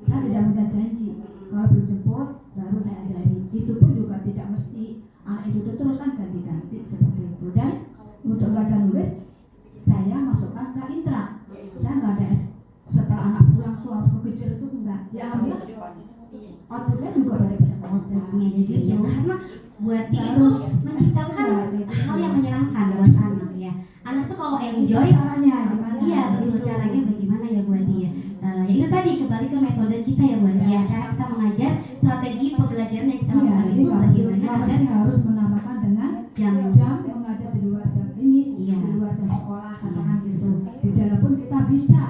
F: saya tidak minta janji. Kalau belum jemput baru saya ajari. Itu pun juga tidak mesti anak itu terus kan ganti-ganti seperti itu. Dan untuk belajar nulis saya masukkan ke intra. Saya nggak ada setelah anak pulang tuh harus mengejar itu enggak. Ya alhamdulillah outputnya juga dari bisa
C: Outputnya juga ya, karena buat dia itu
F: Harus.
C: menciptakan hal yang menyenangkan buat anak ya. Anak tuh kalau enjoy,
F: caranya gimana?
C: iya betul, caranya bagaimana ya buat dia. Ya itu tadi kembali ke metode kita ya buat dia, cara kita mengajar, strategi pembelajaran yang kita lakukan
F: Jadi
C: itu bagaimana agar
F: harus menambahkan dengan
C: jam
F: mengajar di luar jam ini,
C: Iya.
F: di luar jam sekolah, katakan gitu. Di dalam pun kita bisa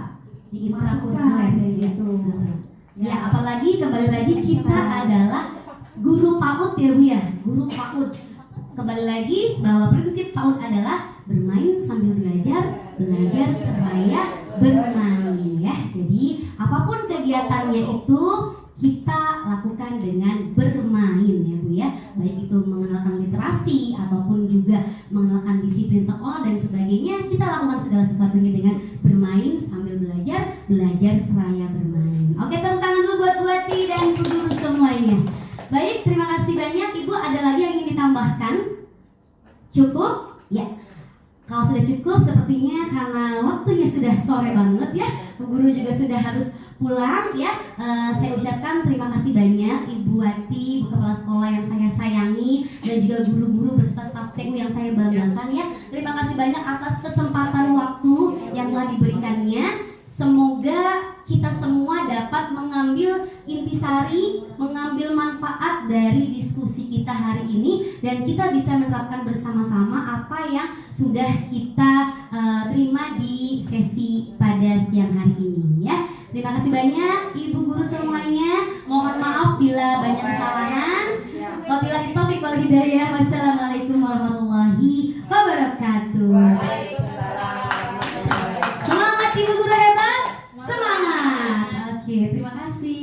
C: di
F: masukkan
C: intrakurikuler
F: gitu.
C: ya. Apalagi kembali lagi kita adalah guru PAUD ya Bu ya, guru PAUD. Kembali lagi bahwa prinsip PAUD adalah bermain sambil belajar, belajar seraya bermain ya. Jadi apapun kegiatannya itu kita lakukan dengan bermain ya Bu ya. Baik itu mengenalkan literasi ataupun juga mengenalkan disiplin sekolah dan sebagainya, kita lakukan segala sesuatunya dengan bermain sambil belajar, belajar seraya bermain. Oke, tepuk tangan dulu buat Bu Ati dan guru semuanya. Baik, terima kasih banyak Ibu. Ada lagi yang ingin ditambahkan? Cukup? Ya. Kalau sudah cukup, sepertinya karena waktunya sudah sore banget ya, Bu Guru juga sudah harus pulang ya. Saya ucapkan terima kasih banyak Ibu Ati, Bu Kepala Sekolah yang saya sayangi, dan juga guru-guru beserta staf TU yang saya banggakan ya. Terima kasih banyak atas kesempatan waktu yang telah diberikannya. Semoga kita semua dapat mengambil mengambil intisari, mengambil manfaat dari diskusi kita hari ini, dan kita bisa menerapkan bersama-sama apa yang sudah kita terima di sesi pada siang hari ini ya. Terima kasih banyak Ibu Guru semuanya. Mohon maaf bila banyak kesalahan. Wabillahi taufiq wal hidayah. Wassalamualaikum warahmatullahi wabarakatuh. Semangat Ibu Guru hebat. Semangat. Oke, terima kasih.